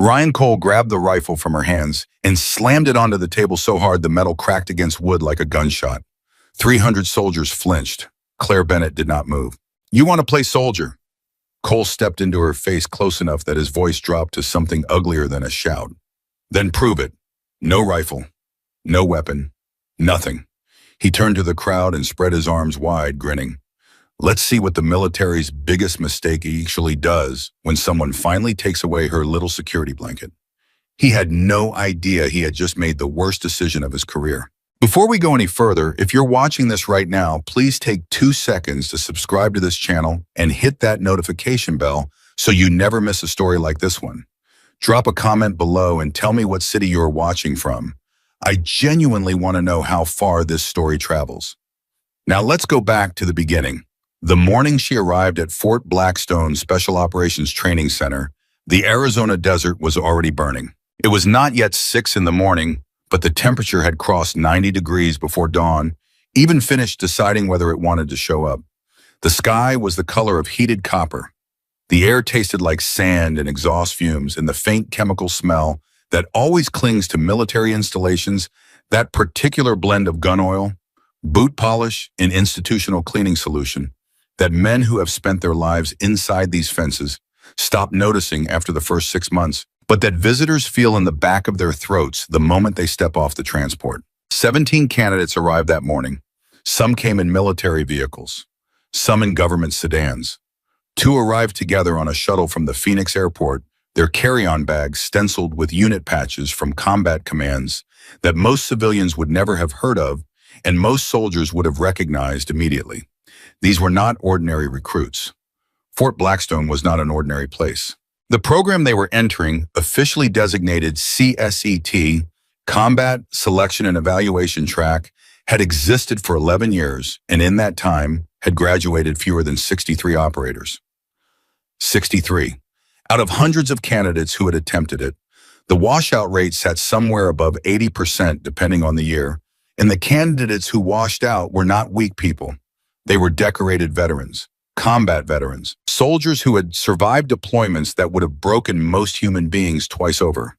Ryan Cole grabbed the rifle from her hands and slammed it onto the table so hard the metal cracked against wood like a gunshot. 300 soldiers flinched. Claire Bennett did not move. "You want to play soldier?" Cole stepped into her face close enough that his voice dropped to something uglier than a shout. "Then prove it. No rifle. No weapon. Nothing." He turned to the crowd and spread his arms wide, grinning. "Let's see what the military's biggest mistake actually does when someone finally takes away her little security blanket." He had no idea he had just made the worst decision of his career. Before we go any further, if you're watching this right now, please take 2 seconds to subscribe to this channel and hit that notification bell so you never miss a story like this one. Drop a comment below and tell me what city you're watching from. I genuinely want to know how far this story travels. Now let's go back to the beginning. The morning she arrived at Fort Blackstone Special Operations Training Center, the Arizona desert was already burning. It was not yet 6 in the morning, but the temperature had crossed 90 degrees before dawn, even finished deciding whether it wanted to show up. The sky was the color of heated copper. The air tasted like sand and exhaust fumes, and the faint chemical smell that always clings to military installations, that particular blend of gun oil, boot polish, and institutional cleaning solution, that men who have spent their lives inside these fences stop noticing after the first 6 months, but that visitors feel in the back of their throats the moment they step off the transport. 17 candidates arrived that morning. Some came in military vehicles, some in government sedans. 2 arrived together on a shuttle from the Phoenix airport, their carry-on bags stenciled with unit patches from combat commands that most civilians would never have heard of and most soldiers would have recognized immediately. These were not ordinary recruits. Fort Blackstone was not an ordinary place. The program they were entering, officially designated CSET, Combat Selection and Evaluation Track, had existed for 11 years, and in that time had graduated fewer than 63 operators. 63. Out of hundreds of candidates who had attempted it, the washout rate sat somewhere above 80% depending on the year, and the candidates who washed out were not weak people. They were decorated veterans, combat veterans, soldiers who had survived deployments that would have broken most human beings twice over.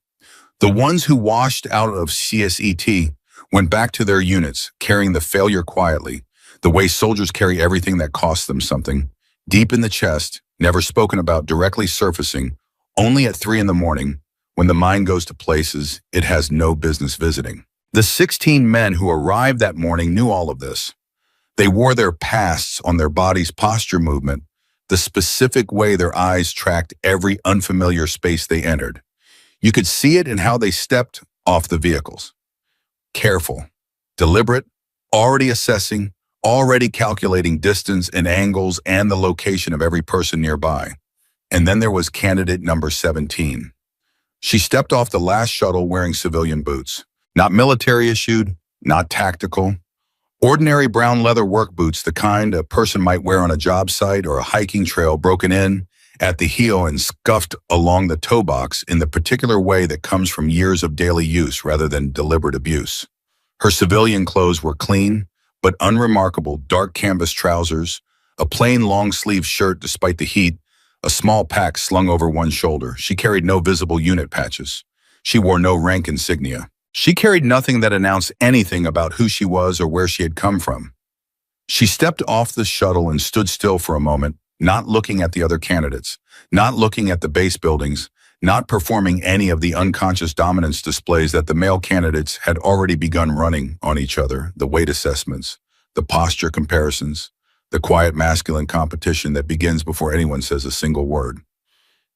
The ones who washed out of CSET went back to their units, carrying the failure quietly, the way soldiers carry everything that costs them something, deep in the chest, never spoken about, directly surfacing, only at 3 in the morning, when the mind goes to places it has no business visiting. The 16 men who arrived that morning knew all of this. They wore their pasts on their body's posture movement, the specific way their eyes tracked every unfamiliar space they entered. You could see it in how they stepped off the vehicles. Careful, deliberate, already assessing, already calculating distance and angles and the location of every person nearby. And then there was candidate number 17. She stepped off the last shuttle wearing civilian boots. Not military issued, not tactical. Ordinary brown leather work boots, the kind a person might wear on a job site or a hiking trail, broken in at the heel and scuffed along the toe box in the particular way that comes from years of daily use rather than deliberate abuse. Her civilian clothes were clean, but unremarkable dark canvas trousers, a plain long-sleeve shirt despite the heat, a small pack slung over one shoulder. She carried no visible unit patches. She wore no rank insignia. She carried nothing that announced anything about who she was or where she had come from. She stepped off the shuttle and stood still for a moment, not looking at the other candidates, not looking at the base buildings, not performing any of the unconscious dominance displays that the male candidates had already begun running on each other, the weight assessments, the posture comparisons, the quiet masculine competition that begins before anyone says a single word.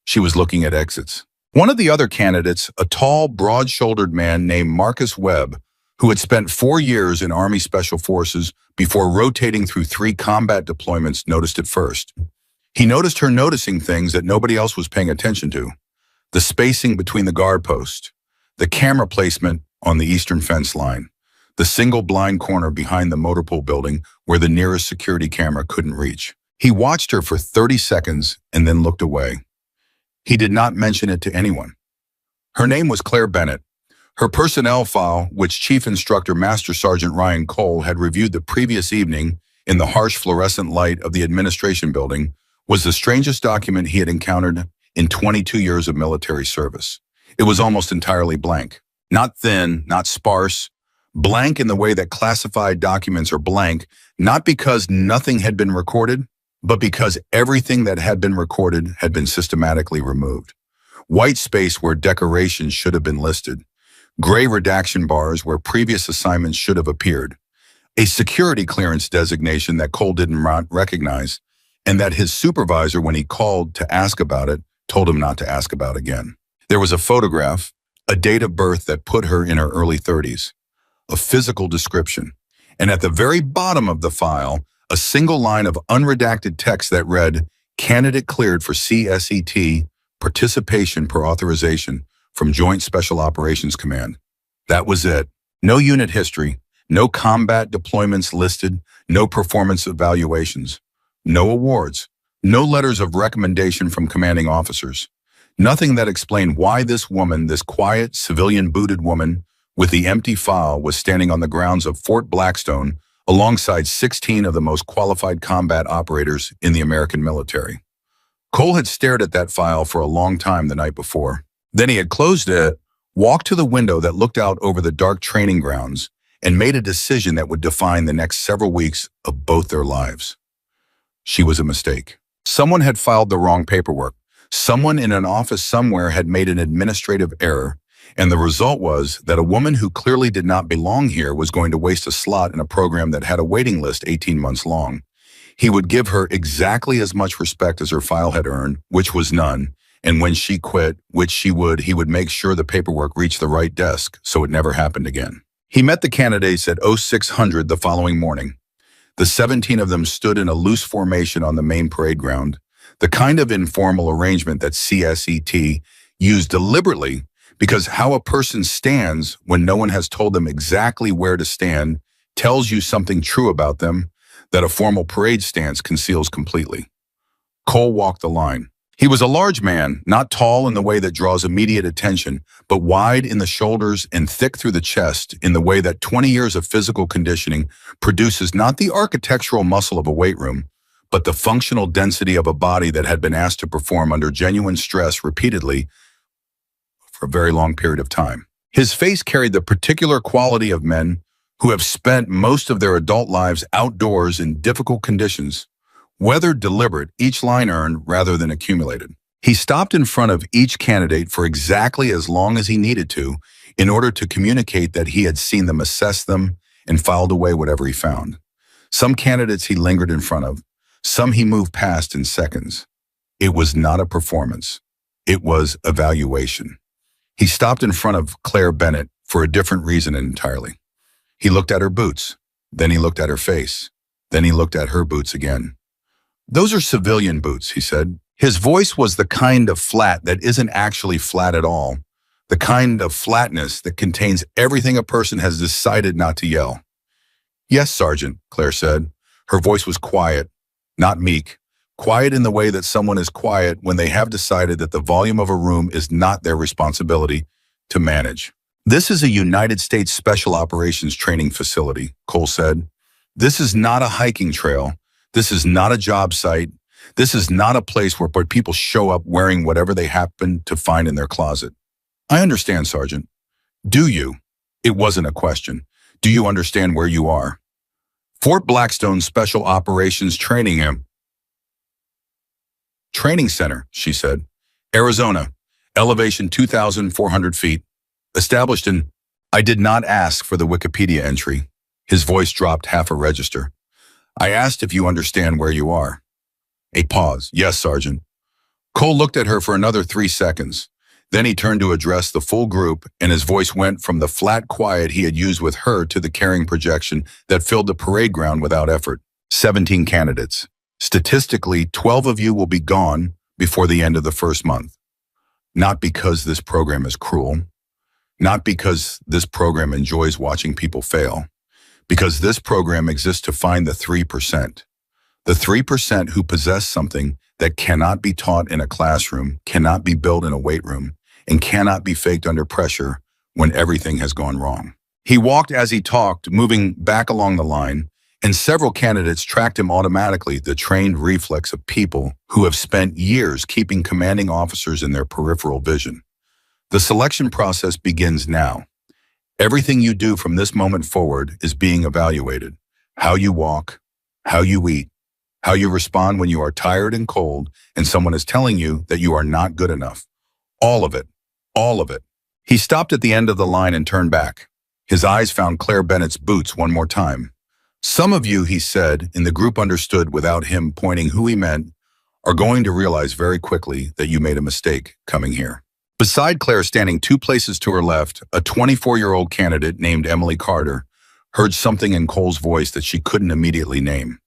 She was looking at exits. One of the other candidates, a tall, broad-shouldered man named Marcus Webb, who had spent 4 years in Army Special Forces before rotating through 3 combat deployments, noticed it first. He noticed her noticing things that nobody else was paying attention to. The spacing between the guard posts, the camera placement on the eastern fence line, the single blind corner behind the motor pool building where the nearest security camera couldn't reach. He watched her for 30 seconds and then looked away. He did not mention it to anyone. Her name was Claire Bennett. Her personnel file, which Chief Instructor Master Sergeant Ryan Cole had reviewed the previous evening in the harsh fluorescent light of the administration building, was the strangest document he had encountered in 22 years of military service. It was almost entirely blank. Not thin, not sparse, blank in the way that classified documents are blank, not because nothing had been recorded, but because everything that had been recorded had been systematically removed. White space where decorations should have been listed. Gray redaction bars where previous assignments should have appeared. A security clearance designation that Cole didn't recognize, and that his supervisor, when he called to ask about it, told him not to ask about again. There was a photograph, a date of birth that put her in her early 30s, a physical description, and at the very bottom of the file, a single line of unredacted text that read, "Candidate cleared for CSET, participation per authorization from Joint Special Operations Command." That was it. No unit history, no combat deployments listed, no performance evaluations, no awards, no letters of recommendation from commanding officers. Nothing that explained why this woman, this quiet, civilian-booted woman with the empty file, was standing on the grounds of Fort Blackstone alongside 16 of the most qualified combat operators in the American military. Cole had stared at that file for a long time the night before. Then he had closed it, walked to the window that looked out over the dark training grounds, and made a decision that would define the next several weeks of both their lives. She was a mistake. Someone had filed the wrong paperwork. Someone in an office somewhere had made an administrative error, and the result was that a woman who clearly did not belong here was going to waste a slot in a program that had a waiting list 18 months long. He would give her exactly as much respect as her file had earned, which was none, and when she quit, which she would, he would make sure the paperwork reached the right desk so it never happened again. He met the candidates at 0600 the following morning. The 17 of them stood in a loose formation on the main parade ground, the kind of informal arrangement that CSET used deliberately because how a person stands when no one has told them exactly where to stand tells you something true about them that a formal parade stance conceals completely. Cole walked the line. He was a large man, not tall in the way that draws immediate attention, but wide in the shoulders and thick through the chest in the way that 20 years of physical conditioning produces not the architectural muscle of a weight room, but the functional density of a body that had been asked to perform under genuine stress repeatedly for a very long period of time. His face carried the particular quality of men who have spent most of their adult lives outdoors in difficult conditions, whether deliberate, each line earned rather than accumulated. He stopped in front of each candidate for exactly as long as he needed to in order to communicate that he had seen them, assess them, and filed away whatever he found. Some candidates he lingered in front of, some he moved past in seconds. It was not a performance. It was evaluation. He stopped in front of Claire Bennett for a different reason entirely. He looked at her boots, then he looked at her face, then he looked at her boots again. "Those are civilian boots," he said. His voice was the kind of flat that isn't actually flat at all, the kind of flatness that contains everything a person has decided not to yell. "Yes, Sergeant," Claire said. Her voice was quiet, not meek, quiet in the way that someone is quiet when they have decided that the volume of a room is not their responsibility to manage. "This is a United States Special Operations training facility," Cole said. "This is not a hiking trail. This is not a job site. This is not a place where people show up wearing whatever they happen to find in their closet." "I understand, Sergeant." "Do you?" It wasn't a question. "Do you understand where you are?" "Fort Blackstone Special Operations Training Center," she said. "Arizona, elevation 2,400 feet. Established in..." I did not ask for the Wikipedia entry. His voice dropped half a register. "I asked if you understand where you are." A pause. "Yes, Sergeant." Cole looked at her for another 3 seconds. Then he turned to address the full group, and his voice went from the flat quiet he had used with her to the carrying projection that filled the parade ground without effort. 17 candidates. Statistically, 12 of you will be gone before the end of the first month. Not because this program is cruel, not because this program enjoys watching people fail, because this program exists to find the 3%. The 3% who possess something that cannot be taught in a classroom, cannot be built in a weight room, and cannot be faked under pressure when everything has gone wrong. He walked as he talked, moving back along the line, and several candidates tracked him automatically, the trained reflex of people who have spent years keeping commanding officers in their peripheral vision. The selection process begins now. Everything you do from this moment forward is being evaluated. How you walk, how you eat, how you respond when you are tired and cold and someone is telling you that you are not good enough. All of it. All of it. He stopped at the end of the line and turned back. His eyes found Claire Bennett's boots one more time. Some of you, he said, in the group understood without him pointing who he meant, are going to realize very quickly that you made a mistake coming here. Beside Claire, standing 2 places to her left, a 24-year-old candidate named Emily Carter heard something in Cole's voice that she couldn't immediately name.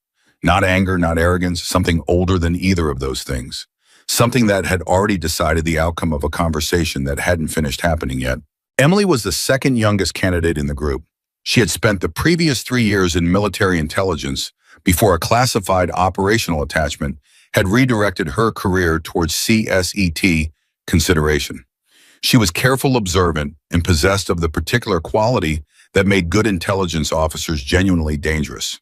Not anger, not arrogance, something older than either of those things. Something that had already decided the outcome of a conversation that hadn't finished happening yet. Emily was the second youngest candidate in the group. She had spent the previous 3 years in military intelligence before a classified operational attachment had redirected her career towards CSET consideration. She was careful, observant, and possessed of the particular quality that made good intelligence officers genuinely dangerous.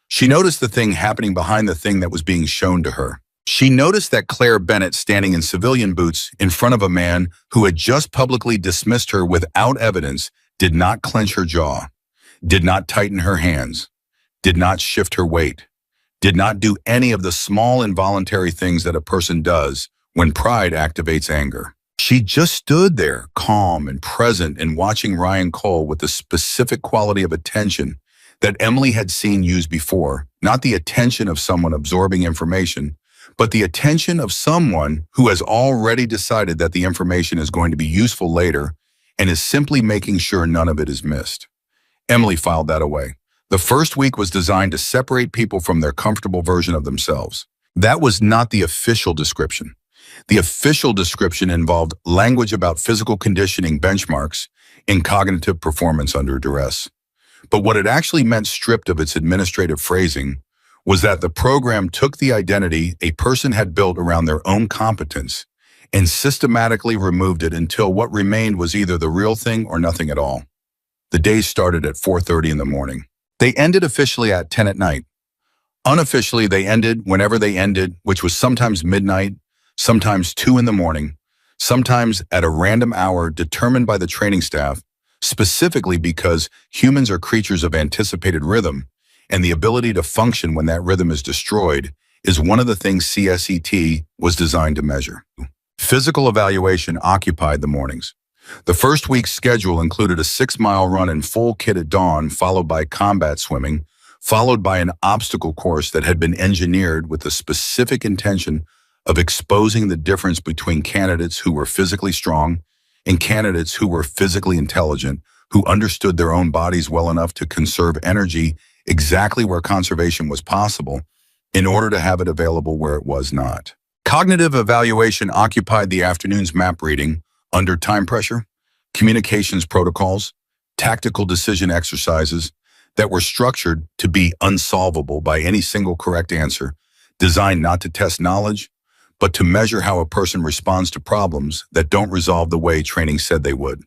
She noticed the thing happening behind the thing that was being shown to her. She noticed that Claire Bennett, standing in civilian boots in front of a man who had just publicly dismissed her without evidence, did not clench her jaw, did not tighten her hands, did not shift her weight, did not do any of the small involuntary things that a person does when pride activates anger. She just stood there, calm and present, and watching Ryan Cole with the specific quality of attention that Emily had seen used before, not the attention of someone absorbing information, but the attention of someone who has already decided that the information is going to be useful later and is simply making sure none of it is missed. Emily filed that away. The first week was designed to separate people from their comfortable version of themselves. That was not the official description. The official description involved language about physical conditioning benchmarks and cognitive performance under duress. But what it actually meant, stripped of its administrative phrasing, was that the program took the identity a person had built around their own competence and systematically removed it until what remained was either the real thing or nothing at all. The days started at 4:30 in the morning. They ended officially at 10 at night. Unofficially, they ended whenever they ended, which was sometimes midnight, sometimes 2 in the morning, sometimes at a random hour determined by the training staff, specifically because humans are creatures of anticipated rhythm, and the ability to function when that rhythm is destroyed is one of the things CSET was designed to measure. Physical evaluation occupied the mornings. The first week's schedule included a 6-mile run in full kit at dawn, followed by combat swimming, followed by an obstacle course that had been engineered with the specific intention of exposing the difference between candidates who were physically strong and candidates who were physically intelligent, who understood their own bodies well enough to conserve energy exactly where conservation was possible in order to have it available where it was not. Cognitive evaluation occupied the afternoon's map reading under time pressure, communications protocols, tactical decision exercises that were structured to be unsolvable by any single correct answer, designed not to test knowledge, but to measure how a person responds to problems that don't resolve the way training said they would.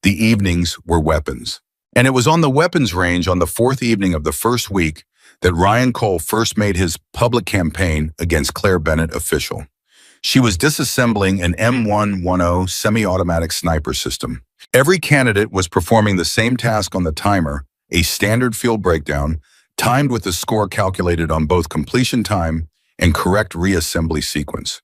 The evenings were weapons. And it was on the weapons range on the 4th evening of the first week that Ryan Cole first made his public campaign against Claire Bennett official. She was disassembling an M110 semi-automatic sniper system. Every candidate was performing the same task on the timer, a standard field breakdown, timed with the score calculated on both completion time and correct reassembly sequence.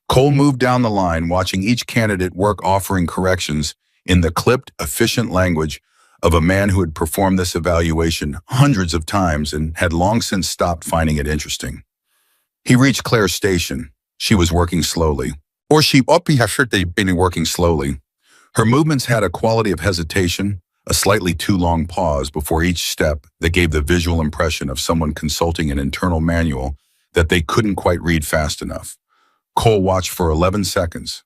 Cole moved down the line, watching each candidate work, offering corrections in the clipped, efficient language of a man who had performed this evaluation hundreds of times and had long since stopped finding it interesting. He reached Claire's station. She was working slowly. Been working slowly. Her movements had a quality of hesitation, a slightly too long pause before each step that gave the visual impression of someone consulting an internal manual that they couldn't quite read fast enough. Cole watched for 11 seconds.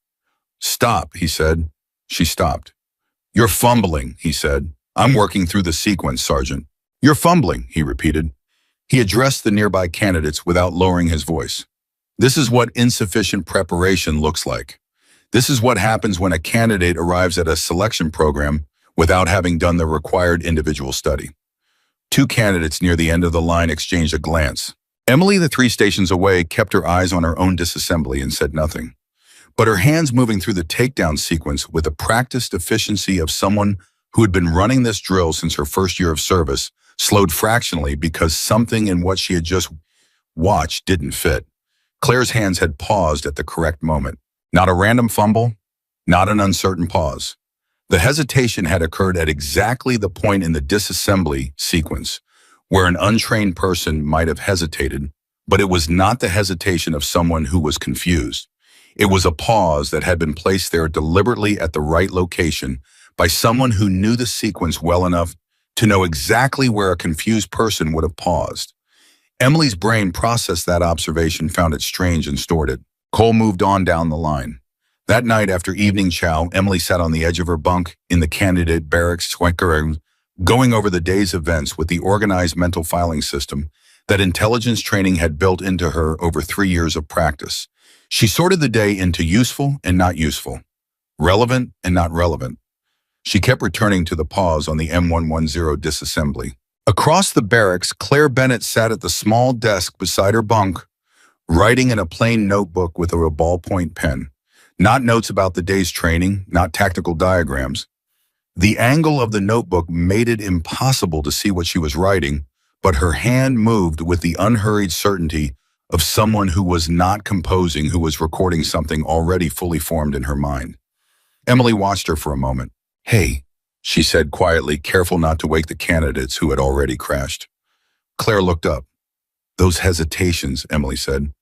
"Stop," he said. She stopped. "You're fumbling," he said. "I'm working through the sequence, Sergeant." "You're fumbling," he repeated. He addressed the nearby candidates without lowering his voice. This is what insufficient preparation looks like. This is what happens when a candidate arrives at a selection program without having done the required individual study. 2 candidates near the end of the line exchanged a glance. Emily, the 3 stations away, kept her eyes on her own disassembly and said nothing. but her hands moving through the takedown sequence with the practiced efficiency of someone who had been running this drill since her first year of service slowed fractionally because something in what she had just watched didn't fit. Claire's hands had paused at the correct moment. Not a random fumble, not an uncertain pause. The hesitation had occurred at exactly the point in the disassembly sequence where an untrained person might have hesitated, but it was not the hesitation of someone who was confused. It was a pause that had been placed there deliberately at the right location by someone who knew the sequence well enough to know exactly where a confused person would have paused. Emily's brain processed that observation, found it strange, and stored it. Cole moved on down the line. That night after evening chow, Emily sat on the edge of her bunk in the candidate barracks, going over the day's events with the organized mental filing system that intelligence training had built into her over 3 years of practice. She sorted the day into useful and not useful, relevant and not relevant. She kept returning to the pause on the M110 disassembly. Across the barracks, Claire Bennett sat at the small desk beside her bunk, writing in a plain notebook with a ballpoint pen. Not notes about the day's training, not tactical diagrams. The angle of the notebook made it impossible to see what she was writing, but her hand moved with the unhurried certainty of someone who was not composing, who was recording something already fully formed in her mind. Emily watched her for a moment. "Hey," she said quietly, careful not to wake the candidates who had already crashed. Claire looked up. "Those hesitations," Emily said.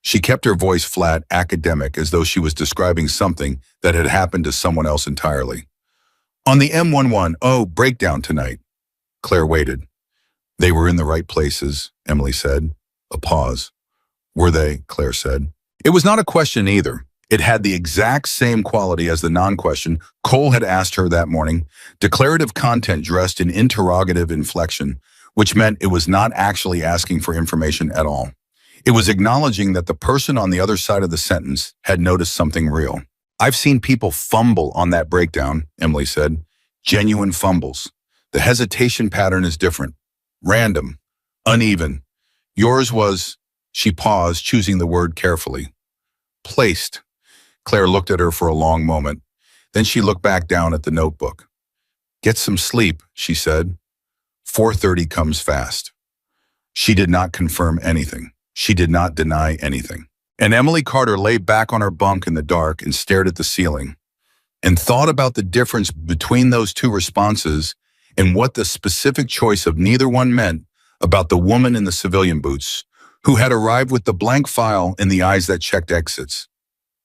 She kept her voice flat, academic, as though she was describing something that had happened to someone else entirely. "On the M110 breakdown tonight." Claire waited. "They were in the right places," Emily said. A pause. "Were they?" Claire said. It was not a question either. It had the exact same quality as the non-question Cole had asked her that morning, declarative content dressed in interrogative inflection, which meant it was not actually asking for information at all. It was acknowledging that the person on the other side of the sentence had noticed something real. "I've seen people fumble on that breakdown," Emily said. "Genuine fumbles. The hesitation pattern is different. Random. Uneven. Yours was," she paused, choosing the word carefully, "placed." Claire looked at her for a long moment. Then she looked back down at the notebook. "Get some sleep," she said. 4:30 comes fast. She did not confirm anything. She did not deny anything. And Emily Carter lay back on her bunk in the dark and stared at the ceiling and thought about the difference between those two responses and what the specific choice of neither one meant about the woman in the civilian boots who had arrived with the blank file in the eyes that checked exits.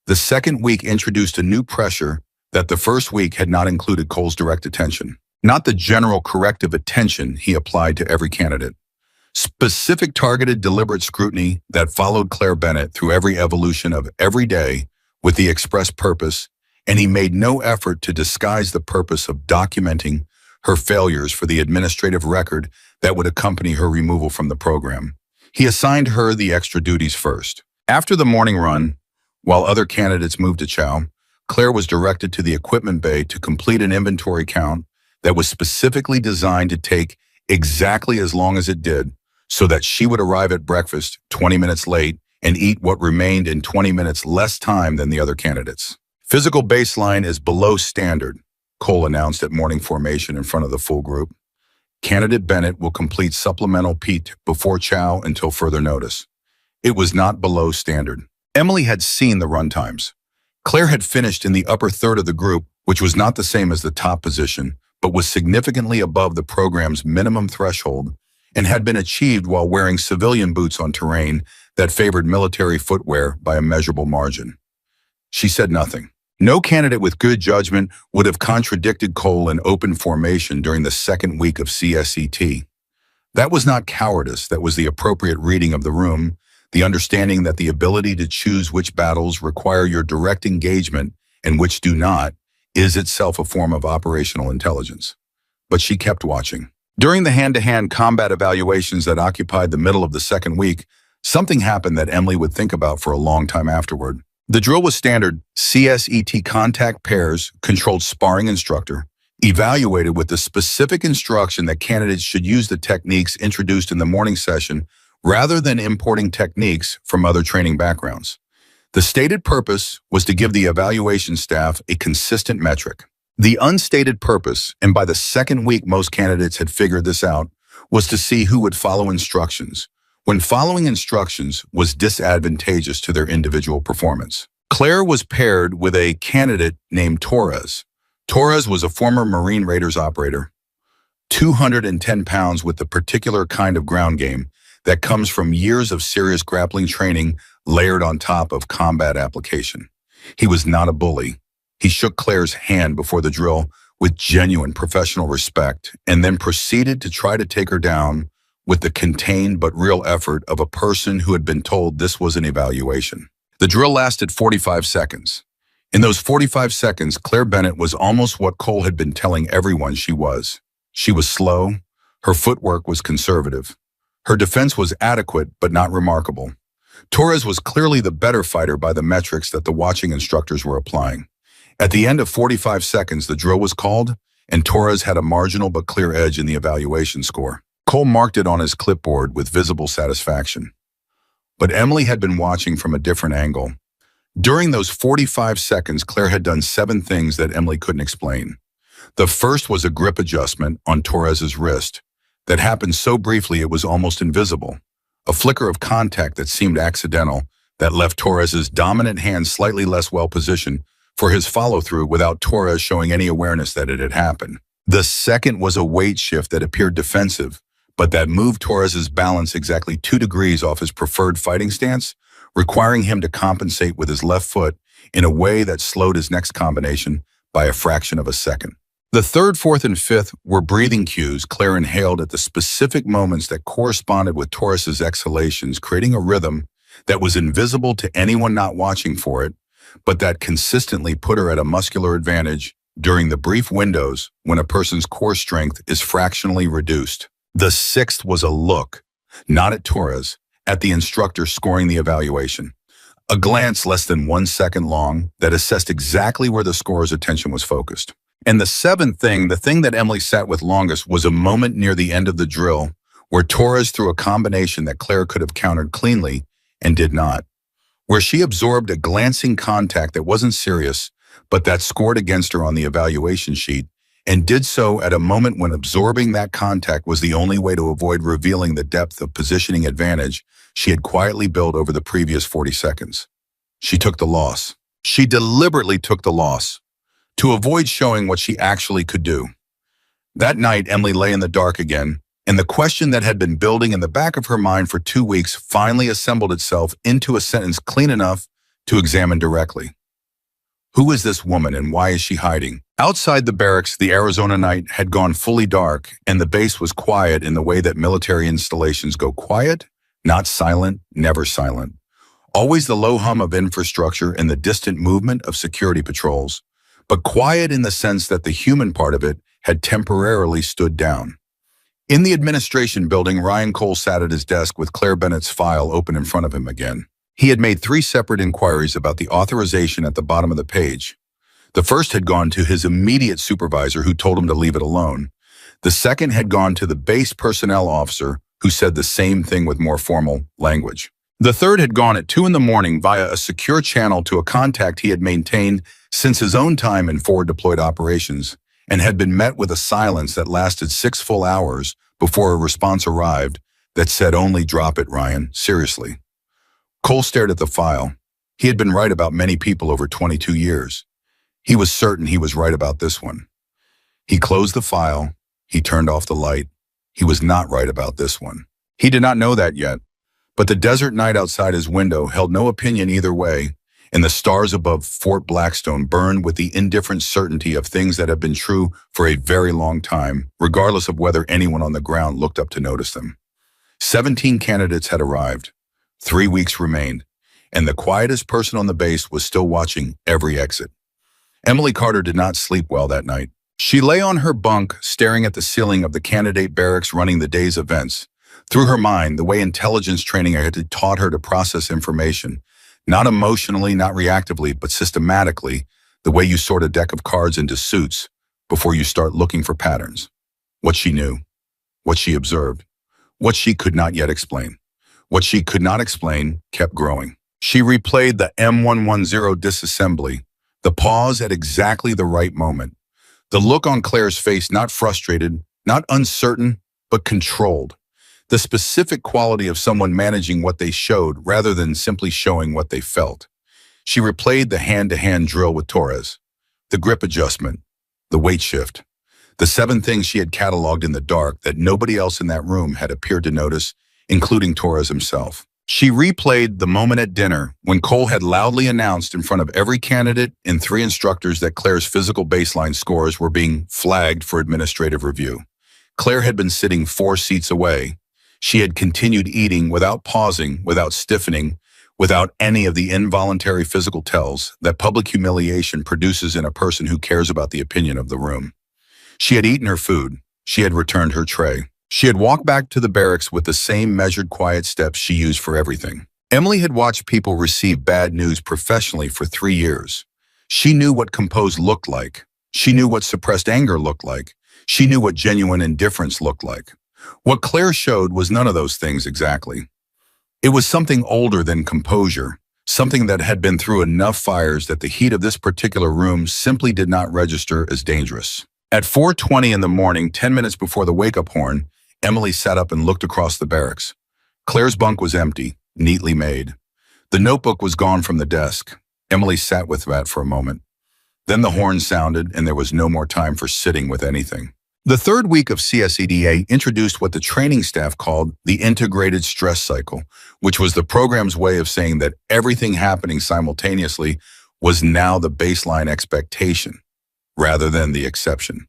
The second week introduced a new pressure that the first week had not included Cole's direct attention. Not the general corrective attention he applied to every candidate. Specific targeted deliberate scrutiny that followed Claire Bennett through every evolution of every day with the express purpose, and he made no effort to disguise the purpose of documenting her failures for the administrative record that would accompany her removal from the program. He assigned her the extra duties first. After the morning run, while other candidates moved to chow, Claire was directed to the equipment bay to complete an inventory count that was specifically designed to take exactly as long as it did, so that she would arrive at breakfast 20 minutes late and eat what remained in 20 minutes less time than the other candidates. "Physical baseline is below standard," Cole announced at morning formation in front of the full group. "Candidate Bennett will complete supplemental PT before chow until further notice." It was not below standard. Emily had seen the run times. Claire had finished in the upper third of the group, which was not the same as the top position, but was significantly above the program's minimum threshold and had been achieved while wearing civilian boots on terrain that favored military footwear by a measurable margin. She said nothing. No candidate with good judgment would have contradicted Cole in open formation during the second week of CSET. That was not cowardice, that was the appropriate reading of the room, the understanding that the ability to choose which battles require your direct engagement and which do not is itself a form of operational intelligence. But she kept watching. During the hand-to-hand combat evaluations that occupied the middle of the second week, something happened that Emily would think about for a long time afterward. The drill was standard CSET contact pairs, controlled sparring instructor, evaluated with the specific instruction that candidates should use the techniques introduced in the morning session rather than importing techniques from other training backgrounds. The stated purpose was to give the evaluation staff a consistent metric. The unstated purpose, and by the second week most candidates had figured this out, was to see who would follow instructions, when following instructions was disadvantageous to their individual performance. Claire was paired with a candidate named Torres. Torres was a former Marine Raiders operator, 210 pounds with the particular kind of ground game that comes from years of serious grappling training layered on top of combat application. He was not a bully. He shook Claire's hand before the drill with genuine professional respect and then proceeded to try to take her down with the contained but real effort of a person who had been told this was an evaluation. The drill lasted 45 seconds. In those 45 seconds, Claire Bennett was almost what Cole had been telling everyone she was. She was slow. Her footwork was conservative. Her defense was adequate but not remarkable. Torres was clearly the better fighter by the metrics that the watching instructors were applying. At the end of 45 seconds, the drill was called, and Torres had a marginal but clear edge in the evaluation score. Cole marked it on his clipboard with visible satisfaction. But Emily had been watching from a different angle. During those 45 seconds, Claire had done 7 things that Emily couldn't explain. The first was a grip adjustment on Torres's wrist that happened so briefly it was almost invisible. A flicker of contact that seemed accidental that left Torres's dominant hand slightly less well-positioned for his follow-through without Torres showing any awareness that it had happened. The second was a weight shift that appeared defensive, but that moved Torres's balance exactly 2 degrees off his preferred fighting stance, requiring him to compensate with his left foot in a way that slowed his next combination by a fraction of a second. The third, fourth, and fifth were breathing cues Claire inhaled at the specific moments that corresponded with Torres's exhalations, creating a rhythm that was invisible to anyone not watching for it, but that consistently put her at a muscular advantage during the brief windows when a person's core strength is fractionally reduced. The sixth was a look, not at Torres, at the instructor scoring the evaluation. A glance less than 1 second long that assessed exactly where the scorer's attention was focused. And the seventh thing, the thing that Emily sat with longest, was a moment near the end of the drill where Torres threw a combination that Claire could have countered cleanly and did not, where she absorbed a glancing contact that wasn't serious, but that scored against her on the evaluation sheet, and did so at a moment when absorbing that contact was the only way to avoid revealing the depth of positioning advantage she had quietly built over the previous 40 seconds. She took the loss. She deliberately took the loss to avoid showing what she actually could do. That night, Emily lay in the dark again, and the question that had been building in the back of her mind for 2 weeks finally assembled itself into a sentence clean enough to examine directly. Who is this woman and why is she hiding? Outside the barracks, the Arizona night had gone fully dark, and the base was quiet in the way that military installations go quiet, not silent, never silent. Always the low hum of infrastructure and the distant movement of security patrols, but quiet in the sense that the human part of it had temporarily stood down. In the administration building, Ryan Cole sat at his desk with Claire Bennett's file open in front of him again. He had made 3 separate inquiries about the authorization at the bottom of the page. The first had gone to his immediate supervisor, who told him to leave it alone. The second had gone to the base personnel officer, who said the same thing with more formal language. The third had gone at 2 a.m. via a secure channel to a contact he had maintained since his own time in forward deployed operations, and had been met with a silence that lasted 6 full hours before a response arrived that said only, "Drop it, Ryan, seriously." Cole stared at the file. He had been right about many people over 22 years. He was certain he was right about this one. He closed the file. He turned off the light. He was not right about this one. He did not know that yet, but the desert night outside his window held no opinion either way, and the stars above Fort Blackstone burned with the indifferent certainty of things that have been true for a very long time, regardless of whether anyone on the ground looked up to notice them. 17 candidates had arrived. 3 weeks remained, and the quietest person on the base was still watching every exit. Emily Carter did not sleep well that night. She lay on her bunk, staring at the ceiling of the candidate barracks running the day's events. Through her mind, the way intelligence training had taught her to process information, not emotionally, not reactively, but systematically, the way you sort a deck of cards into suits before you start looking for patterns. What she knew, what she observed, what she could not yet explain. What she could not explain kept growing. She replayed the M110 disassembly, the pause at exactly the right moment. The look on Claire's face, not frustrated, not uncertain, but controlled. The specific quality of someone managing what they showed rather than simply showing what they felt. She replayed the hand-to-hand drill with Torres, the grip adjustment, the weight shift, the 7 things she had cataloged in the dark that nobody else in that room had appeared to notice, including Torres himself. She replayed the moment at dinner when Cole had loudly announced in front of every candidate and 3 instructors that Claire's physical baseline scores were being flagged for administrative review. Claire had been sitting 4 seats away. She had continued eating without pausing, without stiffening, without any of the involuntary physical tells that public humiliation produces in a person who cares about the opinion of the room. She had eaten her food. She had returned her tray. She had walked back to the barracks with the same measured, quiet steps she used for everything. Emily had watched people receive bad news professionally for 3 years. She knew what composed looked like. She knew what suppressed anger looked like. She knew what genuine indifference looked like. What Claire showed was none of those things exactly. It was something older than composure, something that had been through enough fires that the heat of this particular room simply did not register as dangerous. At 4:20 in the morning, 10 minutes before the wake-up horn, Emily sat up and looked across the barracks. Claire's bunk was empty, neatly made. The notebook was gone from the desk. Emily sat with that for a moment. Then the horn sounded, and there was no more time for sitting with anything. The 3rd week of CSEDA introduced what the training staff called the integrated stress cycle, which was the program's way of saying that everything happening simultaneously was now the baseline expectation, rather than the exception.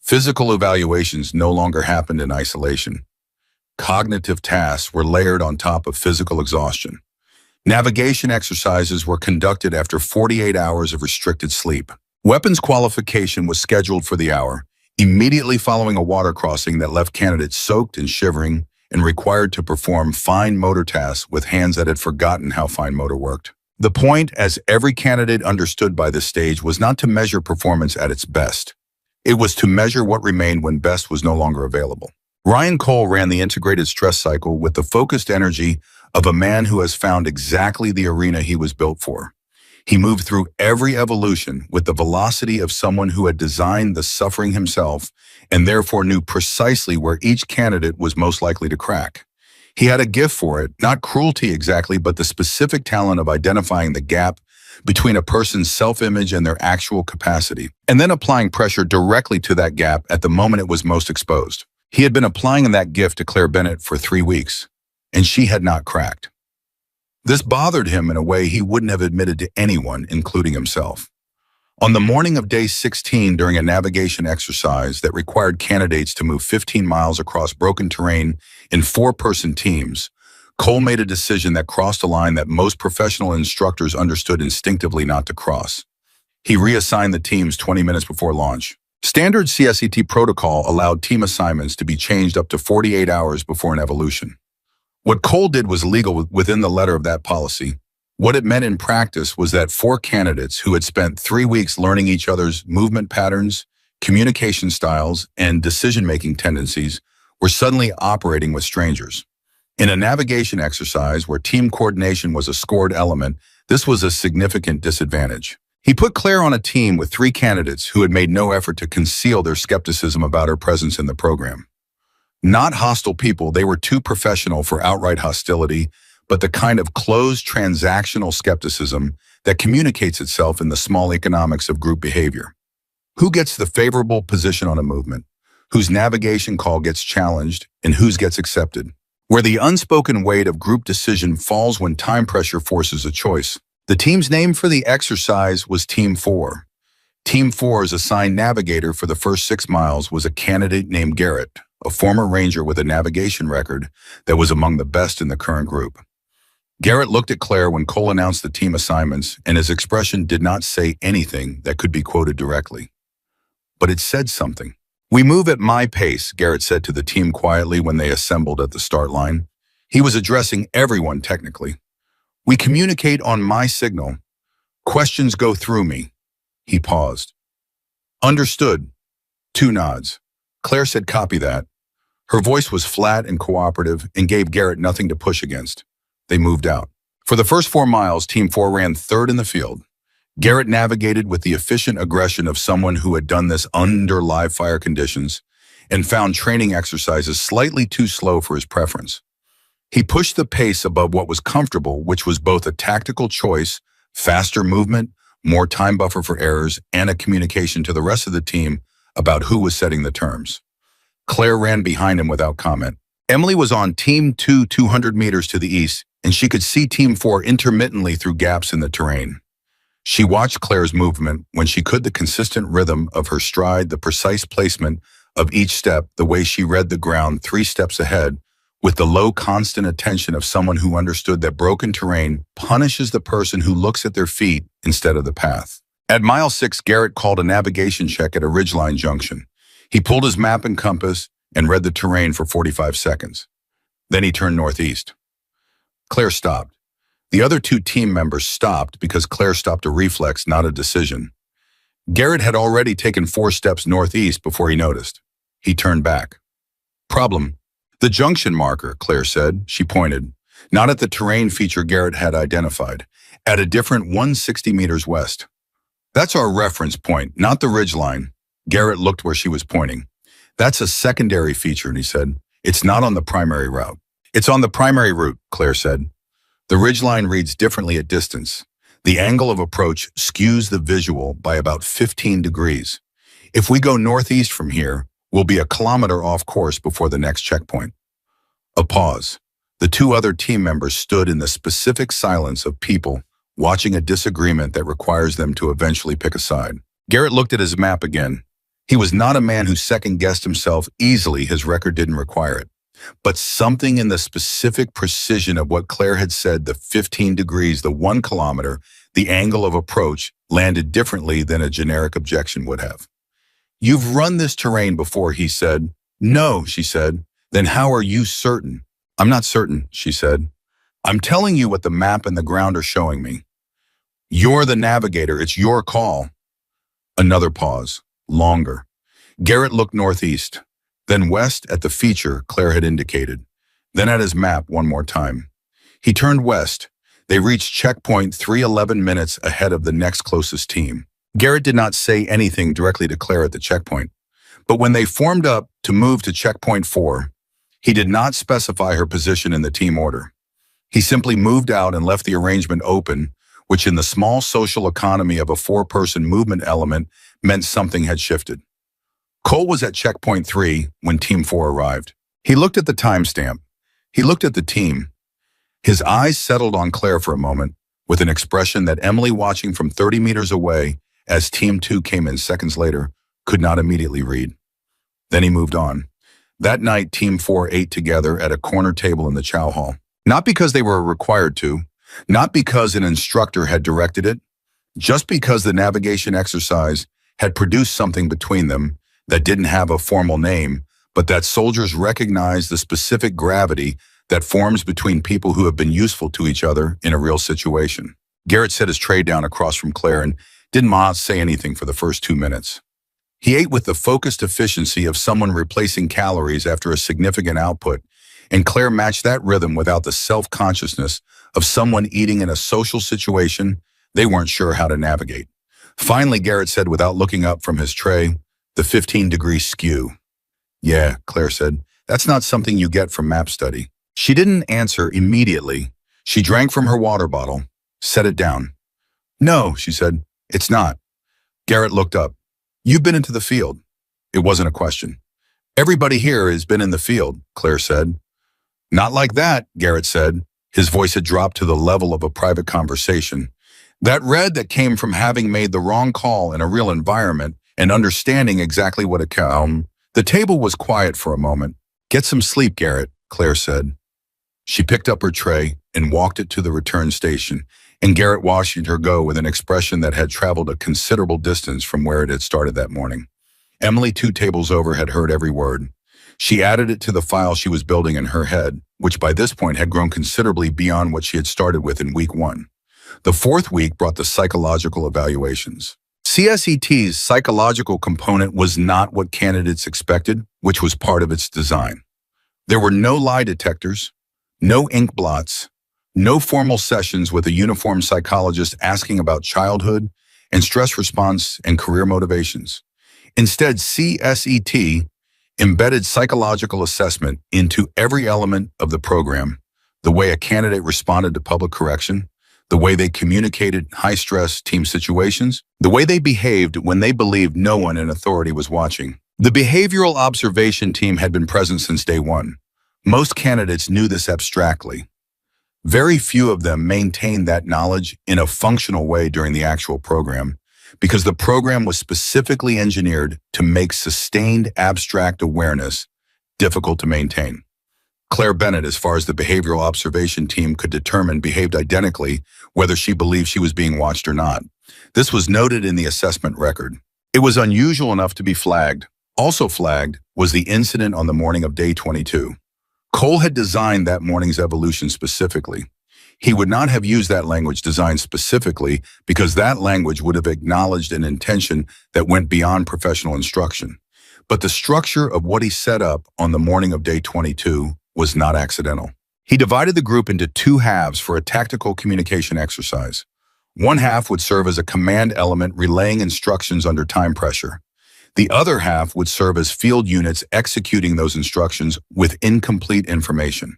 Physical evaluations no longer happened in isolation. Cognitive tasks were layered on top of physical exhaustion. Navigation exercises were conducted after 48 hours of restricted sleep. Weapons qualification was scheduled for the hour, immediately following a water crossing that left candidates soaked and shivering and required to perform fine motor tasks with hands that had forgotten how fine motor worked. The point, as every candidate understood by this stage, was not to measure performance at its best. It was to measure what remained when best was no longer available. Ryan Cole ran the integrated stress cycle with the focused energy of a man who has found exactly the arena he was built for. He moved through every evolution with the velocity of someone who had designed the suffering himself and therefore knew precisely where each candidate was most likely to crack. He had a gift for it, not cruelty exactly, but the specific talent of identifying the gap between a person's self-image and their actual capacity, and then applying pressure directly to that gap at the moment it was most exposed. He had been applying that gift to Claire Bennett for 3 weeks, and she had not cracked. This bothered him in a way he wouldn't have admitted to anyone, including himself. On the morning of day 16, during a navigation exercise that required candidates to move 15 miles across broken terrain in 4-person teams, Cole made a decision that crossed a line that most professional instructors understood instinctively not to cross. He reassigned the teams 20 minutes before launch. Standard CSET protocol allowed team assignments to be changed up to 48 hours before an evolution. What Cole did was legal within the letter of that policy. What it meant in practice was that 4 candidates who had spent 3 weeks learning each other's movement patterns, communication styles, and decision-making tendencies were suddenly operating with strangers. In a navigation exercise where team coordination was a scored element, this was a significant disadvantage. He put Claire on a team with 3 candidates who had made no effort to conceal their skepticism about her presence in the program. Not hostile people, they were too professional for outright hostility, but the kind of closed transactional skepticism that communicates itself in the small economics of group behavior. Who gets the favorable position on a movement? Whose navigation call gets challenged, and whose gets accepted? Where the unspoken weight of group decision falls when time pressure forces a choice. The team's name for the exercise was Team 4. Team 4's assigned navigator for the first 6 miles was a candidate named Garrett, a former ranger with a navigation record that was among the best in the current group. Garrett looked at Claire when Cole announced the team assignments, and his expression did not say anything that could be quoted directly. But it said something. "We move at my pace," Garrett said to the team quietly when they assembled at the start line. He was addressing everyone technically. "We communicate on my signal. Questions go through me." He paused. "Understood." 2 nods. Claire said, "Copy that." Her voice was flat and cooperative and gave Garrett nothing to push against. They moved out. For the first 4 miles, Team 4 ran third in the field. Garrett navigated with the efficient aggression of someone who had done this under live fire conditions and found training exercises slightly too slow for his preference. He pushed the pace above what was comfortable, which was both a tactical choice, faster movement, more time buffer for errors, and a communication to the rest of the team about who was setting the terms. Claire ran behind him without comment. Emily was on Team 2 200 meters to the east, and she could see Team 4 intermittently through gaps in the terrain. She watched Claire's movement when she could, the consistent rhythm of her stride, the precise placement of each step, the way she read the ground 3 steps ahead, with the low, constant attention of someone who understood that broken terrain punishes the person who looks at their feet instead of the path. At mile 6, Garrett called a navigation check at a ridgeline junction. He pulled his map and compass and read the terrain for 45 seconds. Then he turned northeast. Claire stopped. The other 2 team members stopped because Claire stopped a reflex, not a decision. Garrett had already taken 4 steps northeast before he noticed. He turned back. Problem. The junction marker, Claire said. She pointed. Not at the terrain feature Garrett had identified. At a different 160 meters west. That's our reference point, not the ridgeline. Garrett looked where she was pointing. That's a secondary feature, he said. It's not on the primary route. It's on the primary route, Claire said. The ridgeline reads differently at distance. The angle of approach skews the visual by about 15 degrees. If we go northeast from here, we'll be a kilometer off course before the next checkpoint. A pause. The 2 other team members stood in the specific silence of people watching a disagreement that requires them to eventually pick a side. Garrett looked at his map again. He was not a man who second-guessed himself easily. His record didn't require it. But something in the specific precision of what Claire had said, the 15 degrees, the 1 kilometer, the angle of approach, landed differently than a generic objection would have. You've run this terrain before, he said. No, she said. Then how are you certain? I'm not certain, she said. I'm telling you what the map and the ground are showing me. You're the navigator. It's your call. Another pause. Longer. Garrett looked northeast, then west at the feature Claire had indicated, then at his map one more time. He turned west. They reached checkpoint 3:11 minutes ahead of the next closest team. Garrett did not say anything directly to Claire at the checkpoint, but when they formed up to move to checkpoint 4, he did not specify her position in the team order. He simply moved out and left the arrangement open, which in the small social economy of a 4-person movement element meant something had shifted. Cole was at checkpoint 3 when Team 4 arrived. He looked at the timestamp. He looked at the team. His eyes settled on Claire for a moment, with an expression that Emily, watching from 30 meters away as Team 2 came in seconds later, could not immediately read. Then he moved on. That night, Team 4 ate together at a corner table in the chow hall. Not because they were required to, not because an instructor had directed it, just because the navigation exercise had produced something between them that didn't have a formal name, but that soldiers recognized the specific gravity that forms between people who have been useful to each other in a real situation. Garrett set his tray down across from Claire and didn't say anything for the first 2 minutes. He ate with the focused efficiency of someone replacing calories after a significant output, and Claire matched that rhythm without the self-consciousness of someone eating in a social situation they weren't sure how to navigate. Finally, Garrett said without looking up from his tray, the 15-degree skew. Yeah, Claire said, that's not something you get from map study. She didn't answer immediately. She drank from her water bottle, set it down. No, she said, it's not. Garrett looked up. You've been into the field. It wasn't a question. Everybody here has been in the field, Claire said. Not like that, Garrett said. His voice had dropped to the level of a private conversation. That red that came from having made the wrong call in a real environment and understanding exactly what it came. The table was quiet for a moment. Get some sleep, Garrett, Claire said. She picked up her tray and walked it to the return station, and Garrett watched her go with an expression that had traveled a considerable distance from where it had started that morning. Emily, 2 tables over, had heard every word. She added it to the file she was building in her head, which by this point had grown considerably beyond what she had started with in week 1. The 4th week brought the psychological evaluations. CSET's psychological component was not what candidates expected, which was part of its design. There were no lie detectors, no ink blots, No formal sessions with a uniformed psychologist asking about childhood and stress response and career motivations. Instead, CSET embedded psychological assessment into every element of the program: the way a candidate responded to public correction, the way they communicated high-stress team situations, the way they behaved when they believed no one in authority was watching. The behavioral observation team had been present since day one. Most candidates knew this abstractly. Very few of them maintained that knowledge in a functional way during the actual program, because the program was specifically engineered to make sustained abstract awareness difficult to maintain. Claire Bennett, as far as the behavioral observation team could determine, behaved identically whether she believed she was being watched or not. This was noted in the assessment record. It was unusual enough to be flagged. Also flagged was the incident on the morning of day 22. Cole had designed that morning's evolution specifically. He would not have used that language designed specifically because that language would have acknowledged an intention that went beyond professional instruction. But the structure of what he set up on the morning of day 22 was not accidental. He divided the group into two halves for a tactical communication exercise. One half would serve as a command element relaying instructions under time pressure. The other half would serve as field units executing those instructions with incomplete information.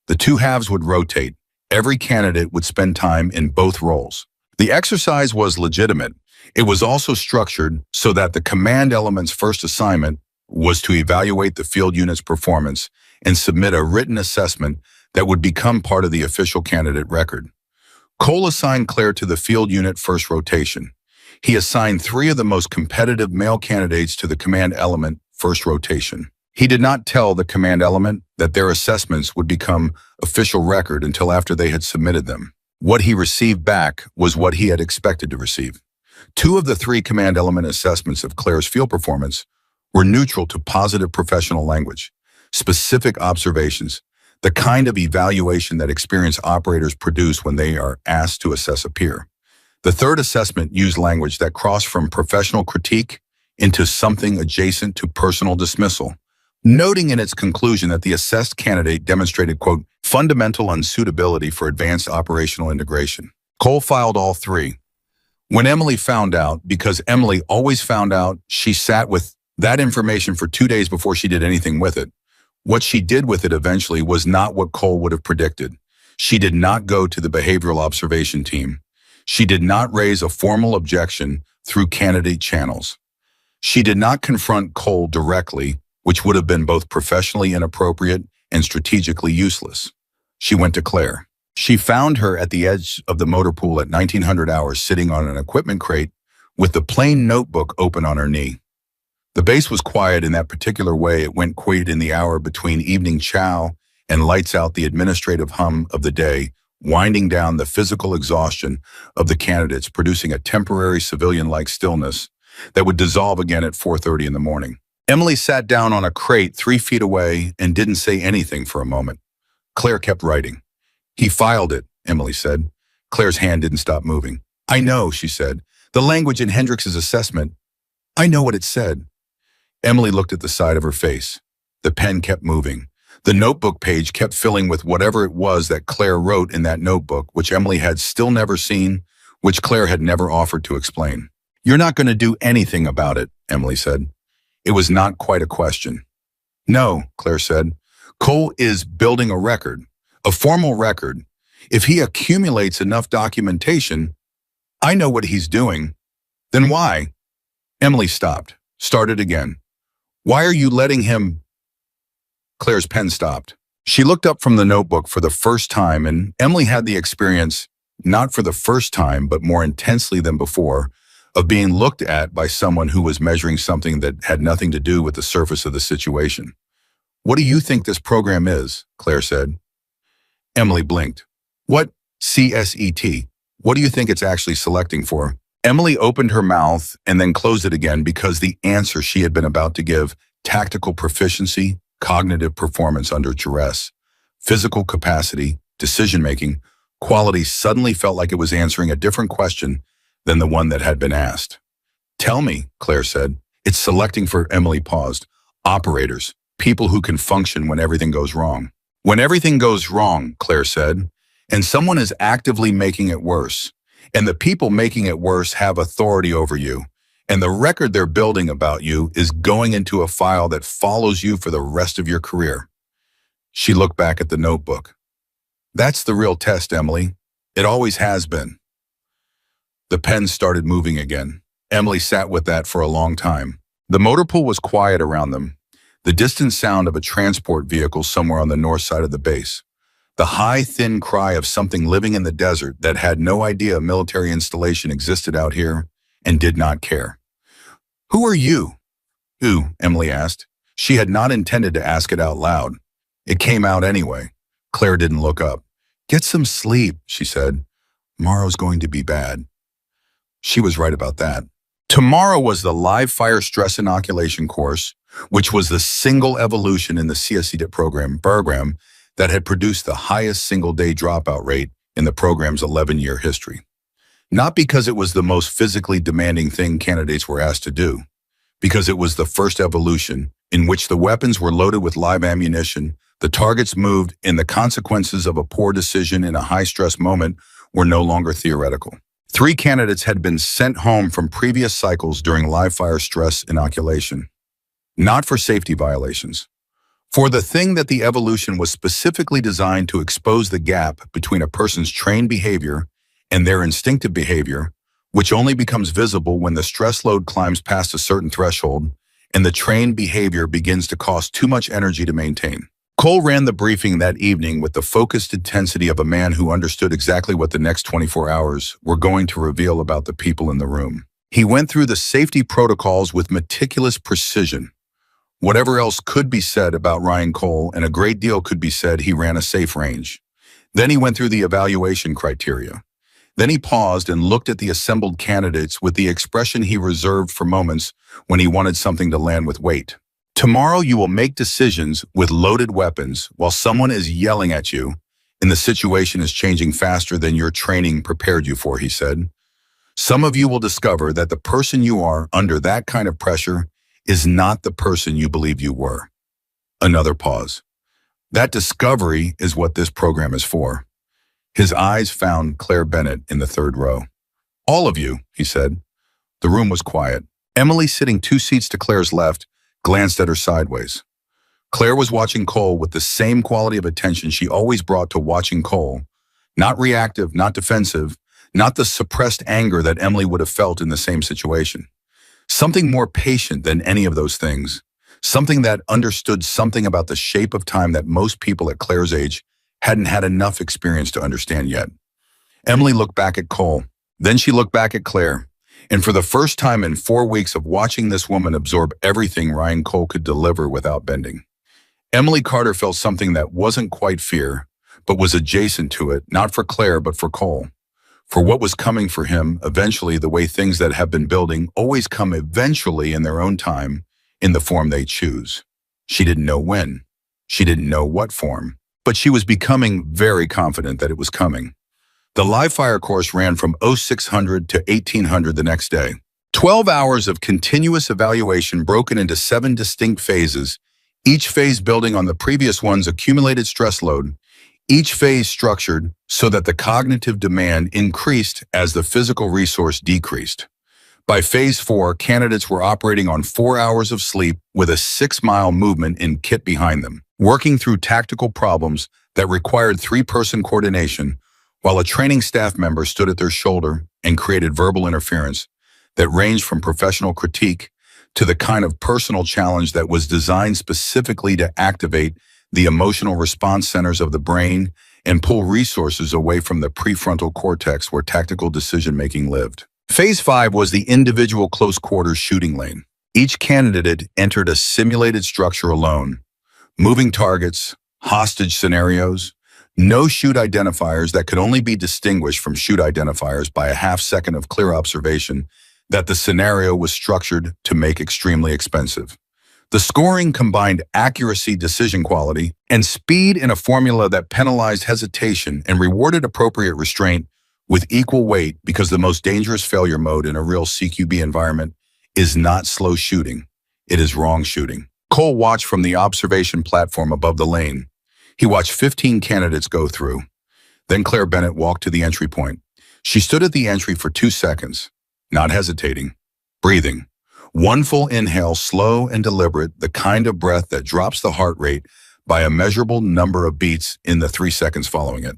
The two halves would rotate. Every candidate would spend time in both roles. The exercise was legitimate. It was also structured so that the command element's first assignment was to evaluate the field unit's performance and submit a written assessment that would become part of the official candidate record. Cole assigned Claire to the field unit first rotation. He assigned 3 of the most competitive male candidates to the command element first rotation. He did not tell the command element that their assessments would become official record until after they had submitted them. What he received back was what he had expected to receive. 2 of the 3 command element assessments of Claire's field performance were neutral to positive professional language, specific observations, the kind of evaluation that experienced operators produce when they are asked to assess a peer. The 3rd assessment used language that crossed from professional critique into something adjacent to personal dismissal, noting in its conclusion that the assessed candidate demonstrated, quote, fundamental unsuitability for advanced operational integration. Cole filed all 3. When Emily found out, because Emily always found out, she sat with that information for 2 days before she did anything with it. What she did with it eventually was not what Cole would have predicted. She did not go to the behavioral observation team. She did not raise a formal objection through candidate channels. She did not confront Cole directly, which would have been both professionally inappropriate and strategically useless. She went to Claire. She found her at the edge of the motor pool at 1900 hours, sitting on an equipment crate with the plain notebook open on her knee. The base was quiet in that particular way. It went quiet in the hour between evening chow and lights out, the administrative hum of the day, winding down the physical exhaustion of the candidates, producing a temporary civilian-like stillness that would dissolve again at 4:30 in the morning. Emily sat down on a crate 3 feet away and didn't say anything for a moment. Claire kept writing. He filed it, Emily said. Claire's hand didn't stop moving. I know, she said. The language in Hendrix's assessment. I know what it said. Emily looked at the side of her face. The pen kept moving. The notebook page kept filling with whatever it was that Claire wrote in that notebook, which Emily had still never seen, which Claire had never offered to explain. You're not going to do anything about it, Emily said. It was not quite a question. No, Claire said. Cole is building a record, a formal record. If he accumulates enough documentation, I know what he's doing. Then why? Emily stopped, started again. Why are you letting him? Claire's pen stopped. She looked up from the notebook for the first time, and Emily had the experience, not for the first time, but more intensely than before, of being looked at by someone who was measuring something that had nothing to do with the surface of the situation. What do you think this program is? Claire said. Emily blinked. What? CSET. What do you think it's actually selecting for? Emily opened her mouth and then closed it again because the answer she had been about to give, tactical proficiency, cognitive performance under duress, physical capacity, decision-making, quality, suddenly felt like it was answering a different question than the one that had been asked. Tell me, Claire said. It's selecting for, Emily paused, operators, people who can function when everything goes wrong. When everything goes wrong, Claire said, And someone is actively making it worse. And the people making it worse have authority over you. And the record they're building about you is going into a file that follows you for the rest of your career. She looked back at the notebook. That's the real test, Emily. It always has been. The pen started moving again. Emily sat with that for a long time. The motor pool was quiet around them, the distant sound of a transport vehicle somewhere on the north side of the base. The high, thin cry of something living in the desert that had no idea a military installation existed out here and did not care. "Who are you?" "Who?" Emily asked. She had not intended to ask it out loud. It came out anyway. Claire didn't look up. "Get some sleep," she said. "Tomorrow's going to be bad." She was right about that. Tomorrow was the live fire stress inoculation course, which was the single evolution in the CSE program that had produced the highest single-day dropout rate in the program's 11-year history. Not because it was the most physically demanding thing candidates were asked to do, because it was the first evolution in which the weapons were loaded with live ammunition, the targets moved, and the consequences of a poor decision in a high-stress moment were no longer theoretical. 3 candidates had been sent home from previous cycles during live fire stress inoculation, not for safety violations, for the thing that the evolution was specifically designed to expose the gap between a person's trained behavior and their instinctive behavior, which only becomes visible when the stress load climbs past a certain threshold and the trained behavior begins to cost too much energy to maintain. Cole ran the briefing that evening with the focused intensity of a man who understood exactly what the next 24 hours were going to reveal about the people in the room. He went through the safety protocols with meticulous precision. Whatever else could be said about Ryan Cole, and a great deal could be said, he ran a safe range. Then he went through the evaluation criteria. Then he paused and looked at the assembled candidates with the expression he reserved for moments when he wanted something to land with weight. "Tomorrow you will make decisions with loaded weapons while someone is yelling at you, and the situation is changing faster than your training prepared you for," he said. "Some of you will discover that the person you are under that kind of pressure is not the person you believe you were." Another pause. That discovery is what this program is for. His eyes found Claire Bennett in the 3rd row. "All of you," he said. The room was quiet. Emily, sitting 2 seats to Claire's left, glanced at her sideways. Claire was watching Cole with the same quality of attention she always brought to watching Cole. Not reactive, not defensive, not the suppressed anger that Emily would have felt in the same situation. Something more patient than any of those things. Something that understood something about the shape of time that most people at Claire's age hadn't had enough experience to understand yet. Emily looked back at Cole. Then she looked back at Claire. And for the first time in 4 weeks of watching this woman absorb everything Ryan Cole could deliver without bending, Emily Carter felt something that wasn't quite fear, but was adjacent to it, not for Claire, but for Cole. For what was coming for him, eventually, the way things that have been building always come eventually in their own time, in the form they choose. She didn't know when. She didn't know what form. But she was becoming very confident that it was coming. The live fire course ran from 0600 to 1800 the next day. 12 hours of continuous evaluation broken into 7 distinct phases, each phase building on the previous one's accumulated stress load, each phase structured so that the cognitive demand increased as the physical resource decreased. By phase 4, candidates were operating on 4 hours of sleep with a 6-mile movement in kit behind them, working through tactical problems that required 3-person coordination, while a training staff member stood at their shoulder and created verbal interference that ranged from professional critique to the kind of personal challenge that was designed specifically to activate the emotional response centers of the brain and pull resources away from the prefrontal cortex where tactical decision-making lived. Phase 5 was the individual close-quarters shooting lane. Each candidate entered a simulated structure alone. Moving targets, hostage scenarios, no shoot identifiers that could only be distinguished from shoot identifiers by a half-second of clear observation that the scenario was structured to make extremely expensive. The scoring combined accuracy, decision quality, and speed in a formula that penalized hesitation and rewarded appropriate restraint with equal weight, because the most dangerous failure mode in a real CQB environment is not slow shooting, it is wrong shooting. Cole watched from the observation platform above the lane. He watched 15 candidates go through. Then Claire Bennett walked to the entry point. She stood at the entry for 2 seconds, not hesitating, breathing. One full inhale, slow and deliberate, the kind of breath that drops the heart rate by a measurable number of beats in the 3 seconds following it.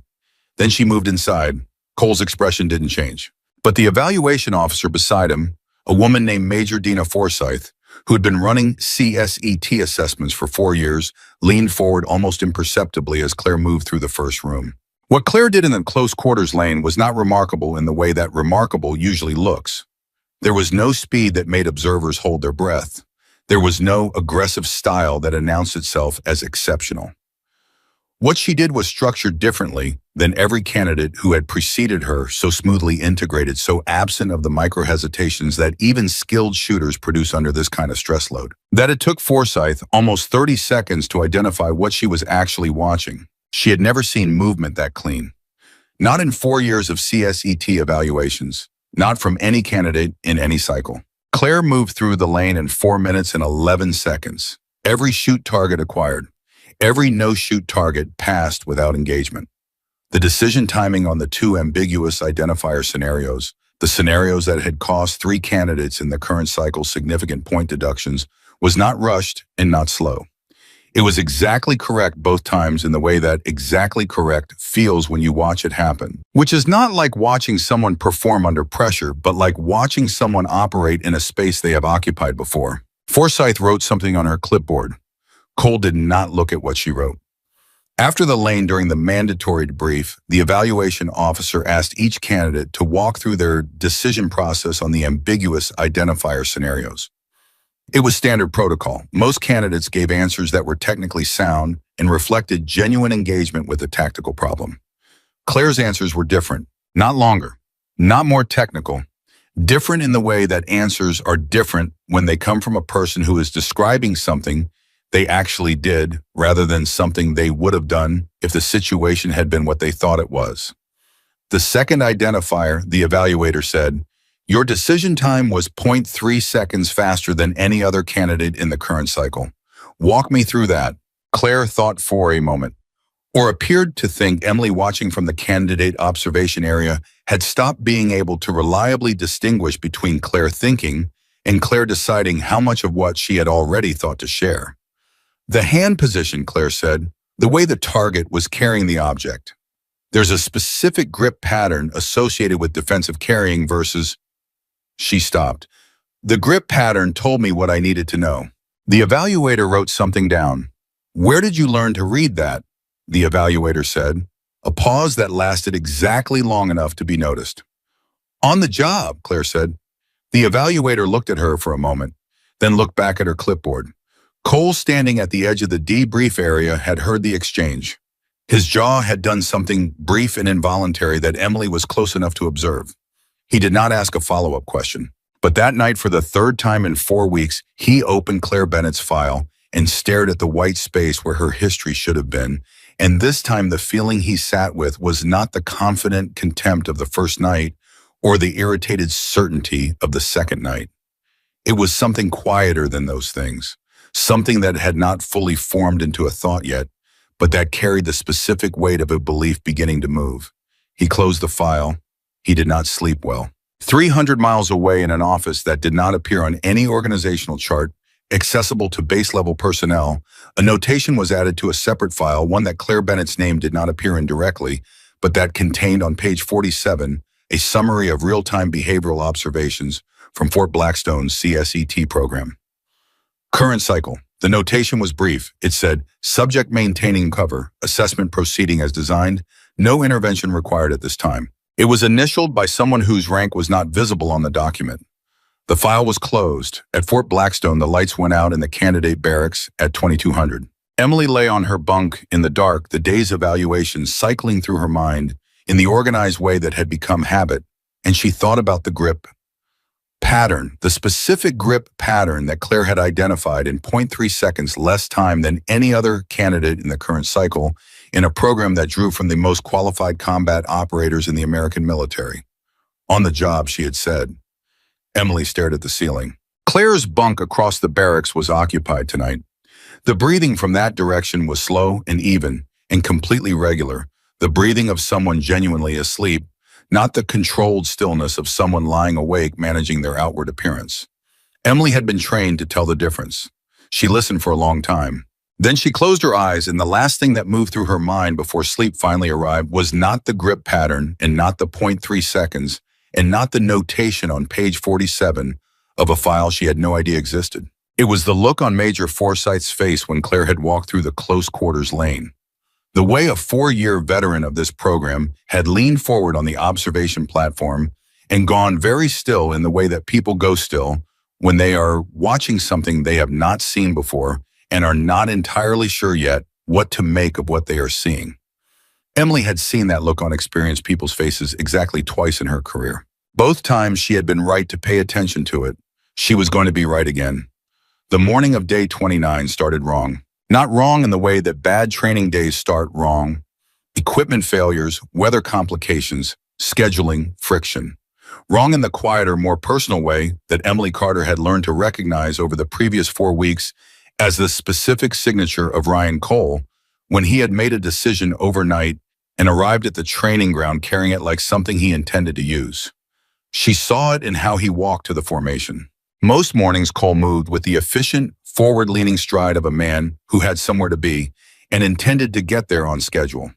Then she moved inside. Cole's expression didn't change. But the evaluation officer beside him, a woman named Major Dina Forsyth, who had been running CSET assessments for 4 years, leaned forward almost imperceptibly as Claire moved through the first room. What Claire did in the close quarters lane was not remarkable in the way that remarkable usually looks. There was no speed that made observers hold their breath. There was no aggressive style that announced itself as exceptional. What she did was structured differently than every candidate who had preceded her, so smoothly integrated, so absent of the micro-hesitations that even skilled shooters produce under this kind of stress load. That it took Forsyth almost 30 seconds to identify what she was actually watching. She had never seen movement that clean. Not in 4 years of CSET evaluations. Not from any candidate in any cycle. Claire moved through the lane in 4 minutes and 11 seconds. Every shoot target acquired. Every no-shoot target passed without engagement. The decision timing on the 2 ambiguous identifier scenarios, the scenarios that had cost 3 candidates in the current cycle significant point deductions, was not rushed and not slow. It was exactly correct both times in the way that exactly correct feels when you watch it happen, which is not like watching someone perform under pressure, but like watching someone operate in a space they have occupied before. Forsyth wrote something on her clipboard. Cole did not look at what she wrote. After the lane during the mandatory debrief, the evaluation officer asked each candidate to walk through their decision process on the ambiguous identifier scenarios. It was standard protocol. Most candidates gave answers that were technically sound and reflected genuine engagement with a tactical problem. Claire's answers were different, not longer, not more technical, different in the way that answers are different when they come from a person who is describing something they actually did rather than something they would have done if the situation had been what they thought it was. The second identifier, the evaluator said, "Your decision time was 0.3 seconds faster than any other candidate in the current cycle. Walk me through that." Claire thought for a moment, or appeared to think Emily, watching from the candidate observation area, had stopped being able to reliably distinguish between Claire thinking and Claire deciding how much of what she had already thought to share. The hand position, Claire said, the way the target was carrying the object. There's a specific grip pattern associated with defensive carrying versus... She stopped. The grip pattern told me what I needed to know. The evaluator wrote something down. "Where did you learn to read that?" the evaluator said. A pause that lasted exactly long enough to be noticed. "On the job," Claire said. The evaluator looked at her for a moment, then looked back at her clipboard. Cole, standing at the edge of the debrief area, had heard the exchange. His jaw had done something brief and involuntary that Emily was close enough to observe. He did not ask a follow-up question. But that night, for the 3rd time in 4 weeks, he opened Claire Bennett's file and stared at the white space where her history should have been. And this time, the feeling he sat with was not the confident contempt of the first night or the irritated certainty of the second night. It was something quieter than those things, something that had not fully formed into a thought yet, but that carried the specific weight of a belief beginning to move. He closed the file. He did not sleep well. 300 miles away in an office that did not appear on any organizational chart, accessible to base-level personnel, a notation was added to a separate file, one that Claire Bennett's name did not appear in directly, but that contained on page 47 a summary of real-time behavioral observations from Fort Blackstone's CSET program. Current cycle. The notation was brief. It said, "Subject maintaining cover, assessment proceeding as designed, no intervention required at this time." It was initialed by someone whose rank was not visible on the document. The file was closed. At Fort Blackstone, the lights went out in the candidate barracks at 2200. Emily lay on her bunk in the dark, the day's evaluation cycling through her mind in the organized way that had become habit, and she thought about the grip pattern, the specific grip pattern that Claire had identified in 0.3 seconds less time than any other candidate in the current cycle, in a program that drew from the most qualified combat operators in the American military. On the job, she had said. Emily stared at the ceiling. Claire's bunk across the barracks was occupied tonight. The breathing from that direction was slow and even and completely regular, the breathing of someone genuinely asleep, not the controlled stillness of someone lying awake managing their outward appearance. Emily had been trained to tell the difference. She listened for a long time. Then she closed her eyes, and the last thing that moved through her mind before sleep finally arrived was not the grip pattern and not the 0.3 seconds and not the notation on page 47 of a file she had no idea existed. It was the look on Major Forsyth's face when Claire had walked through the close quarters lane. The way a 4-year veteran of this program had leaned forward on the observation platform and gone very still in the way that people go still when they are watching something they have not seen before and are not entirely sure yet what to make of what they are seeing. Emily had seen that look on experienced people's faces exactly twice in her career. Both times she had been right to pay attention to it. She was going to be right again. The morning of day 29 started wrong. Not wrong in the way that bad training days start wrong. Equipment failures, weather complications, scheduling, friction. Wrong in the quieter, more personal way that Emily Carter had learned to recognize over the previous 4 weeks as the specific signature of Ryan Cole when he had made a decision overnight and arrived at the training ground carrying it like something he intended to use. She saw it in how he walked to the formation. Most mornings Cole moved with the efficient, forward-leaning stride of a man who had somewhere to be and intended to get there on schedule.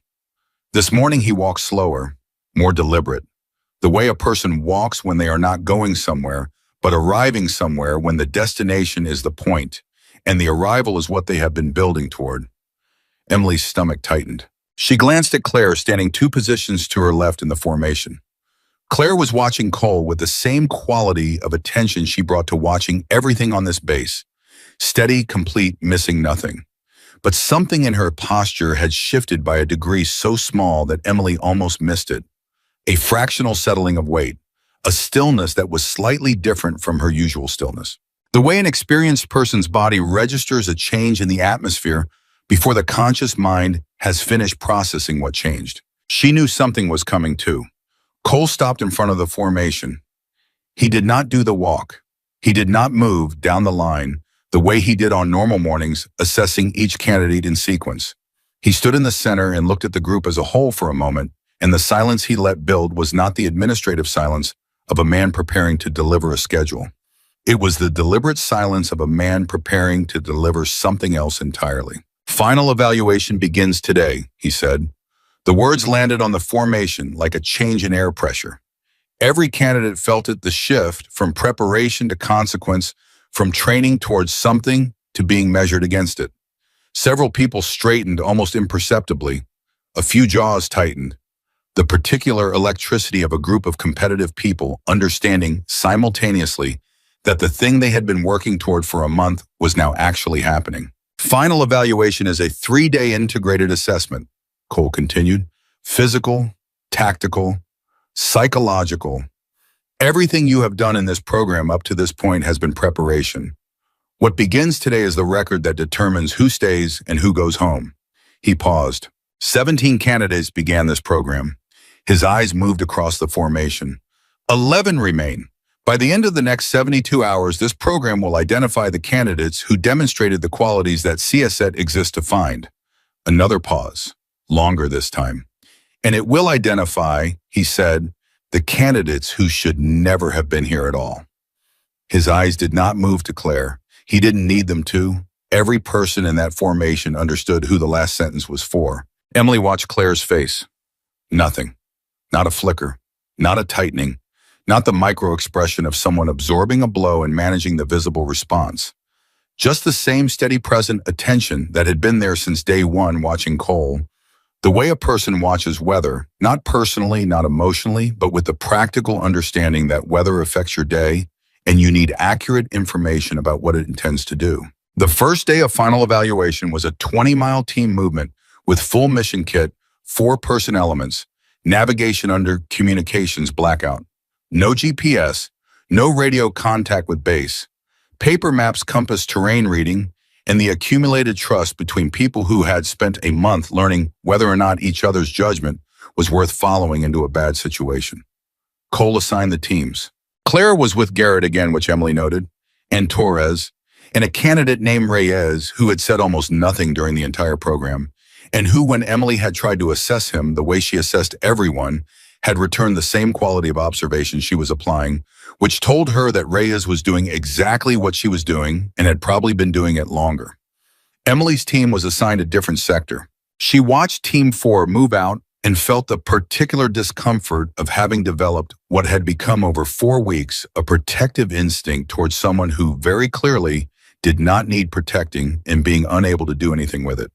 This morning he walked slower, more deliberate, the way a person walks when they are not going somewhere, but arriving somewhere when the destination is the point, and the arrival is what they have been building toward. Emily's stomach tightened. She glanced at Claire standing 2 positions to her left in the formation. Claire was watching Cole with the same quality of attention she brought to watching everything on this base. Steady, complete, missing nothing. But something in her posture had shifted by a degree so small that Emily almost missed it. A fractional settling of weight, a stillness that was slightly different from her usual stillness. The way an experienced person's body registers a change in the atmosphere before the conscious mind has finished processing what changed. She knew something was coming too. Cole stopped in front of the formation. He did not do the walk. He did not move down the line the way he did on normal mornings, assessing each candidate in sequence. He stood in the center and looked at the group as a whole for a moment, and the silence he let build was not the administrative silence of a man preparing to deliver a schedule. It was the deliberate silence of a man preparing to deliver something else entirely. Final evaluation begins today, he said. The words landed on the formation like a change in air pressure. Every candidate felt it, the shift from preparation to consequence, from training towards something to being measured against it. Several people straightened almost imperceptibly. A few jaws tightened. The particular electricity of a group of competitive people understanding simultaneously that the thing they had been working toward for a month was now actually happening. Final evaluation is a 3-day integrated assessment, Cole continued. Physical, tactical, psychological. Everything you have done in this program up to this point has been preparation. What begins today is the record that determines who stays and who goes home. He paused. 17 candidates began this program. His eyes moved across the formation. 11 remain. By the end of the next 72 hours, this program will identify the candidates who demonstrated the qualities that CSET exists to find. Another pause, longer this time. And it will identify, he said, the candidates who should never have been here at all. His eyes did not move to Claire. He didn't need them to. Every person in that formation understood who the last sentence was for. Emily watched Claire's face. Nothing. Not a flicker. Not a tightening. Not the micro-expression of someone absorbing a blow and managing the visible response. Just the same steady present attention that had been there since day one watching Cole. The way a person watches weather, not personally, not emotionally, but with the practical understanding that weather affects your day and you need accurate information about what it intends to do. The first day of final evaluation was a 20-mile team movement with full mission kit, 4-person elements, navigation under communications blackout. No GPS, no radio contact with base, paper maps compass terrain reading, and the accumulated trust between people who had spent a month learning whether or not each other's judgment was worth following into a bad situation. Cole assigned the teams. Claire was with Garrett again, which Emily noted, and Torres, and a candidate named Reyes who had said almost nothing during the entire program, and who, when Emily had tried to assess him the way she assessed everyone, had returned the same quality of observation she was applying, which told her that Reyes was doing exactly what she was doing and had probably been doing it longer. Emily's team was assigned a different sector. She watched Team 4 move out and felt the particular discomfort of having developed what had become over 4 weeks a protective instinct towards someone who very clearly did not need protecting and being unable to do anything with it.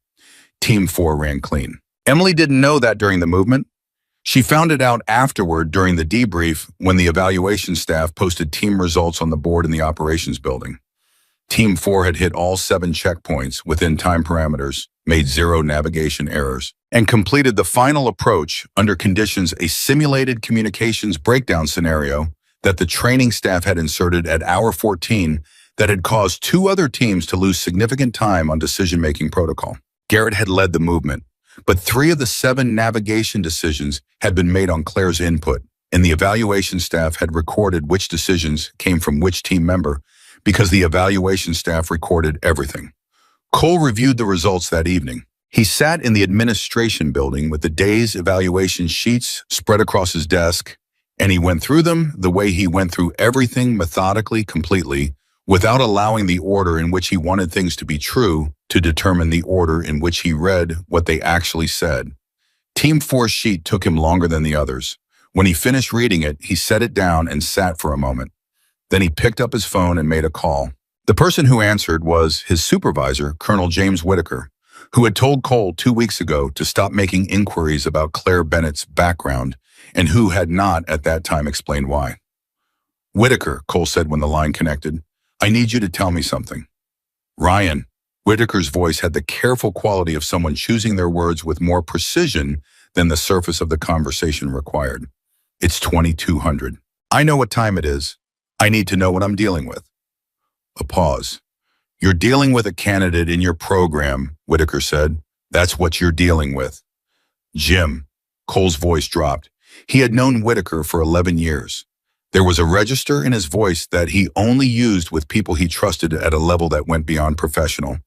Team 4 ran clean. Emily didn't know that during the movement. She found it out afterward during the debrief when the evaluation staff posted team results on the board in the operations building. Team 4 had hit all 7 checkpoints within time parameters, made 0 navigation errors, and completed the final approach under conditions a simulated communications breakdown scenario that the training staff had inserted at hour 14 that had caused 2 other teams to lose significant time on decision-making protocol. Garrett had led the movement, but 3 of the 7 navigation decisions had been made on Claire's input, and the evaluation staff had recorded which decisions came from which team member because the evaluation staff recorded everything. Cole reviewed the results that evening. He sat in the administration building with the day's evaluation sheets spread across his desk, and he went through them the way he went through everything methodically, completely, without allowing the order in which he wanted things to be true to determine the order in which he read what they actually said. Team 4's sheet took him longer than the others. When he finished reading it, he set it down and sat for a moment. Then he picked up his phone and made a call. The person who answered was his supervisor, Colonel James Whitaker, who had told Cole 2 weeks ago to stop making inquiries about Claire Bennett's background and who had not at that time explained why. "Whitaker," Cole said when the line connected, "I need you to tell me something." "Ryan." Whitaker's voice had the careful quality of someone choosing their words with more precision than the surface of the conversation required. "It's 2200. I know what time it is. I need to know what I'm dealing with." A pause. "You're dealing with a candidate in your program," Whitaker said. "That's what you're dealing with." "Jim." Cole's voice dropped. He had known Whitaker for 11 years. There was a register in his voice that he only used with people he trusted at a level that went beyond professional.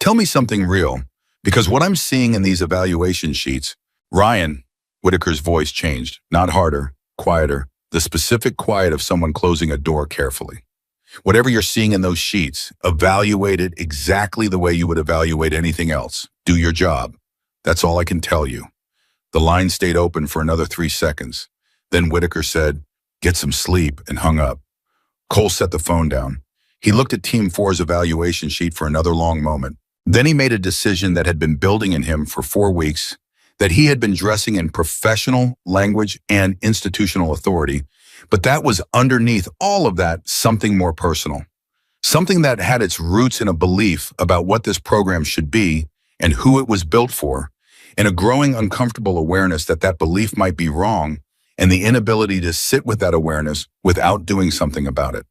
"Tell me something real, because what I'm seeing in these evaluation sheets..." "Ryan," Whitaker's voice changed, not harder, quieter, the specific quiet of someone closing a door carefully. "Whatever you're seeing in those sheets, evaluate it exactly the way you would evaluate anything else. Do your job. That's all I can tell you." The line stayed open for another 3 seconds. Then Whitaker said, "Get some sleep," and hung up. Cole set the phone down. He looked at Team 4's evaluation sheet for another long moment. Then he made a decision that had been building in him for 4 weeks, that he had been dressing in professional language and institutional authority, but that was underneath all of that something more personal. Something that had its roots in a belief about what this program should be and who it was built for, and a growing uncomfortable awareness that that belief might be wrong, and the inability to sit with that awareness without doing something about it.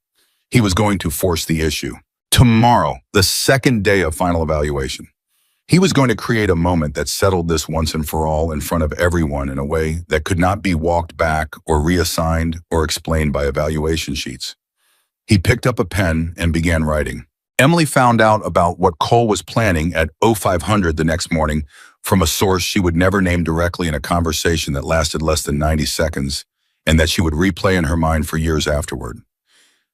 He was going to force the issue. Tomorrow, the second day of final evaluation, he was going to create a moment that settled this once and for all in front of everyone in a way that could not be walked back or reassigned or explained by evaluation sheets. He picked up a pen and began writing. Emily found out about what Cole was planning at 0500 the next morning from a source she would never name directly in a conversation that lasted less than 90 seconds and that she would replay in her mind for years afterward.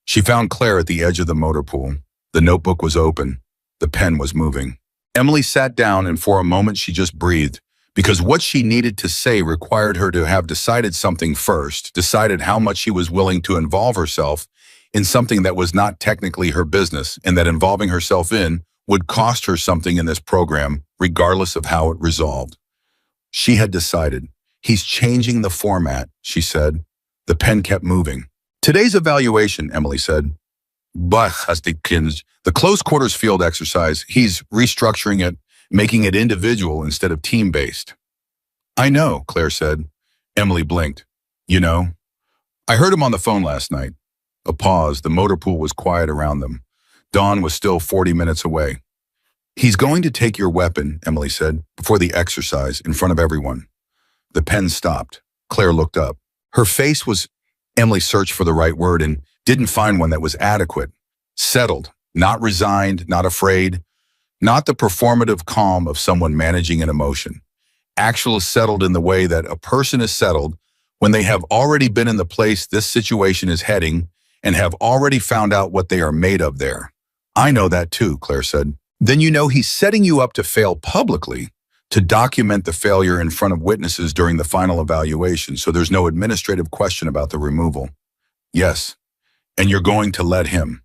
She found Claire at the edge of the motor pool. The notebook was open. The pen was moving. Emily sat down, and for a moment she just breathed, because what she needed to say required her to have decided something first, decided how much she was willing to involve herself in something that was not technically her business, and that involving herself in would cost her something in this program, regardless of how it resolved. She had decided. "He's changing the format," she said. The pen kept moving. "Today's evaluation," Emily said. "The close quarters field exercise, he's restructuring it, making it individual instead of team-based." "I know," Claire said. Emily blinked. "You know? I heard him on the phone last night." A pause. The motor pool was quiet around them. Dawn was still 40 minutes away. "He's going to take your weapon," Emily said, "before the exercise, in front of everyone." The pen stopped. Claire looked up. Her face was... Emily searched for the right word and didn't find one that was adequate. Settled, not resigned, not afraid, not the performative calm of someone managing an emotion. Actual settled in the way that a person is settled when they have already been in the place this situation is heading and have already found out what they are made of there. I know that too, Claire said. Then you know he's setting you up to fail publicly, to document the failure in front of witnesses during the final evaluation so there's no administrative question about the removal. Yes, and you're going to let him.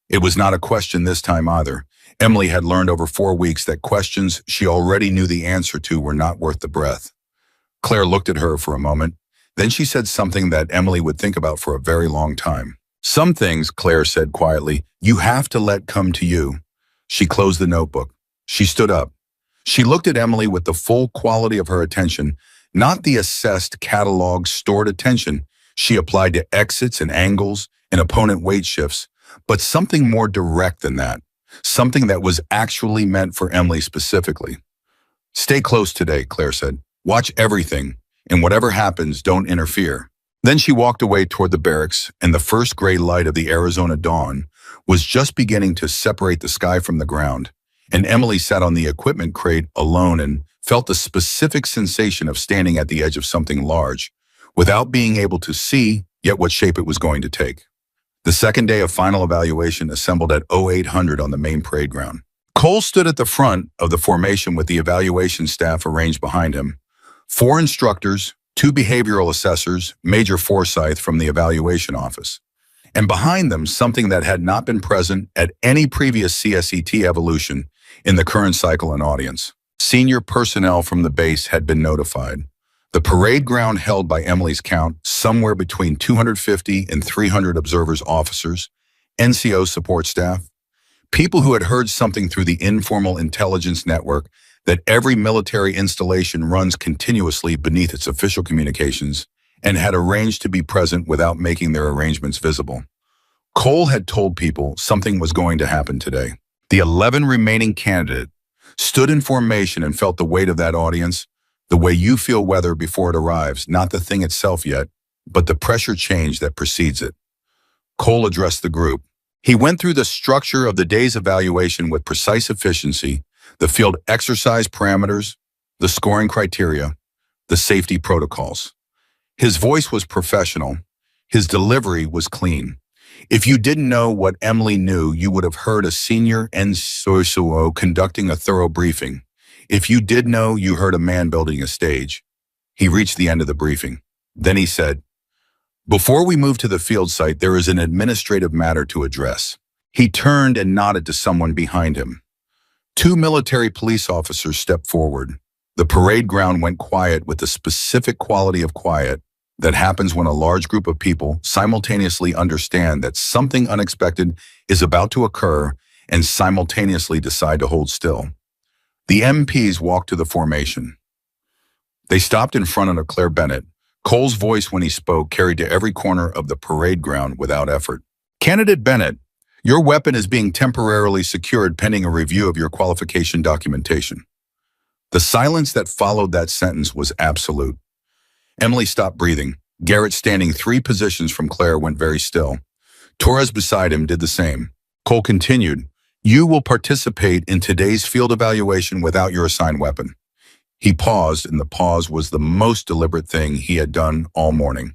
It was not a question this time either. Emily had learned over 4 weeks that questions she already knew the answer to were not worth the breath. Claire looked at her for a moment. Then she said something that Emily would think about for a very long time. Some things, Claire said quietly, you have to let come to you. She closed the notebook. She stood up. She looked at Emily with the full quality of her attention, not the assessed, cataloged, stored attention she applied to exits and angles and opponent weight shifts, but something more direct than that, something that was actually meant for Emily specifically. Stay close today, Claire said. Watch everything, and whatever happens, don't interfere. Then she walked away toward the barracks, and the first gray light of the Arizona dawn was just beginning to separate the sky from the ground, and Emily sat on the equipment crate alone and felt the specific sensation of standing at the edge of something large, without being able to see yet what shape it was going to take. The second day of final evaluation assembled at 0800 on the main parade ground. Cole stood at the front of the formation with the evaluation staff arranged behind him. 4 instructors, 2 behavioral assessors, Major Forsyth from the evaluation office. And behind them, something that had not been present at any previous CSET evolution in the current cycle and audience. Senior personnel from the base had been notified. The parade ground held by Emily's count somewhere between 250 and 300 observers, officers, NCO support staff, people who had heard something through the informal intelligence network that every military installation runs continuously beneath its official communications and had arranged to be present without making their arrangements visible. Cole had told people something was going to happen today. The 11 remaining candidates stood in formation and felt the weight of that audience, the way you feel weather before it arrives, not the thing itself yet, but the pressure change that precedes it. Cole addressed the group. He went through the structure of the day's evaluation with precise efficiency, the field exercise parameters, the scoring criteria, the safety protocols. His voice was professional. His delivery was clean. If you didn't know what Emily knew, you would have heard a senior NCO conducting a thorough briefing. If you did know, you heard a man building a stage. He reached the end of the briefing. Then he said, "Before we move to the field site, there is an administrative matter to address." He turned and nodded to someone behind him. 2 military police officers stepped forward. The parade ground went quiet with the specific quality of quiet that happens when a large group of people simultaneously understand that something unexpected is about to occur and simultaneously decide to hold still. The MPs walked to the formation. They stopped in front of Claire Bennett. Cole's voice when he spoke carried to every corner of the parade ground without effort. "Candidate Bennett, your weapon is being temporarily secured pending a review of your qualification documentation." The silence that followed that sentence was absolute. Emily stopped breathing. Garrett, standing 3 positions from Claire, went very still. Torres beside him did the same. Cole continued, "You will participate in today's field evaluation without your assigned weapon." He paused, and the pause was the most deliberate thing he had done all morning.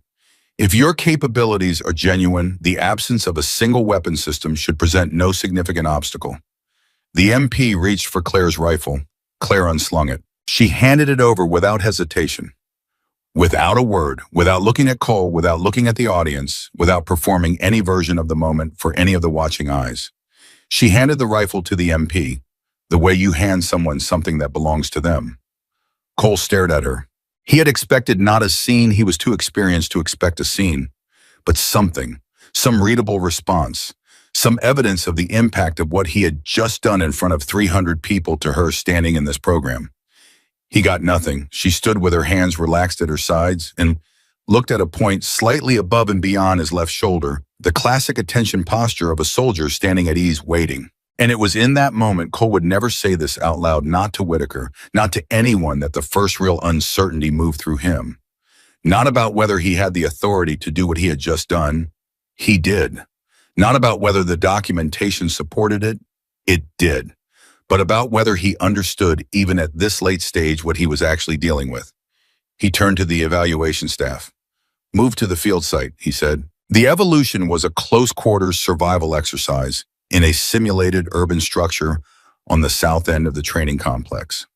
"If your capabilities are genuine, the absence of a single weapon system should present no significant obstacle." The MP reached for Claire's rifle. Claire unslung it. She handed it over without hesitation. Without a word, without looking at Cole, without looking at the audience, without performing any version of the moment for any of the watching eyes. She handed the rifle to the MP, the way you hand someone something that belongs to them. Cole stared at her. He had expected not a scene, he was too experienced to expect a scene, but something, some readable response, some evidence of the impact of what he had just done in front of 300 people to her standing in this program. He got nothing. She stood with her hands relaxed at her sides and looked at a point slightly above and beyond his left shoulder, the classic attention posture of a soldier standing at ease waiting. And it was in that moment, Cole would never say this out loud, not to Whitaker, not to anyone, that the first real uncertainty moved through him. Not about whether he had the authority to do what he had just done. He did. Not about whether the documentation supported it. It did. but about whether he understood even at this late stage what he was actually dealing with. He turned to the evaluation staff. "Move to the field site," he said. The evolution was a close-quarters survival exercise in a simulated urban structure on the south end of the training complex.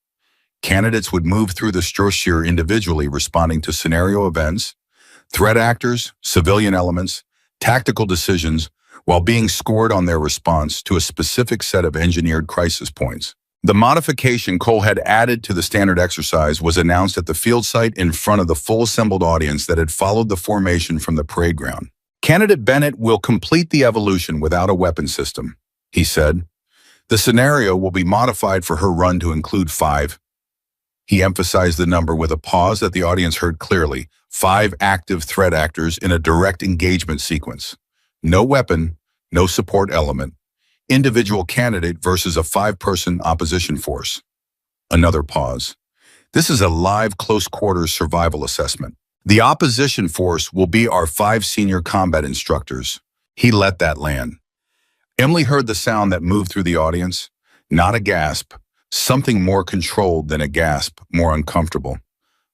Candidates would move through the structure individually, responding to scenario events, threat actors, civilian elements, tactical decisions, while being scored on their response to a specific set of engineered crisis points. The modification Cole had added to the standard exercise was announced at the field site in front of the full assembled audience that had followed the formation from the parade ground. "Candidate Bennett will complete the evolution without a weapon system," he said. "The scenario will be modified for her run to include 5. He emphasized the number with a pause that the audience heard clearly. 5 active threat actors in a direct engagement sequence. No weapon, no support element. Individual candidate versus a 5-person opposition force. Another pause. This is a live close-quarters survival assessment. The opposition force will be our 5 senior combat instructors." He let that land. Emily heard the sound that moved through the audience. Not a gasp. Something more controlled than a gasp, more uncomfortable.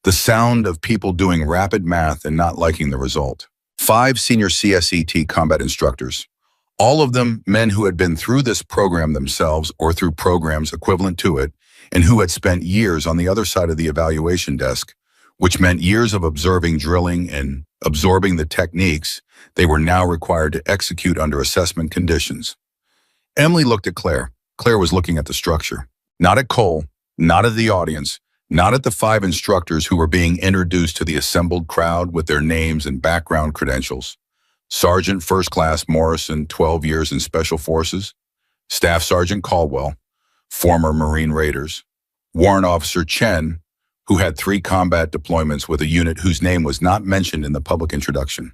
The sound of people doing rapid math and not liking the result. 5 senior CSET combat instructors. All of them men who had been through this program themselves or through programs equivalent to it, and who had spent years on the other side of the evaluation desk, which meant years of observing drilling and absorbing the techniques they were now required to execute under assessment conditions. Emily looked at Claire. Claire was looking at the structure. Not at Cole, not at the audience, not at the 5 instructors who were being introduced to the assembled crowd with their names and background credentials. Sergeant First Class Morrison, 12 years in Special Forces. Staff Sergeant Caldwell, former Marine Raiders. Warrant Officer Chen, who had 3 combat deployments with a unit whose name was not mentioned in the public introduction.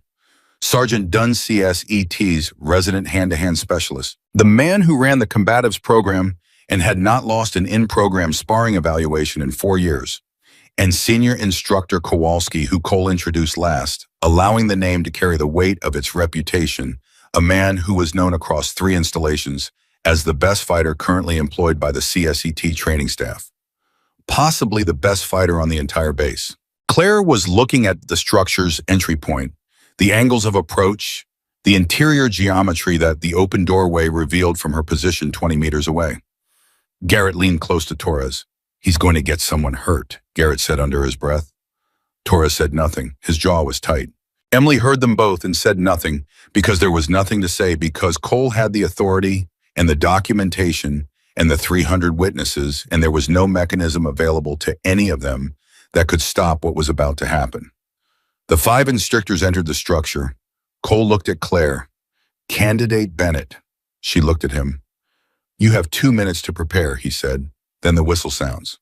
Sergeant Dunn CSET's resident hand-to-hand specialist. The man who ran the combatives program and had not lost an in-program sparring evaluation in 4 years. And Senior Instructor Kowalski, who Cole introduced last, allowing the name to carry the weight of its reputation, a man who was known across 3 installations as the best fighter currently employed by the CSET training staff. Possibly the best fighter on the entire base. Claire was looking at the structure's entry point, the angles of approach, the interior geometry that the open doorway revealed from her position 20 meters away. Garrett leaned close to Torres. "He's going to get someone hurt," Garrett said under his breath. Torres said nothing. His jaw was tight. Emily heard them both and said nothing because there was nothing to say, because Cole had the authority and the documentation and the 300 witnesses, and there was no mechanism available to any of them that could stop what was about to happen. The 5 instructors entered the structure. Cole looked at Claire. "Candidate Bennett." She looked at him. "You have 2 minutes to prepare," he said. Then the whistle sounds.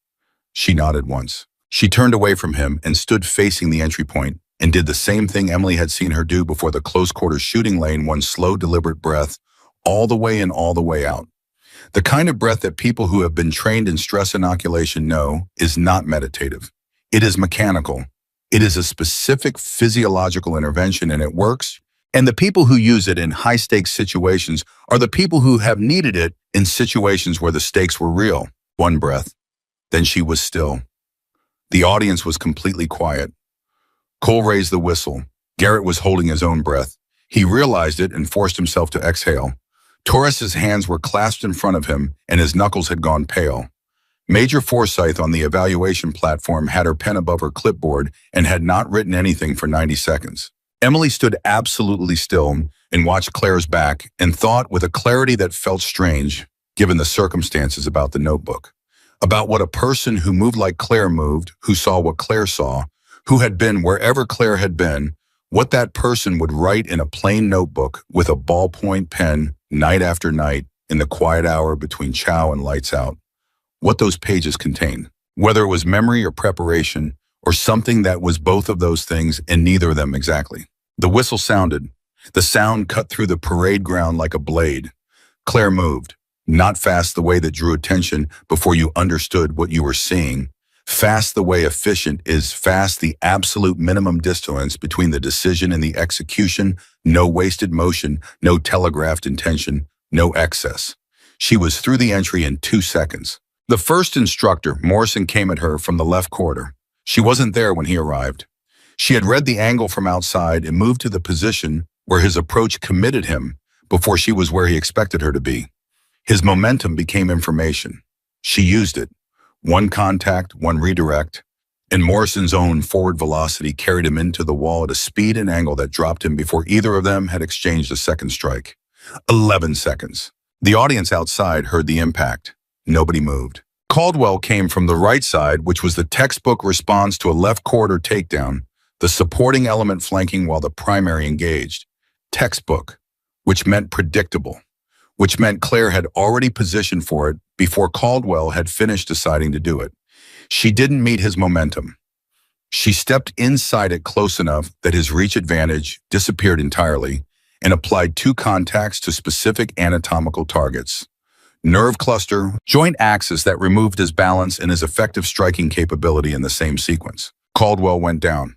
She nodded once. She turned away from him and stood facing the entry point and did the same thing Emily had seen her do before the close-quarters shooting lane, one slow, deliberate breath, all the way in, all the way out. The kind of breath that people who have been trained in stress inoculation know is not meditative. It is mechanical. It is a specific physiological intervention, and it works. And the people who use it in high-stakes situations are the people who have needed it in situations where the stakes were real. One breath. Then she was still. The audience was completely quiet. Cole raised the whistle. Garrett was holding his own breath. He realized it and forced himself to exhale. Torres's hands were clasped in front of him, and his knuckles had gone pale. Major Forsyth on the evaluation platform had her pen above her clipboard and had not written anything for 90 seconds. Emily stood absolutely still and watched Claire's back and thought with a clarity that felt strange, given the circumstances, about the notebook. About what a person who moved like Claire moved, who saw what Claire saw, who had been wherever Claire had been, what that person would write in a plain notebook with a ballpoint pen night after night in the quiet hour between chow and lights out. What those pages contained, whether it was memory or preparation, or something that was both of those things and neither of them exactly. The whistle sounded. The sound cut through the parade ground like a blade. Claire moved, not fast the way that drew attention before you understood what you were seeing. Fast the way efficient is fast, the absolute minimum distance between the decision and the execution, no wasted motion, no telegraphed intention, no excess. She was through the entry in 2 seconds. The first instructor, Morrison, came at her from the left corridor. She wasn't there when he arrived. She had read the angle from outside and moved to the position where his approach committed him before she was where he expected her to be. His momentum became information. She used it. One contact, one redirect, and Morrison's own forward velocity carried him into the wall at a speed and angle that dropped him before either of them had exchanged a second strike. 11 seconds. The audience outside heard the impact. Nobody moved. Caldwell came from the right side, which was the textbook response to a left corridor takedown, the supporting element flanking while the primary engaged. Textbook, which meant predictable, which meant Claire had already positioned for it before Caldwell had finished deciding to do it. She didn't meet his momentum. She stepped inside it close enough that his reach advantage disappeared entirely and applied 2 contacts to specific anatomical targets. Nerve cluster, joint axis that removed his balance and his effective striking capability in the same sequence. Caldwell went down.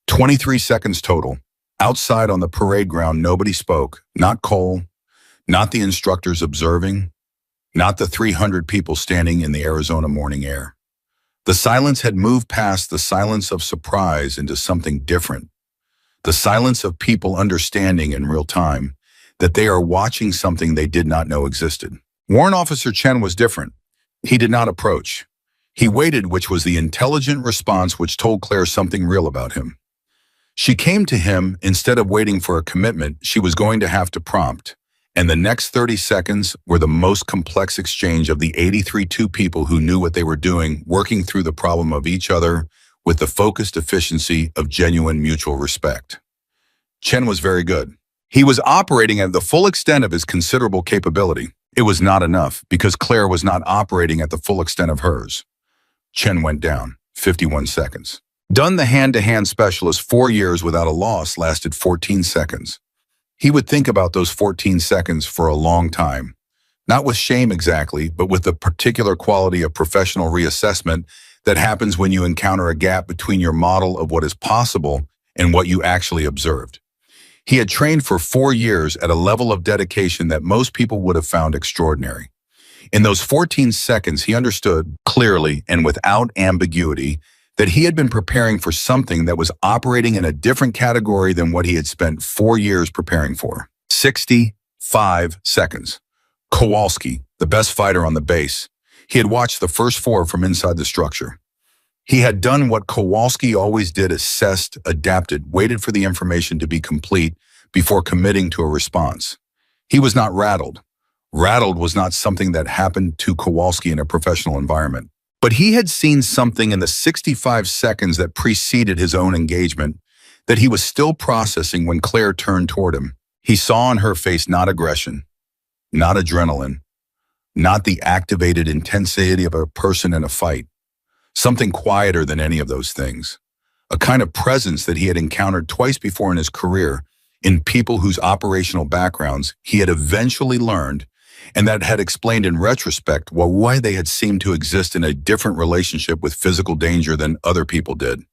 23 seconds total. Outside on the parade ground, nobody spoke. Not Cole, not the instructors observing, not the 300 people standing in the Arizona morning air. The silence had moved past the silence of surprise into something different. The silence of people understanding in real time that they are watching something they did not know existed. Warrant Officer Chen was different. He did not approach. He waited, which was the intelligent response which told Claire something real about him. She came to him instead of waiting for a commitment she was going to have to prompt, and the next 30 seconds were the most complex exchange of the 83 people who knew what they were doing, working through the problem of each other with the focused efficiency of genuine mutual respect. Chen was very good. He was operating at the full extent of his considerable capability. It was not enough because Claire was not operating at the full extent of hers. Chen went down, 51 seconds. Done the hand-to-hand specialist 4 years without a loss lasted 14 seconds. He would think about those 14 seconds for a long time, not with shame exactly, but with the particular quality of professional reassessment that happens when you encounter a gap between your model of what is possible and what you actually observed. He had trained for 4 years at a level of dedication that most people would have found extraordinary. In those 14 seconds, he understood clearly and without ambiguity that he had been preparing for something that was operating in a different category than what he had spent 4 years preparing for. 65 seconds. Kowalski, the best fighter on the base. He had watched the first 4 from inside the structure. He had done what Kowalski always did: assessed, adapted, waited for the information to be complete before committing to a response. He was not rattled. Rattled was not something that happened to Kowalski in a professional environment. But he had seen something in the 65 seconds that preceded his own engagement that he was still processing when Claire turned toward him. He saw on her face not aggression, not adrenaline, not the activated intensity of a person in a fight. Something quieter than any of those things. A kind of presence that he had encountered twice before in his career in people whose operational backgrounds he had eventually learned, and that had explained in retrospect why they had seemed to exist in a different relationship with physical danger than other people did.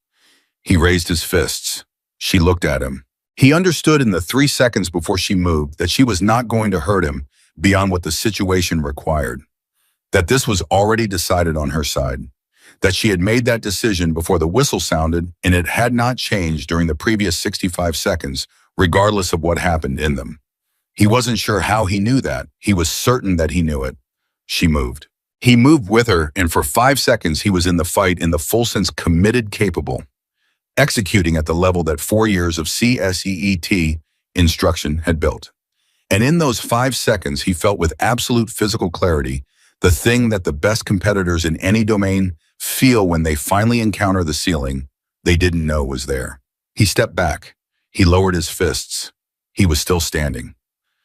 He raised his fists. She looked at him. He understood in the 3 seconds before she moved that she was not going to hurt him beyond what the situation required, that this was already decided on her side, that she had made that decision before the whistle sounded, and it had not changed during the previous 65 seconds, regardless of what happened in them. He wasn't sure how he knew that. He was certain that he knew it. She moved. He moved with her, and for 5 seconds he was in the fight in the full sense committed, capable, executing at the level that 4 years of CSEET instruction had built. And in those 5 seconds he felt with absolute physical clarity the thing that the best competitors in any domain feel when they finally encounter the ceiling they didn't know was there. He stepped back. He lowered his fists. He was still standing.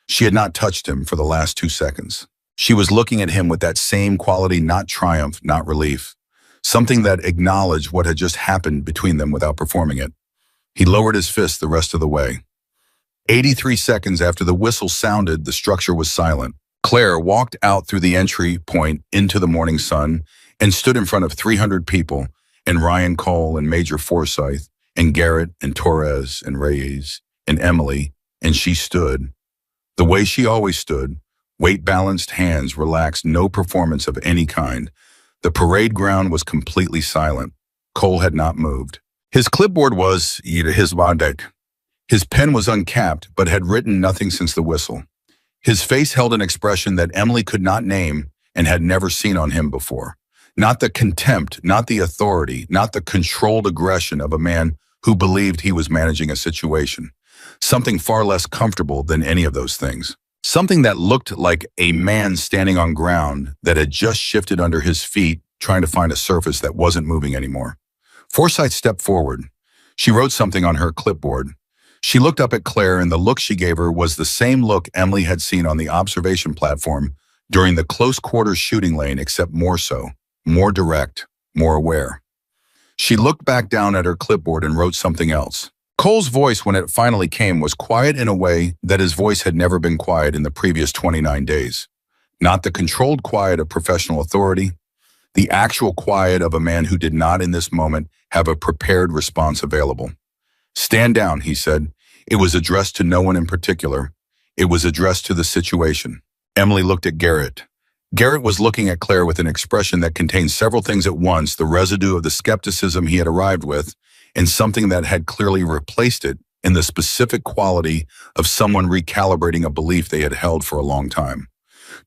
She had not touched him for the last 2 seconds. She was looking at him with that same quality, not triumph, not relief, something that acknowledged what had just happened between them without performing it. He lowered his fist the rest of the way. 83 seconds after the whistle sounded, the structure was silent. Claire walked out through the entry point into the morning sun and stood in front of 300 people, and Ryan Cole and Major Forsyth and Garrett and Torres and Reyes and Emily, and she stood the way she always stood, Weight-balanced hands relaxed, no performance of any kind. The parade ground was completely silent. Cole had not moved. His clipboard was his mandate. His pen was uncapped, but had written nothing since the whistle. His face held an expression that Emily could not name and had never seen on him before. Not the contempt, not the authority, not the controlled aggression of a man who believed he was managing a situation. Something far less comfortable than any of those things. Something that looked like a man standing on ground that had just shifted under his feet, trying to find a surface that wasn't moving anymore. Forsyth stepped forward. She wrote something on her clipboard. She looked up at Claire, and the look she gave her was the same look Emily had seen on the observation platform during the close-quarters shooting lane, except more so, more direct, more aware. She looked back down at her clipboard and wrote something else. Cole's voice, when it finally came, was quiet in a way that his voice had never been quiet in the previous 29 days. Not the controlled quiet of professional authority, the actual quiet of a man who did not in this moment have a prepared response available. "Stand down," he said. It was addressed to no one in particular. It was addressed to the situation. Emily looked at Garrett. Garrett was looking at Claire with an expression that contained several things at once, the residue of the skepticism he had arrived with, and something that had clearly replaced it in the specific quality of someone recalibrating a belief they had held for a long time.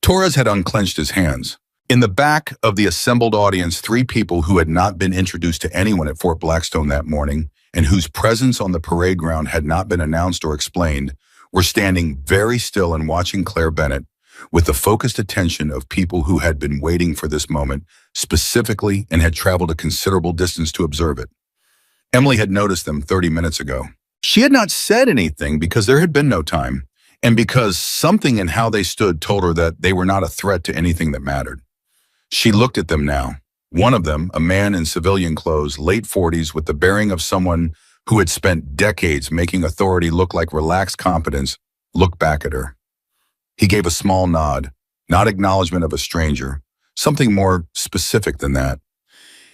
Torres had unclenched his hands. In the back of the assembled audience, 3 people who had not been introduced to anyone at Fort Blackstone that morning and whose presence on the parade ground had not been announced or explained, were standing very still and watching Claire Bennett with the focused attention of people who had been waiting for this moment specifically and had traveled a considerable distance to observe it. Emily had noticed them 30 minutes ago. She had not said anything because there had been no time, and because something in how they stood told her that they were not a threat to anything that mattered. She looked at them now. One of them, a man in civilian clothes, late 40s, with the bearing of someone who had spent decades making authority look like relaxed competence, looked back at her. He gave a small nod, not acknowledgement of a stranger, something more specific than that.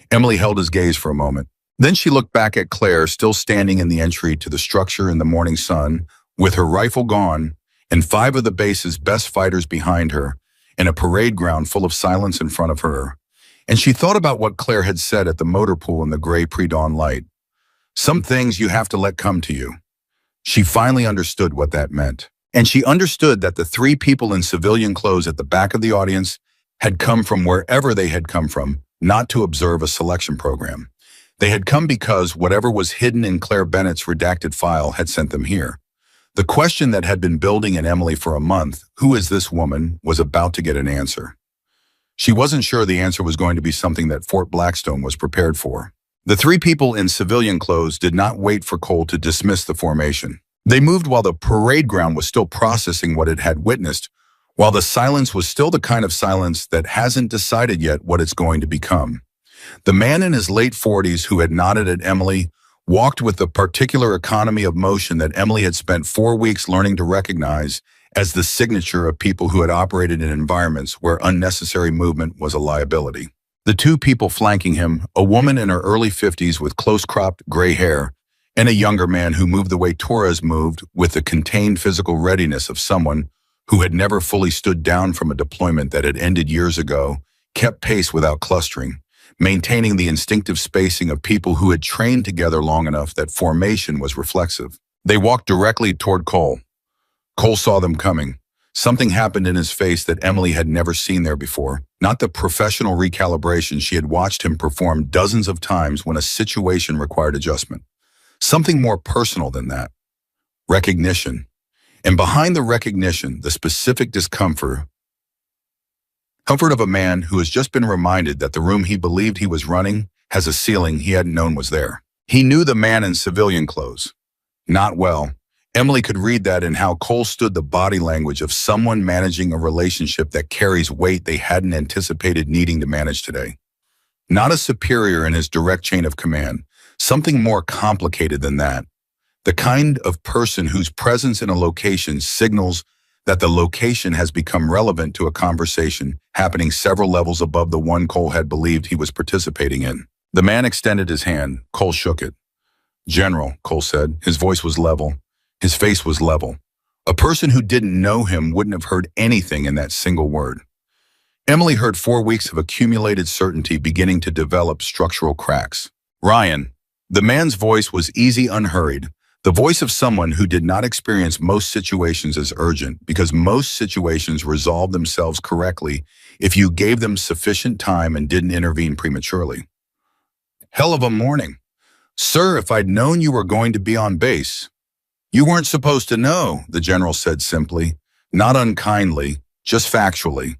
Emily held his gaze for a moment. Then she looked back at Claire, still standing in the entry to the structure in the morning sun, with her rifle gone and 5 of the base's best fighters behind her, and a parade ground full of silence in front of her. And she thought about what Claire had said at the motor pool in the gray pre-dawn light. Some things you have to let come to you. She finally understood what that meant. And she understood that the 3 people in civilian clothes at the back of the audience had come from wherever they had come from, not to observe a selection program. They had come because whatever was hidden in Claire Bennett's redacted file had sent them here. The question that had been building in Emily for a month, who is this woman, was about to get an answer. She wasn't sure the answer was going to be something that Fort Blackstone was prepared for. The 3 people in civilian clothes did not wait for Cole to dismiss the formation. They moved while the parade ground was still processing what it had witnessed, while the silence was still the kind of silence that hasn't decided yet what it's going to become. The man in his late 40s who had nodded at Emily walked with the particular economy of motion that Emily had spent 4 weeks learning to recognize as the signature of people who had operated in environments where unnecessary movement was a liability. The 2 people flanking him, a woman in her early 50s with close-cropped gray hair, and a younger man who moved the way Torres moved with the contained physical readiness of someone who had never fully stood down from a deployment that had ended years ago, kept pace without clustering, maintaining the instinctive spacing of people who had trained together long enough that formation was reflexive. They walked directly toward Cole. Cole saw them coming. Something happened in his face that Emily had never seen there before, not the professional recalibration she had watched him perform dozens of times when a situation required adjustment. Something more personal than that. Recognition. And behind the recognition, the specific discomfort of a man who has just been reminded that the room he believed he was running has a ceiling he hadn't known was there. He knew the man in civilian clothes. Not well. Emily could read that in how Cole stood, the body language of someone managing a relationship that carries weight they hadn't anticipated needing to manage today. Not a superior in his direct chain of command, something more complicated than that. The kind of person whose presence in a location signals that the location has become relevant to a conversation happening several levels above the one Cole had believed he was participating in. The man extended his hand. Cole shook it. "General," Cole said. His voice was level. His face was level. A person who didn't know him wouldn't have heard anything in that single word. Emily heard 4 weeks of accumulated certainty beginning to develop structural cracks. Ryan. The man's voice was easy, unhurried, the voice of someone who did not experience most situations as urgent because most situations resolve themselves correctly if you gave them sufficient time and didn't intervene prematurely. Hell of a morning. Sir, if I'd known you were going to be on base. You weren't supposed to know, the general said simply, not unkindly, just factually.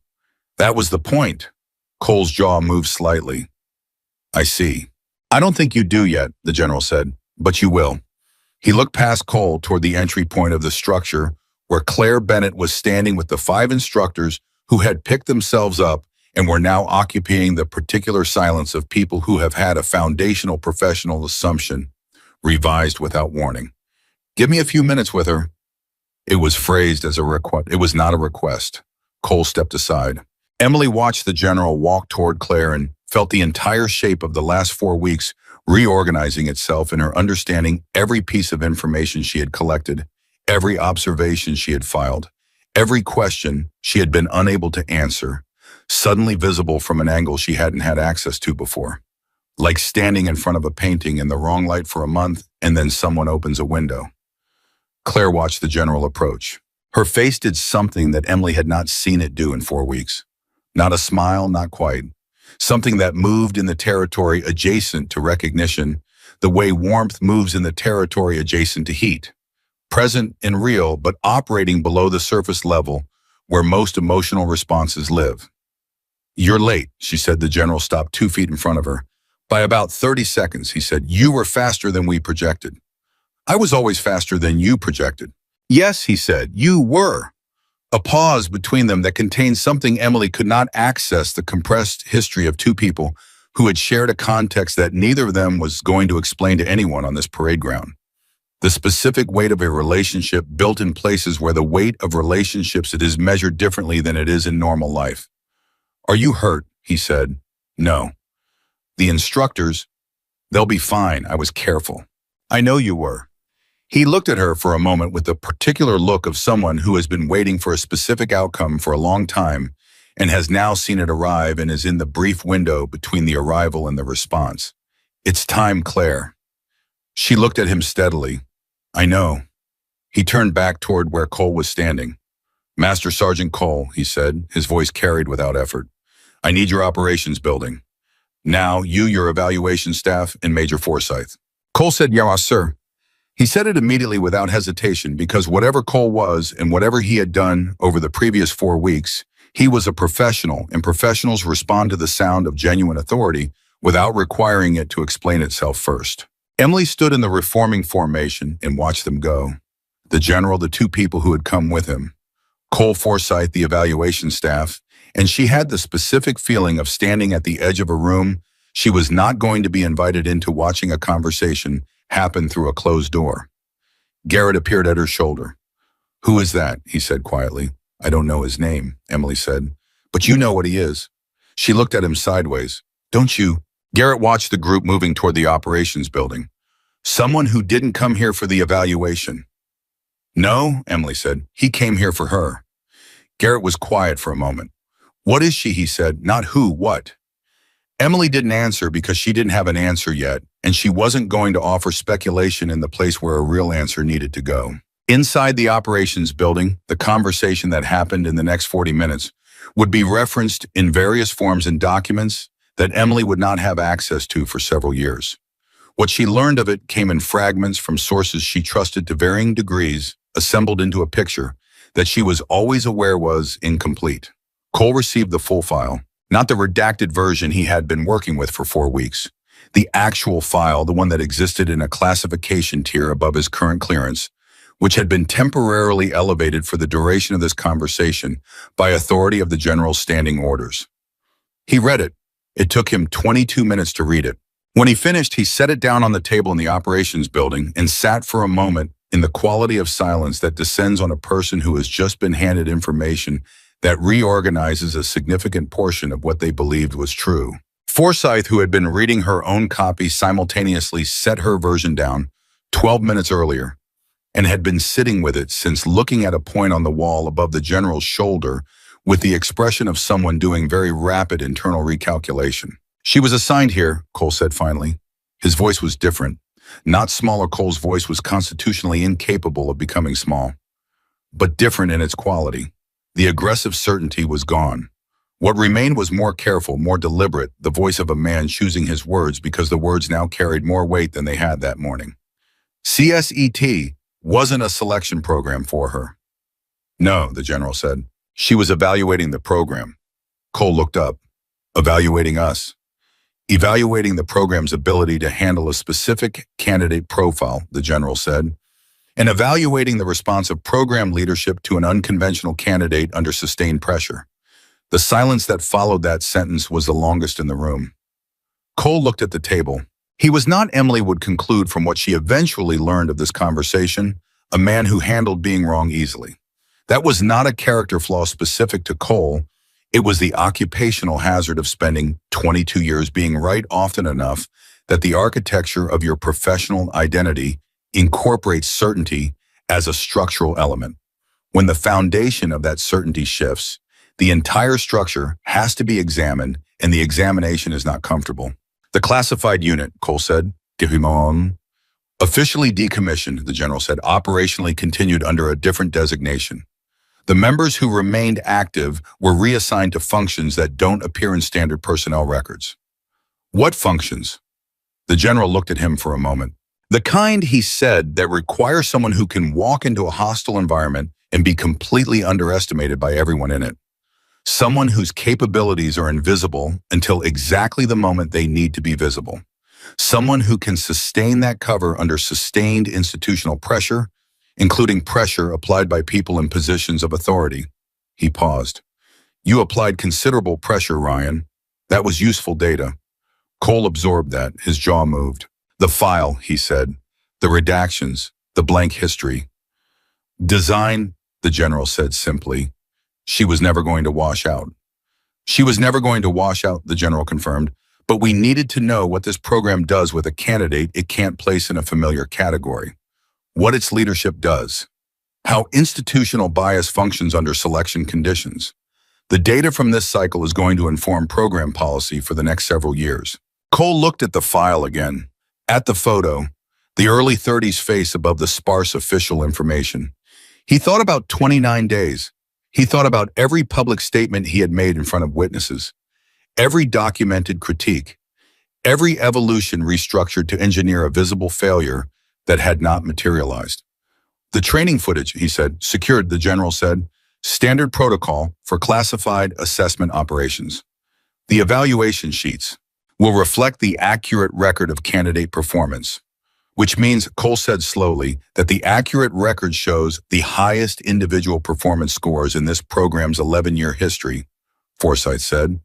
That was the point. Cole's jaw moved slightly. I see. I don't think you do yet, the general said, but you will. He looked past Cole toward the entry point of the structure where Claire Bennett was standing with the 5 instructors who had picked themselves up and were now occupying the particular silence of people who have had a foundational professional assumption revised without warning. Give me a few minutes with her. It was phrased as a request. It was not a request. Cole stepped aside. Emily watched the general walk toward Claire and felt the entire shape of the last 4 weeks reorganizing itself in her understanding every piece of information she had collected, every observation she had filed, every question she had been unable to answer, suddenly visible from an angle she hadn't had access to before. Like standing in front of a painting in the wrong light for a month and then someone opens a window. Claire watched the general approach. Her face did something that Emily had not seen it do in 4 weeks. Not a smile, not quite. Something that moved in the territory adjacent to recognition, the way warmth moves in the territory adjacent to heat. Present and real, but operating below the surface level where most emotional responses live. You're late, she said. The general stopped 2 feet in front of her. By about 30 seconds, he said, you were faster than we projected. I was always faster than you projected. Yes, he said, you were. A pause between them that contained something Emily could not access, the compressed history of 2 people who had shared a context that neither of them was going to explain to anyone on this parade ground. The specific weight of a relationship built in places where the weight of relationships it is measured differently than it is in normal life. Are you hurt? He said. No. The instructors, they'll be fine. I was careful. I know you were. He looked at her for a moment with the particular look of someone who has been waiting for a specific outcome for a long time and has now seen it arrive and is in the brief window between the arrival and the response. It's time, Claire. She looked at him steadily. I know. He turned back toward where Cole was standing. Master Sergeant Cole, he said, his voice carried without effort. I need your operations building. Now, you, your evaluation staff, and Major Forsyth. Cole said, yes, sir. He said it immediately without hesitation because whatever Cole was and whatever he had done over the previous 4 weeks, he was a professional, and professionals respond to the sound of genuine authority without requiring it to explain itself first. Emily stood in the reforming formation and watched them go. The general, the 2 people who had come with him, Cole Forsyth, the evaluation staff, and she had the specific feeling of standing at the edge of a room she was not going to be invited into, watching a conversation happen through a closed door. Garrett appeared at her shoulder. Who is that? He said quietly. I don't know his name, Emily said. But you know what he is. She looked at him sideways. Don't you? Garrett watched the group moving toward the operations building. Someone who didn't come here for the evaluation. No, Emily said. He came here for her. Garrett was quiet for a moment. What is she? He said. Not who, what? Emily didn't answer because she didn't have an answer yet, and she wasn't going to offer speculation in the place where a real answer needed to go. Inside the operations building, the conversation that happened in the next 40 minutes would be referenced in various forms in documents that Emily would not have access to for several years. What she learned of it came in fragments from sources she trusted to varying degrees, assembled into a picture that she was always aware was incomplete. Cole received the full file. Not the redacted version he had been working with for 4 weeks. The actual file, the one that existed in a classification tier above his current clearance, which had been temporarily elevated for the duration of this conversation by authority of the general's standing orders. He read it. It took him 22 minutes to read it. When he finished, he set it down on the table in the operations building and sat for a moment in the quality of silence that descends on a person who has just been handed information that reorganizes a significant portion of what they believed was true. Forsyth, who had been reading her own copy, simultaneously set her version down 12 minutes earlier, and had been sitting with it since, looking at a point on the wall above the general's shoulder with the expression of someone doing very rapid internal recalculation. She was assigned here, Cole said finally. His voice was different. Not smaller. Cole's voice was constitutionally incapable of becoming small, but different in its quality. The aggressive certainty was gone. What remained was more careful, more deliberate, the voice of a man choosing his words because the words now carried more weight than they had that morning. CSET wasn't a selection program for her. No, the general said. She was evaluating the program. Cole looked up. Evaluating us. Evaluating the program's ability to handle a specific candidate profile, the general said, and evaluating the response of program leadership to an unconventional candidate under sustained pressure. The silence that followed that sentence was the longest in the room. Cole looked at the table. He was not, Emily would conclude from what she eventually learned of this conversation, a man who handled being wrong easily. That was not a character flaw specific to Cole. It was the occupational hazard of spending 22 years being right often enough that the architecture of your professional identity incorporates certainty as a structural element. When the foundation of that certainty shifts, the entire structure has to be examined, and the examination is not comfortable. The classified unit, Cole said, officially decommissioned, the general said, operationally continued under a different designation. The members who remained active were reassigned to functions that don't appear in standard personnel records. What functions? The general looked at him for a moment. The kind, he said, that require someone who can walk into a hostile environment and be completely underestimated by everyone in it. Someone whose capabilities are invisible until exactly the moment they need to be visible. Someone who can sustain that cover under sustained institutional pressure, including pressure applied by people in positions of authority. He paused. You applied considerable pressure, Ryan. That was useful data. Cole absorbed that, his jaw moved. The file, he said. The redactions, the blank history. Design, the general said simply. She was never going to wash out. She was never going to wash out, the general confirmed, but we needed to know what this program does with a candidate it can't place in a familiar category. What its leadership does. How institutional bias functions under selection conditions. The data from this cycle is going to inform program policy for the next several years. Cole looked at the file again. At the photo, the early 30s face above the sparse official information. He thought about 29 days. He thought about every public statement he had made in front of witnesses, every documented critique, every evolution restructured to engineer a visible failure that had not materialized. The training footage, he said, secured, the general said, standard protocol for classified assessment operations. The evaluation sheets will reflect the accurate record of candidate performance, which means, Cole said slowly, that the accurate record shows the highest individual performance scores in this program's 11-year history, Forsyth said.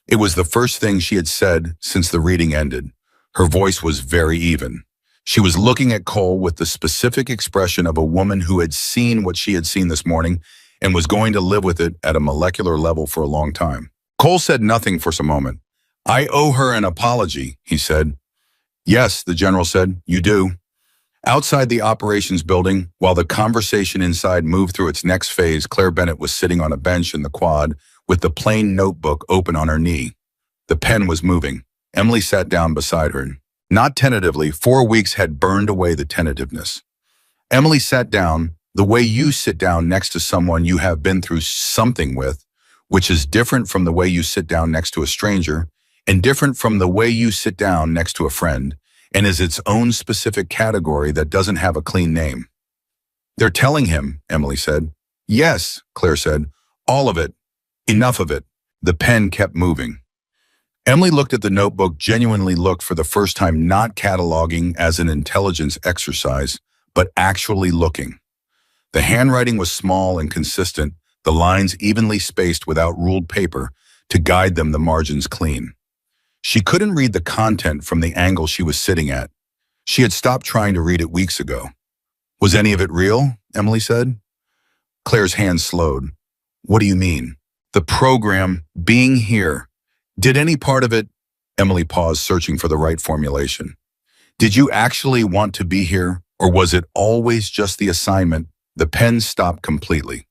It was the first thing she had said since the reading ended. Her voice was very even. She was looking at Cole with the specific expression of a woman who had seen what she had seen this morning and was going to live with it at a molecular level for a long time. Cole said nothing for some moment. I owe her an apology, he said. Yes, the general said, you do. Outside the operations building, while the conversation inside moved through its next phase, Claire Bennett was sitting on a bench in the quad with the plain notebook open on her knee. The pen was moving. Emily sat down beside her. Not tentatively, 4 weeks had burned away the tentativeness. Emily sat down the way you sit down next to someone you have been through something with, which is different from the way you sit down next to a stranger, and different from the way you sit down next to a friend, and is its own specific category that doesn't have a clean name. They're telling him, Emily said. Yes, Claire said. All of it. Enough of it. The pen kept moving. Emily looked at the notebook, genuinely looked for the first time, not cataloging as an intelligence exercise, but actually looking. The handwriting was small and consistent, the lines evenly spaced without ruled paper to guide them, the margins clean. She couldn't read the content from the angle she was sitting at. She had stopped trying to read it weeks ago. Was any of it real? Emily said. Claire's hand slowed. What do you mean? The program, being here. Did any part of it? Emily paused, searching for the right formulation. Did you actually want to be here? Or was it always just the assignment? The pen stopped completely.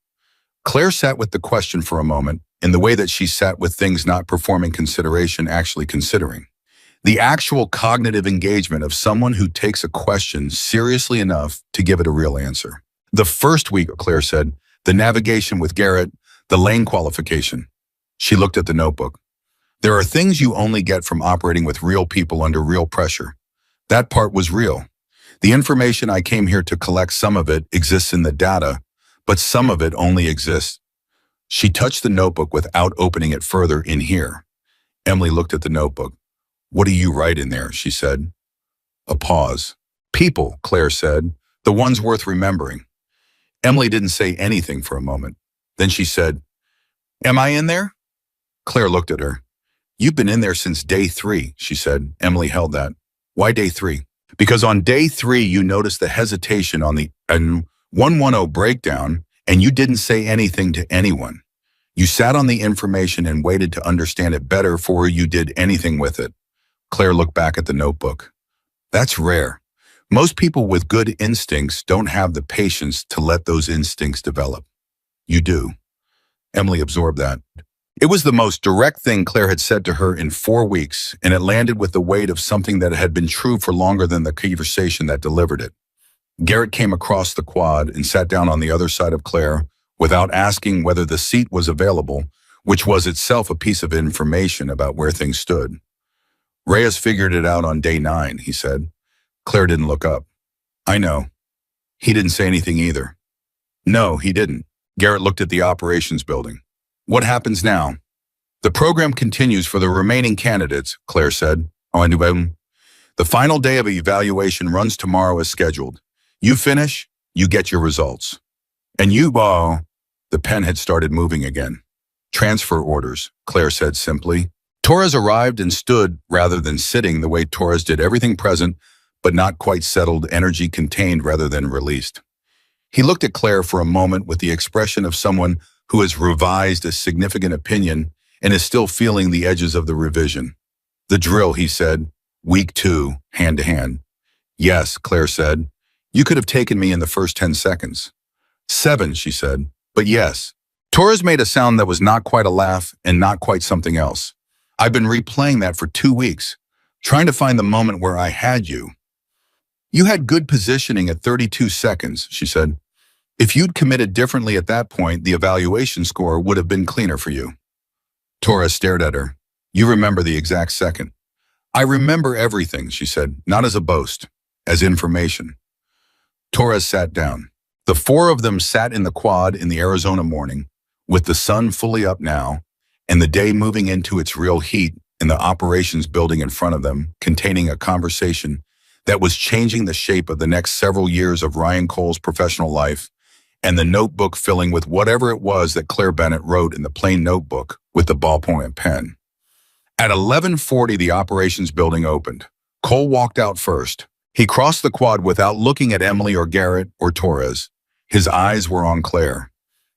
Claire sat with the question for a moment, in the way that she sat with things not performing consideration actually considering. The actual cognitive engagement of someone who takes a question seriously enough to give it a real answer. The first week, Claire said, the navigation with Garrett, the lane qualification. She looked at the notebook. There are things you only get from operating with real people under real pressure. That part was real. The information I came here to collect, some of it exists in the data, but some of it only exists. She touched the notebook without opening it further in here. Emily looked at the notebook. What do you write in there? She said. A pause. People, Claire said, the ones worth remembering. Emily didn't say anything for a moment. Then she said, Am I in there? Claire looked at her. You've been in there since day 3, she said. Emily held that. Why day 3? Because on day 3, you noticed the hesitation on the 110 breakdown, and you didn't say anything to anyone. You sat on the information and waited to understand it better before you did anything with it. Claire looked back at the notebook. That's rare. Most people with good instincts don't have the patience to let those instincts develop. You do. Emily absorbed that. It was the most direct thing Claire had said to her in 4 weeks, and it landed with the weight of something that had been true for longer than the conversation that delivered it. Garrett came across the quad and sat down on the other side of Claire without asking whether the seat was available, which was itself a piece of information about where things stood. Reyes figured it out on day 9, he said. Claire didn't look up. I know. He didn't say anything either. No, he didn't. Garrett looked at the operations building. What happens now? The program continues for the remaining candidates, Claire said. The final day of evaluation runs tomorrow as scheduled. You finish, you get your results. And the pen had started moving again. Transfer orders, Claire said simply. Torres arrived and stood rather than sitting the way Torres did, everything present, but not quite settled, energy contained rather than released. He looked at Claire for a moment with the expression of someone who has revised a significant opinion and is still feeling the edges of the revision. The drill, he said. Week 2, hand to hand. Yes, Claire said. You could have taken me in the first 10 seconds. 7, she said. But yes. Torres made a sound that was not quite a laugh and not quite something else. I've been replaying that for 2 weeks, trying to find the moment where I had you. You had good positioning at 32 seconds, she said. If you'd committed differently at that point, the evaluation score would have been cleaner for you. Torres stared at her. You remember the exact second. I remember everything, she said, not as a boast, as information. Torres sat down. The 4 of them sat in the quad in the Arizona morning, with the sun fully up now, and the day moving into its real heat in the operations building in front of them, containing a conversation that was changing the shape of the next several years of Ryan Cole's professional life, and the notebook filling with whatever it was that Claire Bennett wrote in the plain notebook with the ballpoint pen. At 11:40, the operations building opened. Cole walked out first. He crossed the quad without looking at Emily or Garrett or Torres. His eyes were on Claire.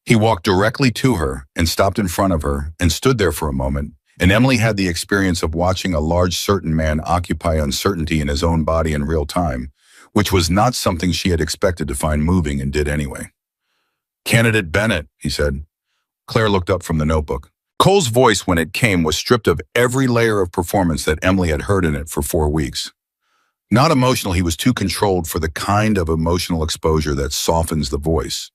He walked directly to her and stopped in front of her and stood there for a moment, and Emily had the experience of watching a large certain man occupy uncertainty in his own body in real time, which was not something she had expected to find moving and did anyway. Candidate Bennett, he said. Claire looked up from the notebook. Cole's voice, when it came, was stripped of every layer of performance that Emily had heard in it for 4 weeks. Not emotional, he was too controlled for the kind of emotional exposure that softens the voice,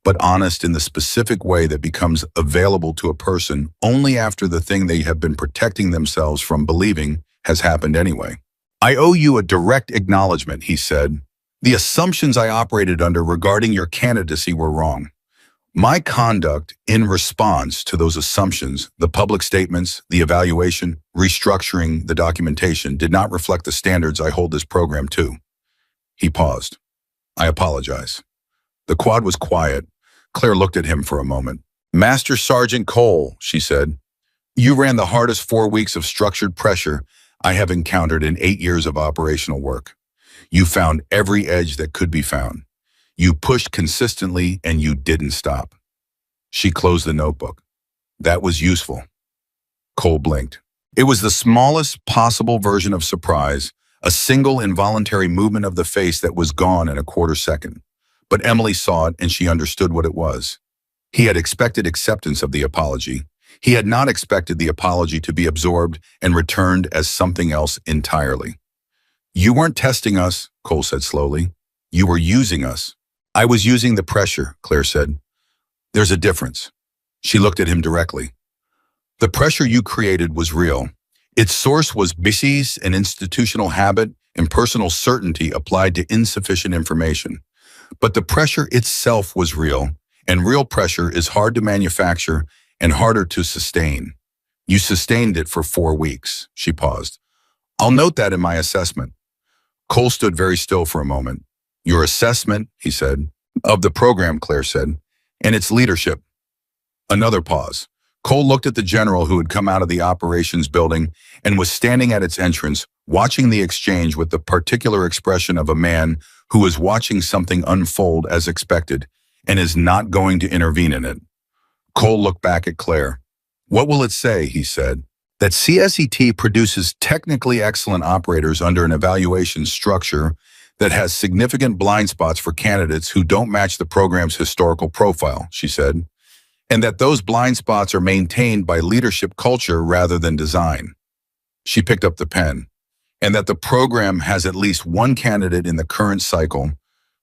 but honest in the specific way that becomes available to a person only after the thing they have been protecting themselves from believing has happened anyway. I owe you a direct acknowledgement, he said. The assumptions I operated under regarding your candidacy were wrong. My conduct in response to those assumptions, the public statements, the evaluation, restructuring the documentation, did not reflect the standards I hold this program to. He paused. I apologize. The quad was quiet. Claire looked at him for a moment. Master Sergeant Cole, she said, you ran the hardest 4 weeks of structured pressure I have encountered in 8 years of operational work. You found every edge that could be found. You pushed consistently and you didn't stop. She closed the notebook. That was useful. Cole blinked. It was the smallest possible version of surprise, A single involuntary movement of the face that was gone in a quarter second. But Emily saw it and she understood what it was. He had expected acceptance of the apology. He had not expected the apology to be absorbed and returned as something else entirely. You weren't testing us, Cole said slowly. You were using us. I was using the pressure, Claire said. There's a difference. She looked at him directly. The pressure you created was real. Its source was biases, an institutional habit, and personal certainty applied to insufficient information. But the pressure itself was real, and real pressure is hard to manufacture and harder to sustain. You sustained it for 4 weeks. She paused. I'll note that in my assessment. Cole stood very still for a moment. Your assessment, he said, of the program, Claire said, and its leadership. Another pause. Cole looked at the general who had come out of the operations building and was standing at its entrance, watching the exchange with the particular expression of a man who was watching something unfold as expected and is not going to intervene in it. Cole looked back at Claire. What will it say, he said, that CSET produces technically excellent operators under an evaluation structure that has significant blind spots for candidates who don't match the program's historical profile, she said, and that those blind spots are maintained by leadership culture rather than design. She picked up the pen, and that the program has at least one candidate in the current cycle,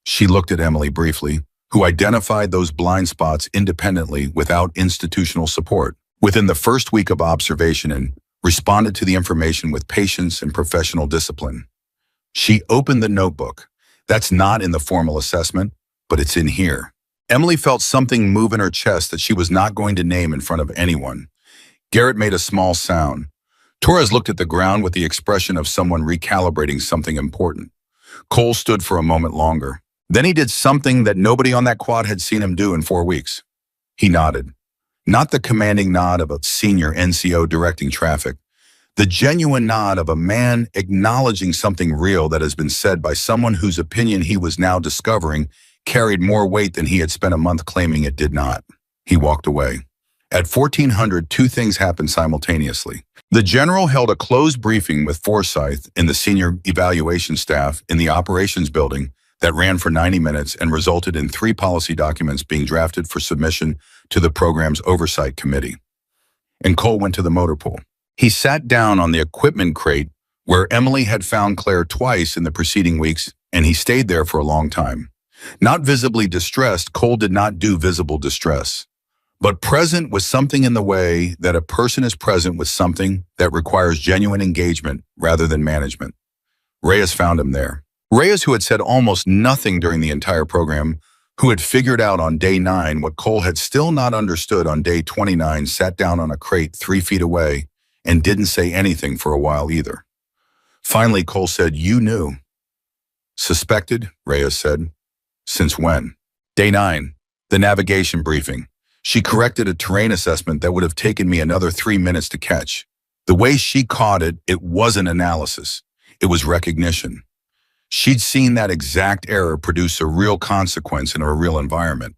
she looked at Emily briefly, who identified those blind spots independently without institutional support within the first week of observation and responded to the information with patience and professional discipline. She opened the notebook. That's not in the formal assessment, but it's in here. Emily felt something move in her chest that she was not going to name in front of anyone. Garrett made a small sound. Torres looked at the ground with the expression of someone recalibrating something important. Cole stood for a moment longer. Then he did something that nobody on that quad had seen him do in 4 weeks. He nodded. Not the commanding nod of a senior NCO directing traffic. The genuine nod of a man acknowledging something real that has been said by someone whose opinion he was now discovering carried more weight than he had spent a month claiming it did not. He walked away. At 1400, 2 things happened simultaneously. The general held a closed briefing with Forsyth and the senior evaluation staff in the operations building that ran for 90 minutes and resulted in 3 policy documents being drafted for submission to the program's oversight committee. And Cole went to the motor pool. He sat down on the equipment crate where Emily had found Claire twice in the preceding weeks, and he stayed there for a long time. Not visibly distressed, Cole did not do visible distress, but present with something in the way that a person is present with something that requires genuine engagement rather than management. Reyes found him there. Reyes, who had said almost nothing during the entire program, who had figured out on day 9 what Cole had still not understood on day 29, sat down on a crate 3 feet away and didn't say anything for a while either. Finally, Cole said, "You knew." "Suspected," Reyes said. "Since when?" "Day 9, the navigation briefing. She corrected a terrain assessment that would have taken me another 3 minutes to catch. The way she caught it, it wasn't analysis. It was recognition. She'd seen that exact error produce a real consequence in a real environment."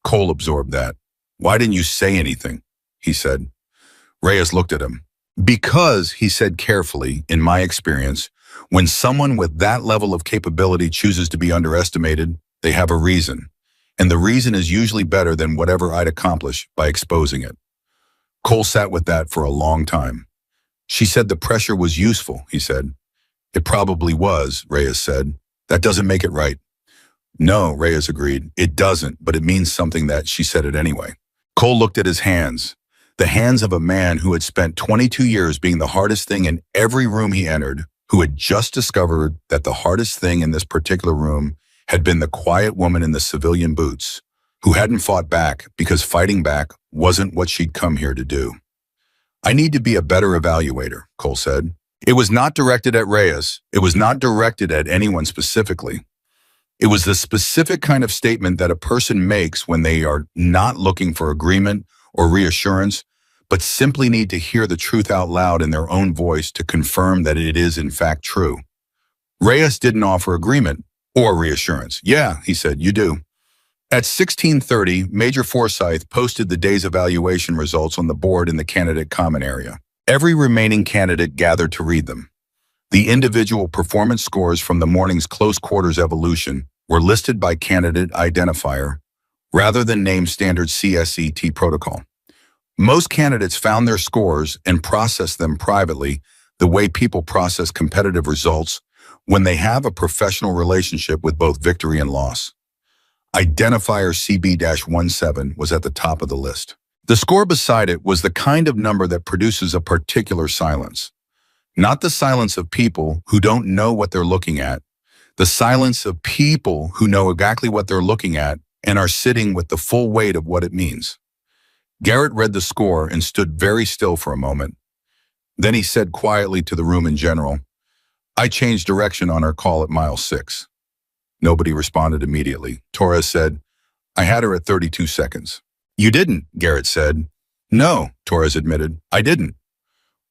Cole absorbed that. "Why didn't you say anything?" he said. Reyes looked at him. "Because," he said carefully, "in my experience, when someone with that level of capability chooses to be underestimated, they have a reason. And the reason is usually better than whatever I'd accomplish by exposing it." Cole sat with that for a long time. "She said the pressure was useful," he said. "It probably was," Reyes said. "That doesn't make it right." "No," Reyes agreed. "It doesn't, but it means something that she said it anyway." Cole looked at his hands. The hands of a man who had spent 22 years being the hardest thing in every room he entered, who had just discovered that the hardest thing in this particular room had been the quiet woman in the civilian boots, who hadn't fought back because fighting back wasn't what she'd come here to do. "I need to be a better evaluator," Cole said. It was not directed at Reyes. It was not directed at anyone specifically. It was the specific kind of statement that a person makes when they are not looking for agreement or reassurance, but simply need to hear the truth out loud in their own voice to confirm that it is in fact true. Reyes didn't offer agreement or reassurance. "Yeah," he said, "you do." At 16:30, Major Forsyth posted the day's evaluation results on the board in the candidate common area. Every remaining candidate gathered to read them. The individual performance scores from the morning's close quarters evolution were listed by candidate identifier rather than name standard CSET protocol. Most candidates found their scores and processed them privately the way people process competitive results when they have a professional relationship with both victory and loss. Identifier CB-17 was at the top of the list. The score beside it was the kind of number that produces a particular silence. Not the silence of people who don't know what they're looking at, the silence of people who know exactly what they're looking at and are sitting with the full weight of what it means. Garrett read the score and stood very still for a moment. Then he said quietly to the room in general, "I changed direction on our call at mile 6. Nobody responded immediately. Torres said, "I had her at 32 seconds. "You didn't," Garrett said. "No," Torres admitted, "I didn't."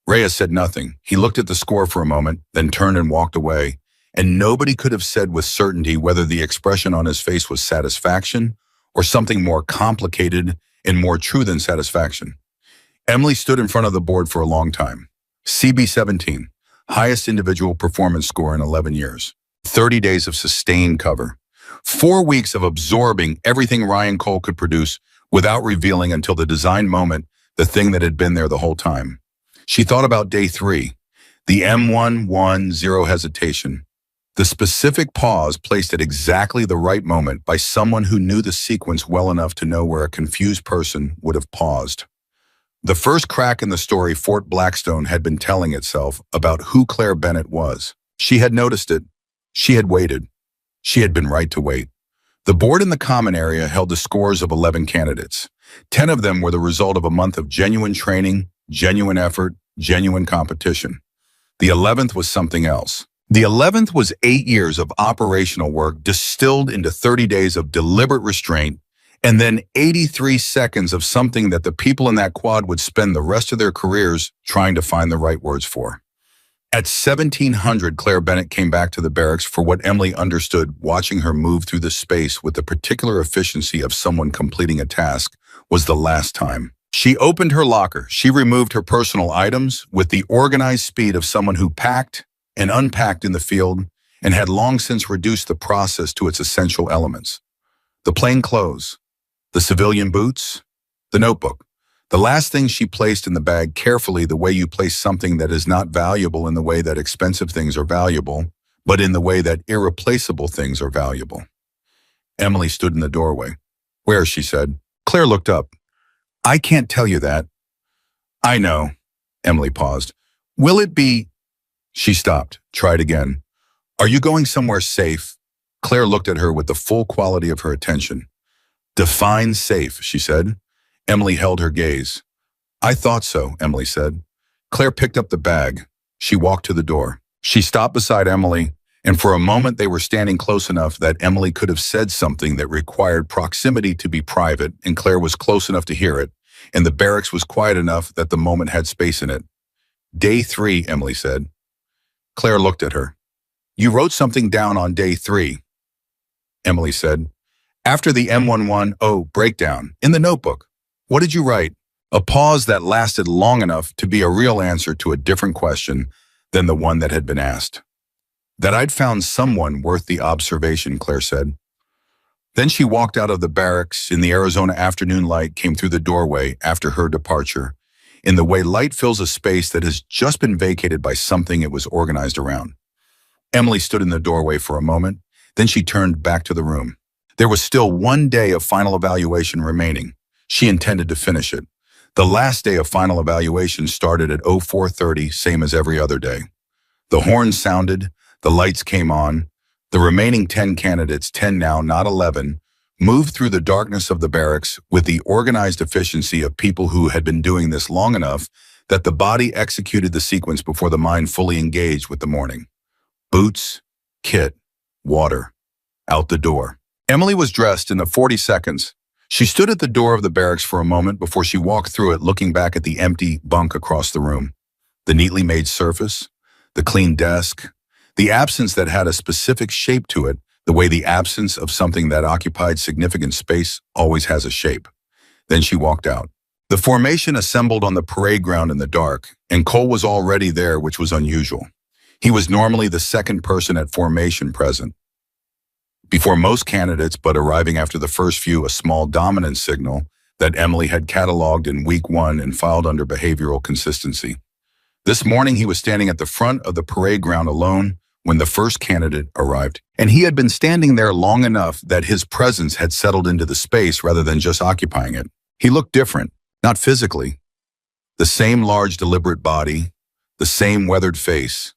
Reyes said nothing. He looked at the score for a moment, then turned and walked away, and nobody could have said with certainty whether the expression on his face was satisfaction or something more complicated and more true than satisfaction. Emily stood in front of the board for a long time. CB-17, highest individual performance score in 11 years. 30 days of sustained cover. 4 weeks of absorbing everything Ryan Cole could produce without revealing until the design moment the thing that had been there the whole time. She thought about day 3, the M1-1 zero hesitation, the specific pause placed at exactly the right moment by someone who knew the sequence well enough to know where a confused person would have paused. The first crack in the story Fort Blackstone had been telling itself about who Claire Bennett was. She had noticed it. She had waited. She had been right to wait. The board in the common area held the scores of 11 candidates. 10 of them were the result of a month of genuine training, genuine effort, genuine competition. The 11th was something else. The 11th was 8 years of operational work distilled into 30 days of deliberate restraint, and then 83 seconds of something that the people in that quad would spend the rest of their careers trying to find the right words for. At 1700, Claire Bennett came back to the barracks for what Emily understood watching her move through the space with the particular efficiency of someone completing a task was the last time. She opened her locker. She removed her personal items with the organized speed of someone who packed and unpacked in the field and had long since reduced the process to its essential elements. The plain clothes, the civilian boots, the notebook. The last thing she placed in the bag carefully the way you place something that is not valuable in the way that expensive things are valuable, but in the way that irreplaceable things are valuable. Emily stood in the doorway. "Where?" she said. Claire looked up. "I can't tell you that." "I know." Emily paused. "Will it be—" She stopped, tried again. "Are you going somewhere safe?" Claire looked at her with the full quality of her attention. "Define safe," she said. Emily held her gaze. "I thought so," Emily said. Claire picked up the bag. She walked to the door. She stopped beside Emily, and for a moment they were standing close enough that Emily could have said something that required proximity to be private, and Claire was close enough to hear it, and the barracks was quiet enough that the moment had space in it. "Day 3, Emily said. Claire looked at her. "You wrote something down on day 3, Emily said. "After the M110 breakdown, in the notebook. What did you write?" A pause that lasted long enough to be a real answer to a different question than the one that had been asked. "That I'd found someone worth the observation," Claire said. Then she walked out of the barracks, and the Arizona afternoon light came through the doorway after her departure, in the way light fills a space that has just been vacated by something it was organized around. Emily stood in the doorway for a moment, then she turned back to the room. There was still 1 day of final evaluation remaining. She intended to finish it. The last day of final evaluation started at 04:30, same as every other day. The horn sounded, the lights came on. The remaining 10 candidates, 10 now, not 11, moved through the darkness of the barracks with the organized efficiency of people who had been doing this long enough that the body executed the sequence before the mind fully engaged with the morning. Boots, kit, water, out the door. Emily was dressed in the 40 seconds. She stood at the door of the barracks for a moment before she walked through it, looking back at the empty bunk across the room. The neatly made surface, the clean desk, the absence that had a specific shape to it, the way the absence of something that occupied significant space always has a shape. Then she walked out. The formation assembled on the parade ground in the dark, and Cole was already there, which was unusual. He was normally the second person at formation present. Before most candidates, but arriving after the first few, a small dominance signal that Emily had cataloged in week 1 and filed under behavioral consistency. This morning, he was standing at the front of the parade ground alone when the first candidate arrived, and he had been standing there long enough that his presence had settled into the space rather than just occupying it. He looked different, not physically. The same large, deliberate body, the same weathered face,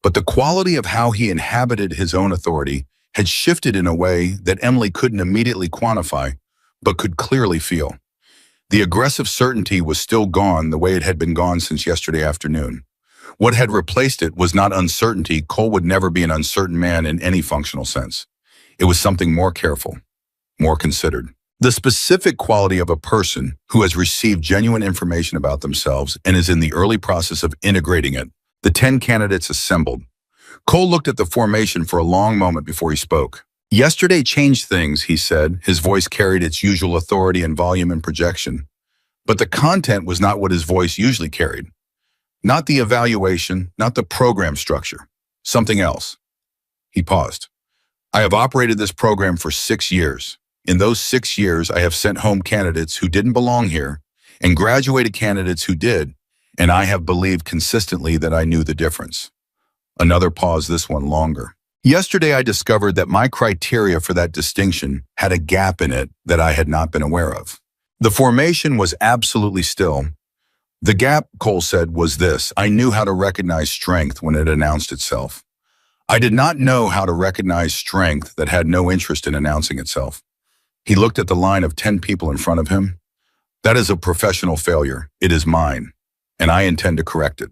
but the quality of how he inhabited his own authority had shifted in a way that Emily couldn't immediately quantify, but could clearly feel. The aggressive certainty was still gone the way it had been gone since yesterday afternoon. What had replaced it was not uncertainty. Cole would never be an uncertain man in any functional sense. It was something more careful, more considered. The specific quality of a person who has received genuine information about themselves and is in the early process of integrating it. The 10 candidates assembled. Cole looked at the formation for a long moment before he spoke. Yesterday changed things, he said. His voice carried its usual authority and volume and projection. But the content was not what his voice usually carried. Not the evaluation, not the program structure. Something else. He paused. I have operated this program for 6 years. In those 6 years, I have sent home candidates who didn't belong here and graduated candidates who did, and I have believed consistently that I knew the difference. Another pause, this one longer. Yesterday, I discovered that my criteria for that distinction had a gap in it that I had not been aware of. The formation was absolutely still. The gap, Cole said, was this. I knew how to recognize strength when it announced itself. I did not know how to recognize strength that had no interest in announcing itself. He looked at the line of 10 people in front of him. That is a professional failure. It is mine, and I intend to correct it.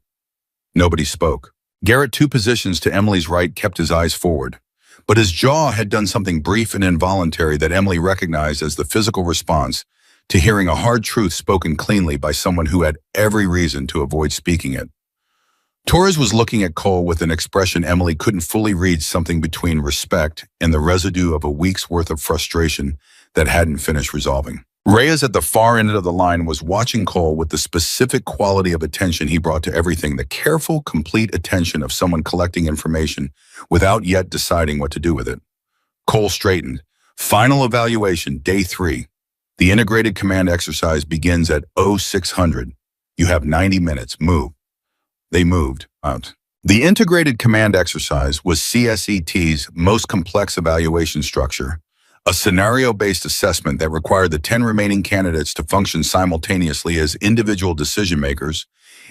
Nobody spoke. Garrett, 2 positions to Emily's right, kept his eyes forward. But his jaw had done something brief and involuntary that Emily recognized as the physical response to hearing a hard truth spoken cleanly by someone who had every reason to avoid speaking it. Torres was looking at Cole with an expression Emily couldn't fully read, something between respect and the residue of a week's worth of frustration that hadn't finished resolving. Reyes at the far end of the line was watching Cole with the specific quality of attention he brought to everything, the careful, complete attention of someone collecting information without yet deciding what to do with it. Cole straightened. Final evaluation, day 3. The integrated command exercise begins at 0600. You have 90 minutes. Move. They moved out. The integrated command exercise was CSET's most complex evaluation structure, a scenario-based assessment that required the 10 remaining candidates to function simultaneously as individual decision-makers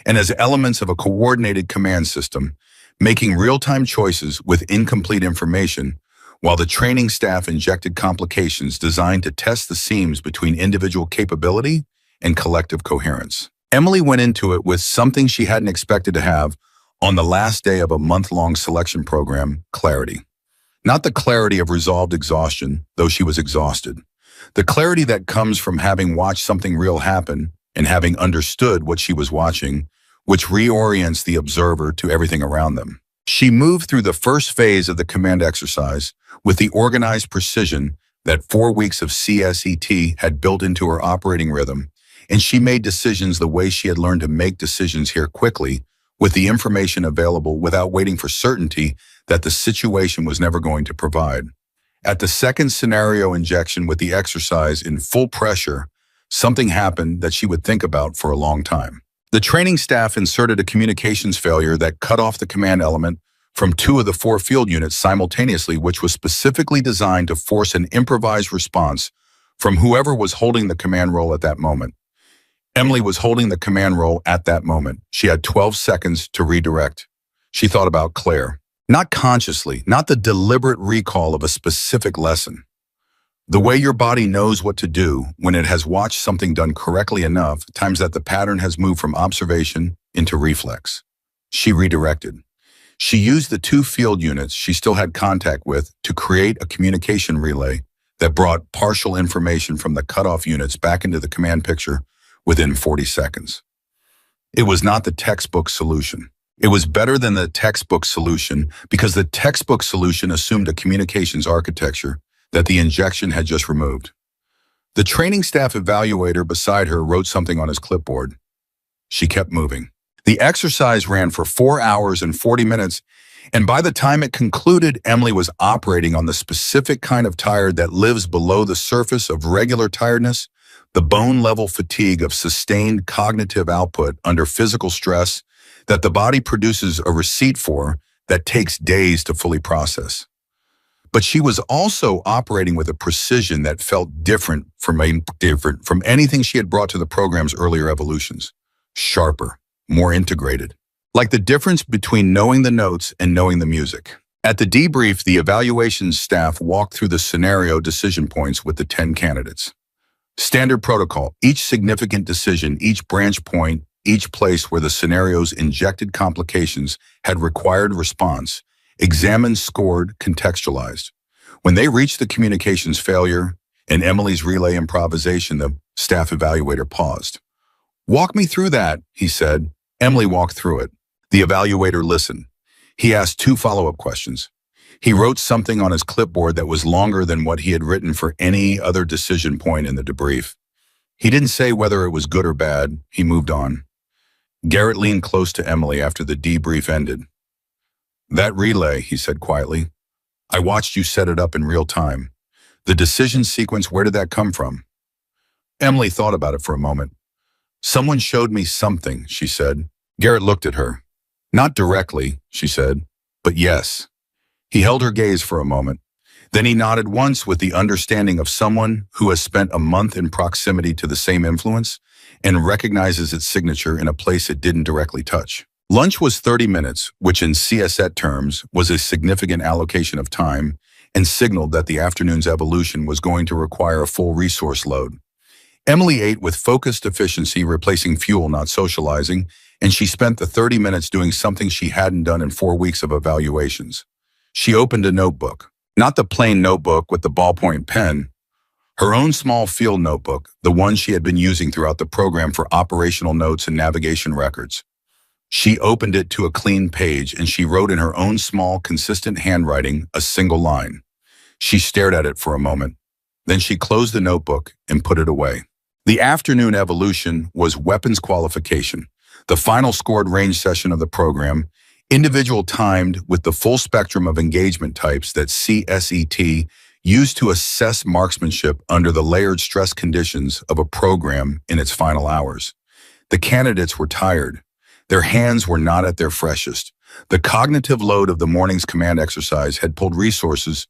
and as elements of a coordinated command system, making real-time choices with incomplete information, while the training staff injected complications designed to test the seams between individual capability and collective coherence. Emily went into it with something she hadn't expected to have on the last day of a month-long selection program: clarity. Not the clarity of resolved exhaustion, though she was exhausted. The clarity that comes from having watched something real happen and having understood what she was watching, which reorients the observer to everything around them. She moved through the first phase of the command exercise with the organized precision that 4 weeks of CSET had built into her operating rhythm, and she made decisions the way she had learned to make decisions here, quickly, with the information available without waiting for certainty that the situation was never going to provide. At the second scenario injection with the exercise in full pressure, something happened that she would think about for a long time. The training staff inserted a communications failure that cut off the command element from 2 of the 4 field units simultaneously, which was specifically designed to force an improvised response from whoever was holding the command role at that moment. Emily was holding the command role at that moment. She had 12 seconds to redirect. She thought about Claire. Not consciously, not the deliberate recall of a specific lesson. The way your body knows what to do when it has watched something done correctly enough times that the pattern has moved from observation into reflex. She redirected. She used the 2 field units she still had contact with to create a communication relay that brought partial information from the cutoff units back into the command picture within 40 seconds. It was not the textbook solution. It was better than the textbook solution because the textbook solution assumed a communications architecture that the injection had just removed. The training staff evaluator beside her wrote something on his clipboard. She kept moving. The exercise ran for 4 hours and 40 minutes, and by the time it concluded, Emily was operating on the specific kind of tired that lives below the surface of regular tiredness, the bone-level fatigue of sustained cognitive output under physical stress that the body produces a receipt for that takes days to fully process. But she was also operating with a precision that felt different from anything she had brought to the program's earlier evolutions. Sharper, more integrated. Like the difference between knowing the notes and knowing the music. At the debrief, the evaluation staff walked through the scenario decision points with the 10 candidates. Standard protocol: each significant decision, each branch point, each place where the scenario's injected complications had required response, examined, scored, contextualized. When they reached the communications failure and Emily's relay improvisation, the staff evaluator paused. "Walk me through that," he said. Emily walked through it. The evaluator listened. He asked 2 follow-up questions. He wrote something on his clipboard that was longer than what he had written for any other decision point in the debrief. He didn't say whether it was good or bad. He moved on. Garrett leaned close to Emily after the debrief ended. "That relay," he said quietly, "I watched you set it up in real time. The decision sequence, where did that come from?" Emily thought about it for a moment. "Someone showed me something," she said. Garrett looked at her. "Not directly," she said, "but yes." He held her gaze for a moment. Then he nodded once with the understanding of someone who has spent a month in proximity to the same influence and recognizes its signature in a place it didn't directly touch. Lunch was 30 minutes, which in CSET terms was a significant allocation of time, and signaled that the afternoon's evolution was going to require a full resource load. Emily ate with focused efficiency, replacing fuel, not socializing, and she spent the 30 minutes doing something she hadn't done in 4 weeks of evaluations. She opened a notebook, not the plain notebook with the ballpoint pen, her own small field notebook, the one she had been using throughout the program for operational notes and navigation records. She opened it to a clean page and she wrote in her own small, consistent handwriting a single line. She stared at it for a moment. Then she closed the notebook and put it away. The afternoon evolution was weapons qualification, the final scored range session of the program, individual timed with the full spectrum of engagement types that CSET used to assess marksmanship under the layered stress conditions of a program in its final hours. The candidates were tired. Their hands were not at their freshest. The cognitive load of the morning's command exercise had pulled resources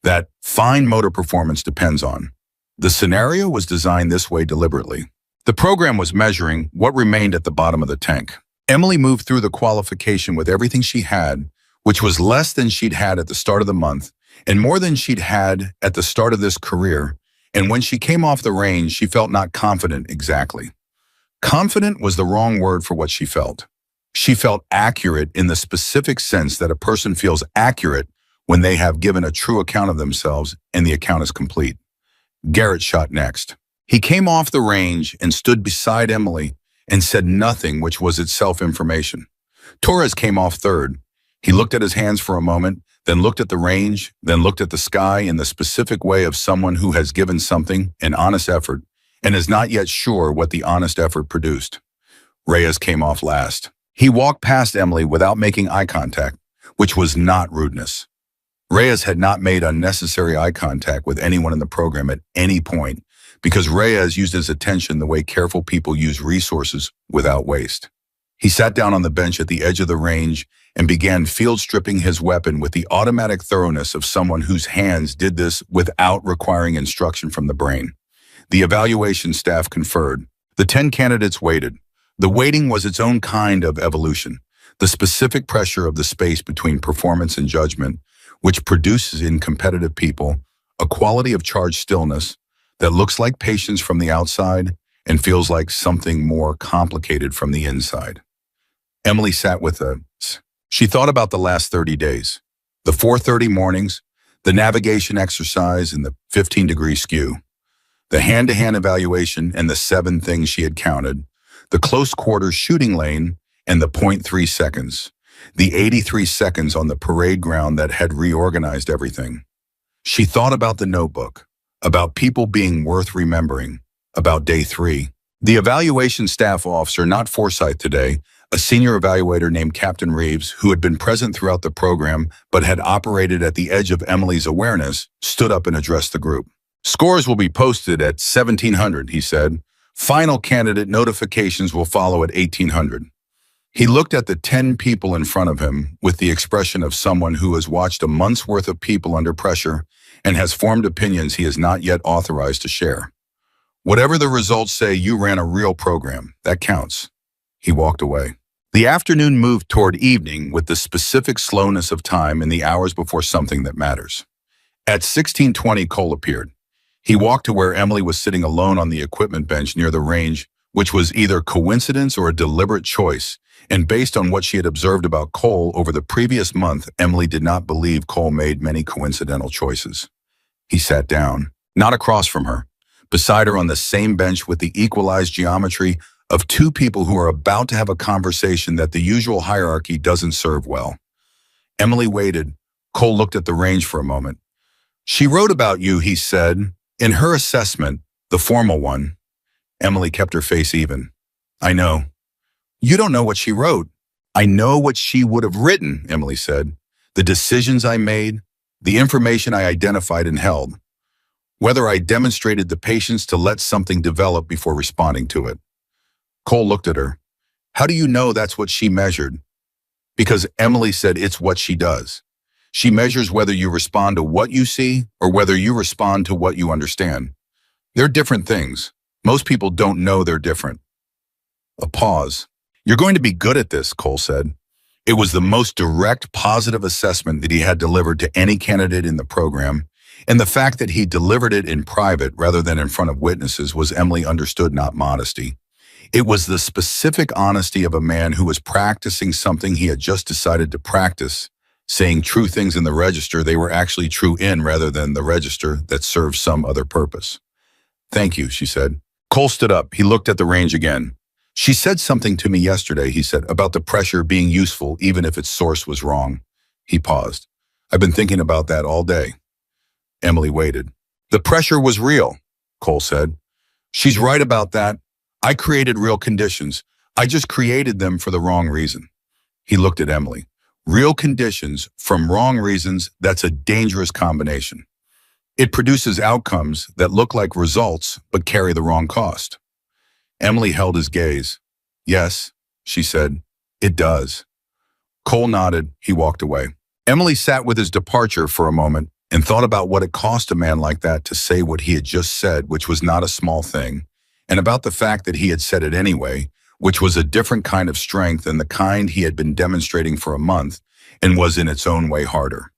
that fine motor performance depends on. The scenario was designed this way deliberately. The program was measuring what remained at the bottom of the tank. Emily moved through the qualification with everything she had, which was less than she'd had at the start of the month, and more than she'd had at the start of this career, and when she came off the range, she felt not confident exactly. Confident was the wrong word for what she felt. She felt accurate in the specific sense that a person feels accurate when they have given a true account of themselves and the account is complete. Garrett shot next. He came off the range and stood beside Emily and said nothing, which was itself information. Torres came off third. He looked at his hands for a moment, then looked at the range, then looked at the sky in the specific way of someone who has given something an honest effort and is not yet sure what the honest effort produced. Reyes came off last. He walked past Emily without making eye contact, which was not rudeness. Reyes had not made unnecessary eye contact with anyone in the program at any point because Reyes used his attention the way careful people use resources without waste. He sat down on the bench at the edge of the range and began field stripping his weapon with the automatic thoroughness of someone whose hands did this without requiring instruction from the brain. The evaluation staff conferred. The 10 candidates waited. The waiting was its own kind of evolution, the specific pressure of the space between performance and judgment, which produces in competitive people a quality of charged stillness that looks like patience from the outside and feels like something more complicated from the inside. Emily sat with us. She thought about the last 30 days, the 4:30 mornings, the navigation exercise and the 15-degree skew, the hand-to-hand evaluation and the 7 things she had counted, the close quarters shooting lane and the 0.3 seconds, the 83 seconds on the parade ground that had reorganized everything. She thought about the notebook, about people being worth remembering, about day 3. The evaluation staff officer, not Forsyth today, A senior evaluator named Captain Reeves, who had been present throughout the program but had operated at the edge of Emily's awareness, stood up and addressed the group. Scores will be posted at 1700, he said. Final candidate notifications will follow at 1800. He looked at the 10 people in front of him with the expression of someone who has watched a month's worth of people under pressure and has formed opinions he is not yet authorized to share. Whatever the results say, you ran a real program. That counts. He walked away. The afternoon moved toward evening with the specific slowness of time in the hours before something that matters. At 1620, Cole appeared. He walked to where Emily was sitting alone on the equipment bench near the range, which was either coincidence or a deliberate choice. And based on what she had observed about Cole over the previous month, Emily did not believe Cole made many coincidental choices. He sat down, not across from her, beside her on the same bench with the equalized geometry of two people who are about to have a conversation that the usual hierarchy doesn't serve well. Emily waited. Cole looked at the range for a moment. She wrote about you, he said. In her assessment, the formal one. Emily kept her face even. I know. You don't know what she wrote. I know what she would have written, Emily said. The decisions I made, the information I identified and held. Whether I demonstrated the patience to let something develop before responding to it. Cole looked at her. How do you know that's what she measured? Because Emily said it's what she does. She measures whether you respond to what you see or whether you respond to what you understand. They're different things. Most people don't know they're different. A pause. You're going to be good at this, Cole said. It was the most direct, positive assessment that he had delivered to any candidate in the program, and the fact that he delivered it in private rather than in front of witnesses was, Emily understood, not modesty. It was the specific honesty of a man who was practicing something he had just decided to practice, saying true things in the register they were actually true in rather than the register that served some other purpose. Thank you, she said. Cole stood up. He looked at the range again. She said something to me yesterday, he said, about the pressure being useful even if its source was wrong. He paused. I've been thinking about that all day. Emily waited. The pressure was real, Cole said. She's right about that. I created real conditions. I just created them for the wrong reason. He looked at Emily. Real conditions from wrong reasons, that's a dangerous combination. It produces outcomes that look like results but carry the wrong cost. Emily held his gaze. Yes, she said, it does. Cole nodded. He walked away. Emily sat with his departure for a moment and thought about what it cost a man like that to say what he had just said, which was not a small thing, and about the fact that he had said it anyway, which was a different kind of strength than the kind he had been demonstrating for a month and was in its own way harder.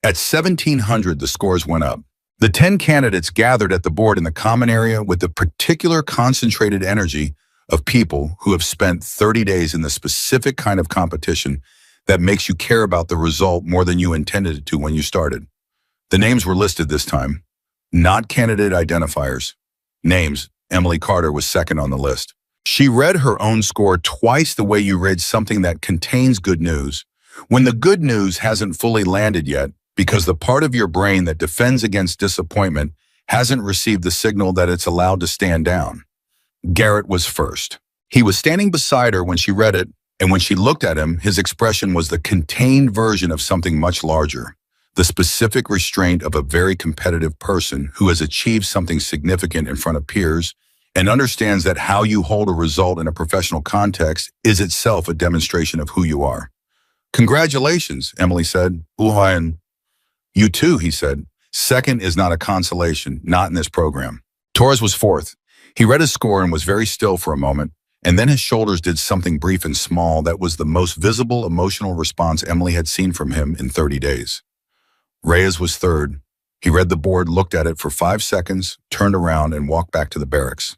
At 1700, the scores went up. The 10 candidates gathered at the board in the common area with the particular concentrated energy of people who have spent 30 days in the specific kind of competition that makes you care about the result more than you intended it to when you started. The names were listed this time, not candidate identifiers. Names. Emily Carter was second on the list. She read her own score twice the way you read something that contains good news, when the good news hasn't fully landed yet, because the part of your brain that defends against disappointment hasn't received the signal that it's allowed to stand down. Garrett was first. He was standing beside her when she read it, and when she looked at him, his expression was the contained version of something much larger, the specific restraint of a very competitive person who has achieved something significant in front of peers and understands that how you hold a result in a professional context is itself a demonstration of who you are. Congratulations, Emily said. Uhayan. You too, he said. Second is not a consolation, not in this program. Torres was fourth. He read his score and was very still for a moment, and then his shoulders did something brief and small that was the most visible emotional response Emily had seen from him in 30 days. Reyes was third. He read the board, looked at it for 5 seconds, turned around, and walked back to the barracks.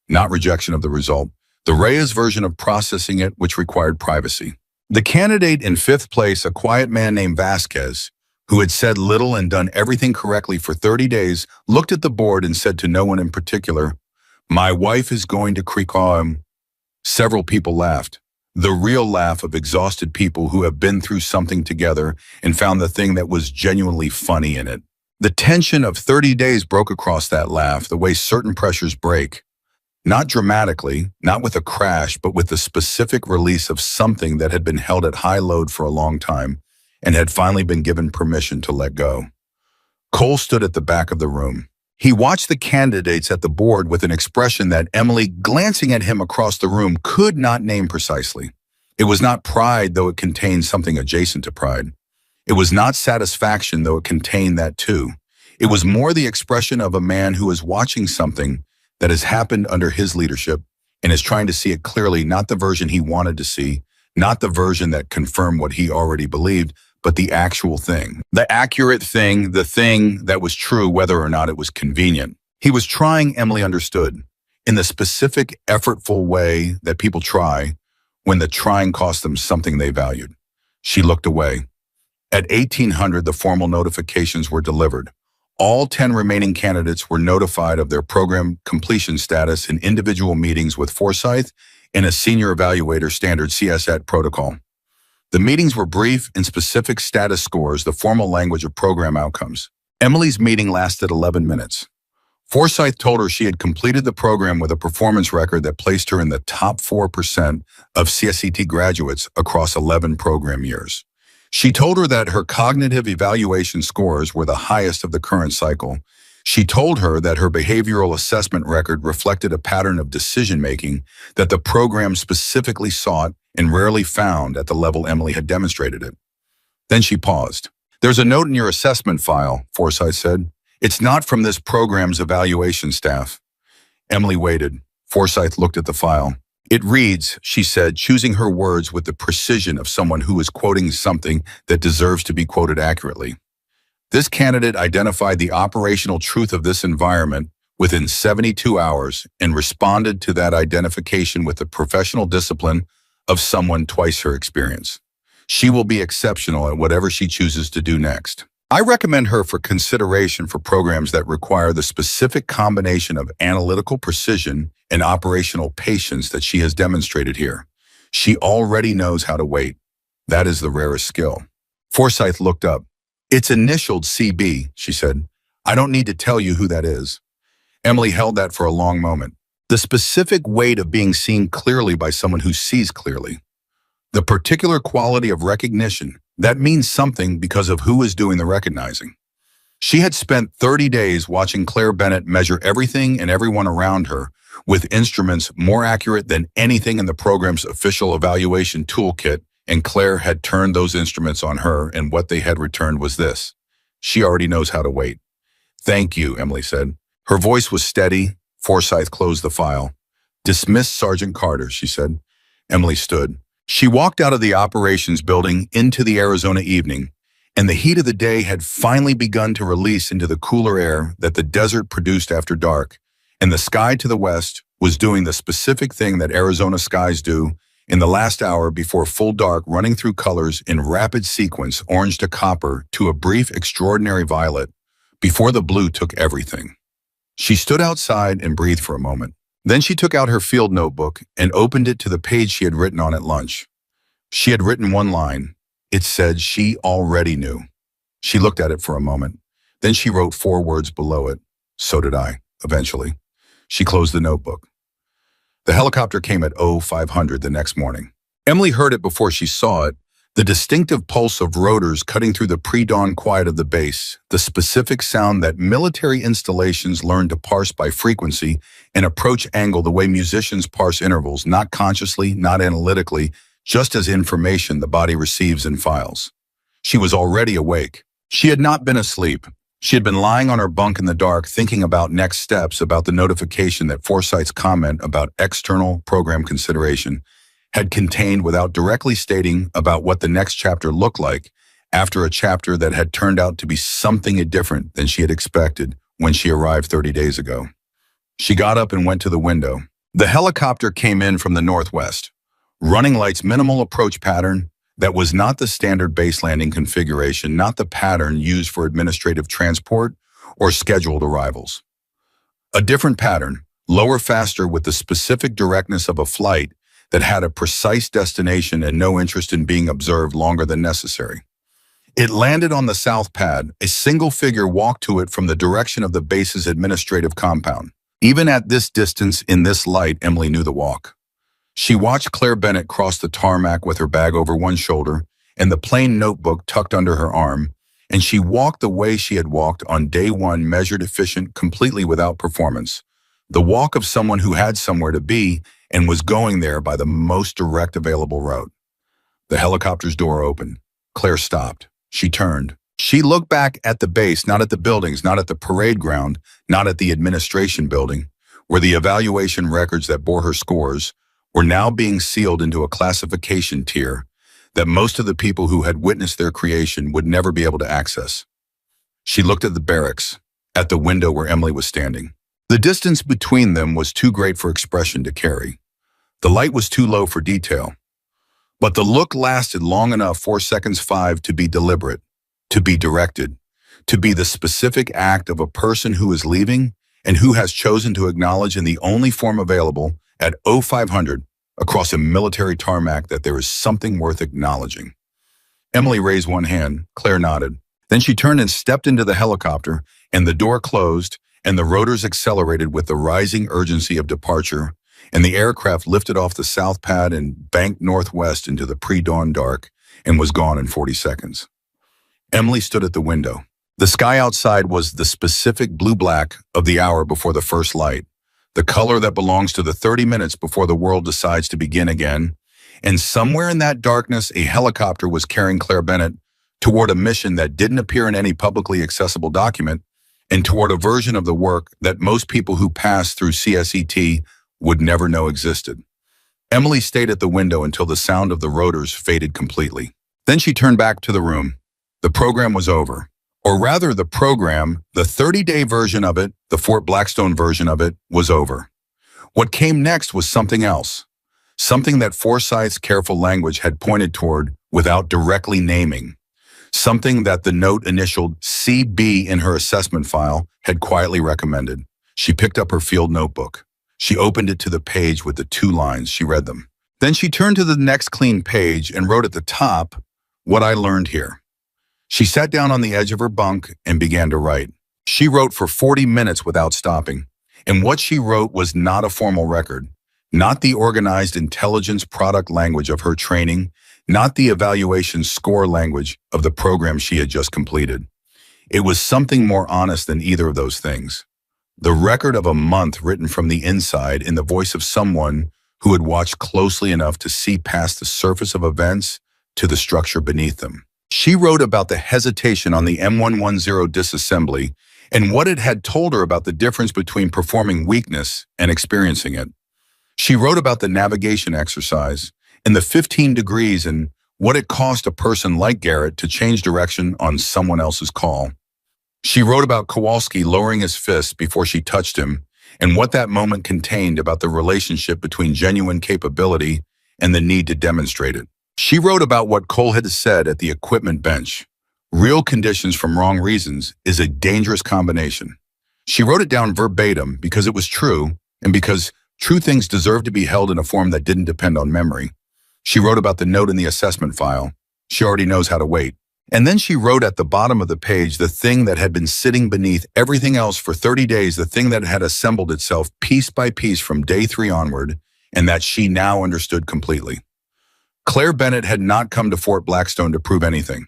Not rejection of the result. The Reyes version of processing it, which required privacy. The candidate in fifth place, a quiet man named Vasquez, who had said little and done everything correctly for 30 days, looked at the board and said to no one in particular, "My wife is going to creak on." Several people laughed. The real laugh of exhausted people who have been through something together and found the thing that was genuinely funny in it. The tension of 30 days broke across that laugh, the way certain pressures break. Not dramatically, not with a crash, but with the specific release of something that had been held at high load for a long time and had finally been given permission to let go. Cole stood at the back of the room. He watched the candidates at the board with an expression that Emily, glancing at him across the room, could not name precisely. It was not pride, though it contained something adjacent to pride. It was not satisfaction, though it contained that too. It was more the expression of a man who is watching something that has happened under his leadership and is trying to see it clearly, not the version he wanted to see, not the version that confirmed what he already believed, but the actual thing, the accurate thing, the thing that was true whether or not it was convenient. He was trying, Emily understood, in the specific, effortful way that people try when the trying cost them something they valued. She looked away. At 1800, the formal notifications were delivered. All 10 remaining candidates were notified of their program completion status in individual meetings with Forsyth and a senior evaluator standard CSAT protocol. The meetings were brief and specific status scores, the formal language of program outcomes. Emily's meeting lasted 11 minutes. Forsyth told her she had completed the program with a performance record that placed her in the top 4% of CSCT graduates across 11 program years. She told her that her cognitive evaluation scores were the highest of the current cycle. She told her that her behavioral assessment record reflected a pattern of decision-making that the program specifically sought and rarely found at the level Emily had demonstrated it. Then she paused. "There's a note in your assessment file," Forsyth said. "It's not from this program's evaluation staff." Emily waited. Forsyth looked at the file. "It reads," she said, choosing her words with the precision of someone who is quoting something that deserves to be quoted accurately. "This candidate identified the operational truth of this environment within 72 hours and responded to that identification with the professional discipline of someone twice her experience. She will be exceptional at whatever she chooses to do next. I recommend her for consideration for programs that require the specific combination of analytical precision and operational patience that she has demonstrated here. She already knows how to wait. That is the rarest skill." Forsyth looked up. "It's initialed CB," she said. "I don't need to tell you who that is." Emily held that for a long moment. The specific weight of being seen clearly by someone who sees clearly. The particular quality of recognition, that means something because of who is doing the recognizing. She had spent 30 days watching Claire Bennett measure everything and everyone around her with instruments more accurate than anything in the program's official evaluation toolkit, and Claire had turned those instruments on her, and what they had returned was this. She already knows how to wait. "Thank you," Emily said. Her voice was steady. Forsyth closed the file. "Dismiss Sergeant Carter," she said. Emily stood. She walked out of the operations building into the Arizona evening, and the heat of the day had finally begun to release into the cooler air that the desert produced after dark, and the sky to the west was doing the specific thing that Arizona skies do in the last hour before full dark, running through colors in rapid sequence, orange to copper to a brief extraordinary violet, before the blue took everything. She stood outside and breathed for a moment. Then she took out her field notebook and opened it to the page she had written on at lunch. She had written one line. It said she already knew. She looked at it for a moment. Then she wrote 4 words below it. "So did I," eventually. She closed the notebook. The helicopter came at 0500 the next morning. Emily heard it before she saw it, the distinctive pulse of rotors cutting through the pre-dawn quiet of the base, the specific sound that military installations learn to parse by frequency and approach angle the way musicians parse intervals, not consciously, not analytically, just as information the body receives in files. She was already awake. She had not been asleep. She had been lying on her bunk in the dark, thinking about next steps, about the notification that Forsyth's comment about external program consideration had contained without directly stating about what the next chapter looked like after a chapter that had turned out to be something different than she had expected when she arrived 30 days ago. She got up and went to the window. The helicopter came in from the northwest. Running lights, minimal approach pattern that was not the standard base landing configuration, not the pattern used for administrative transport or scheduled arrivals. A different pattern, lower faster with the specific directness of a flight that had a precise destination and no interest in being observed longer than necessary. It landed on the south pad. A single figure walked to it from the direction of the base's administrative compound. Even at this distance, in this light, Emily knew the walk. She watched Claire Bennett cross the tarmac with her bag over one shoulder and the plain notebook tucked under her arm, and she walked the way she had walked on day one, measured, efficient, completely without performance. The walk of someone who had somewhere to be and was going there by the most direct available route. The helicopter's door opened. Claire stopped. She turned. She looked back at the base, not at the buildings, not at the parade ground, not at the administration building, where the evaluation records that bore her scores were now being sealed into a classification tier that most of the people who had witnessed their creation would never be able to access. She looked at the barracks, at the window where Emily was standing. The distance between them was too great for expression to carry. The light was too low for detail. But the look lasted long enough, 4 seconds 5, to be deliberate, to be directed, to be the specific act of a person who is leaving and who has chosen to acknowledge in the only form available at 0500 across a military tarmac that there is something worth acknowledging. Emily raised one hand. Claire nodded. Then she turned and stepped into the helicopter, and the door closed, and the rotors accelerated with the rising urgency of departure, and the aircraft lifted off the south pad and banked northwest into the pre-dawn dark and was gone in 40 seconds. Emily stood at the window. The sky outside was the specific blue-black of the hour before the first light, the color that belongs to the 30 minutes before the world decides to begin again, and somewhere in that darkness, a helicopter was carrying Claire Bennett toward a mission that didn't appear in any publicly accessible document and toward a version of the work that most people who passed through CSET would never know existed. Emily stayed at the window until the sound of the rotors faded completely. Then she turned back to the room. The program was over. Or rather, the program, the 30-day version of it, the Fort Blackstone version of it, was over. What came next was something else. Something that Forsyth's careful language had pointed toward without directly naming. Something that the note initialed CB in her assessment file had quietly recommended. She picked up her field notebook. She opened it to the page with the 2 lines. She read them. Then she turned to the next clean page and wrote at the top, "What I learned here." She sat down on the edge of her bunk and began to write. She wrote for 40 minutes without stopping. And what she wrote was not a formal record, not the organized intelligence product language of her training, not the evaluation score language of the program she had just completed. It was something more honest than either of those things. The record of a month written from the inside in the voice of someone who had watched closely enough to see past the surface of events to the structure beneath them. She wrote about the hesitation on the M110 disassembly and what it had told her about the difference between performing weakness and experiencing it. She wrote about the navigation exercise and the 15 degrees and what it cost a person like Garrett to change direction on someone else's call. She wrote about Kowalski lowering his fist before she touched him and what that moment contained about the relationship between genuine capability and the need to demonstrate it. She wrote about what Cole had said at the equipment bench. Real conditions from wrong reasons is a dangerous combination. She wrote it down verbatim because it was true and because true things deserve to be held in a form that didn't depend on memory. She wrote about the note in the assessment file. She already knows how to wait. And then she wrote at the bottom of the page the thing that had been sitting beneath everything else for 30 days, the thing that had assembled itself piece by piece from day 3 onward, and that she now understood completely. Claire Bennett had not come to Fort Blackstone to prove anything.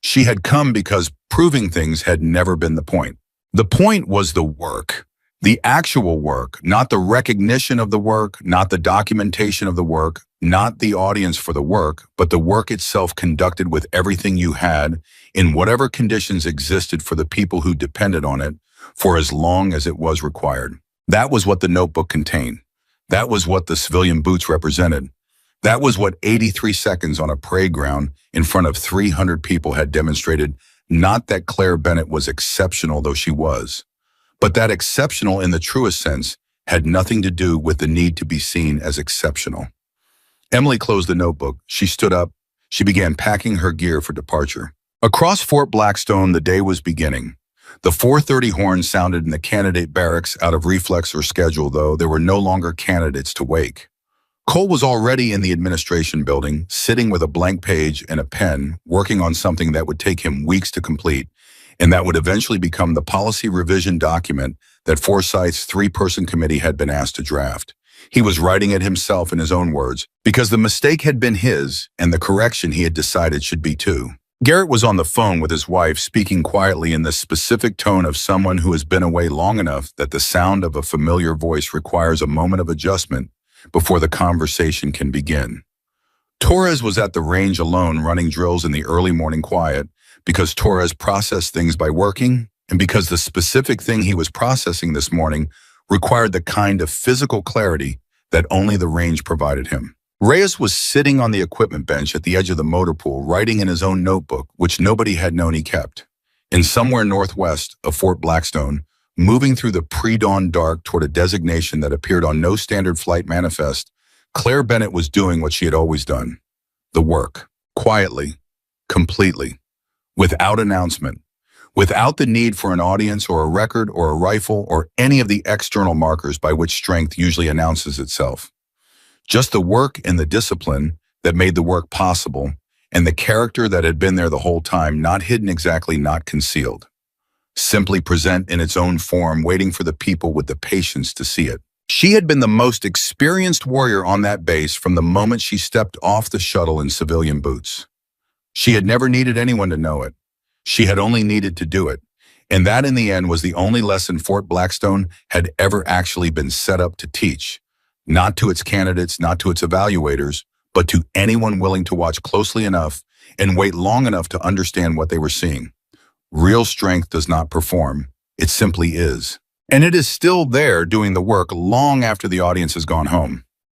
She had come because proving things had never been the point. The point was the work, the actual work, not the recognition of the work, not the documentation of the work, not the audience for the work, but the work itself conducted with everything you had in whatever conditions existed for the people who depended on it for as long as it was required. That was what the notebook contained. That was what the civilian boots represented. That was what 83 seconds on a parade ground in front of 300 people had demonstrated, not that Claire Bennett was exceptional, though she was, but that exceptional in the truest sense had nothing to do with the need to be seen as exceptional. Emily closed the notebook. She stood up. She began packing her gear for departure. Across Fort Blackstone, the day was beginning. The 4:30 horn sounded in the candidate barracks out of reflex or schedule, though there were no longer candidates to wake. Cole was already in the administration building, sitting with a blank page and a pen, working on something that would take him weeks to complete, and that would eventually become the policy revision document that Forsyth's three-person committee had been asked to draft. He was writing it himself in his own words, because the mistake had been his, and the correction he had decided should be too. Garrett was on the phone with his wife, speaking quietly in the specific tone of someone who has been away long enough that the sound of a familiar voice requires a moment of adjustment before the conversation can begin. Torres was at the range alone running drills in the early morning quiet because Torres processed things by working, and because the specific thing he was processing this morning required the kind of physical clarity that only the range provided him. Reyes was sitting on the equipment bench at the edge of the motor pool, writing in his own notebook, which nobody had known he kept. In somewhere northwest of Fort Blackstone, moving through the pre-dawn dark toward a designation that appeared on no standard flight manifest, Claire Bennett was doing what she had always done. The work. Quietly. Completely. Without announcement. Without the need for an audience or a record or a rifle or any of the external markers by which strength usually announces itself. Just the work and the discipline that made the work possible, and the character that had been there the whole time, not hidden exactly, not concealed. Simply present in its own form, waiting for the people with the patience to see it. She had been the most experienced warrior on that base from the moment she stepped off the shuttle in civilian boots. She had never needed anyone to know it. She had only needed to do it. And that, in the end, was the only lesson Fort Blackstone had ever actually been set up to teach. Not to its candidates, not to its evaluators, but to anyone willing to watch closely enough and wait long enough to understand what they were seeing. Real strength does not perform. It simply is. And it is still there doing the work long after the audience has gone home.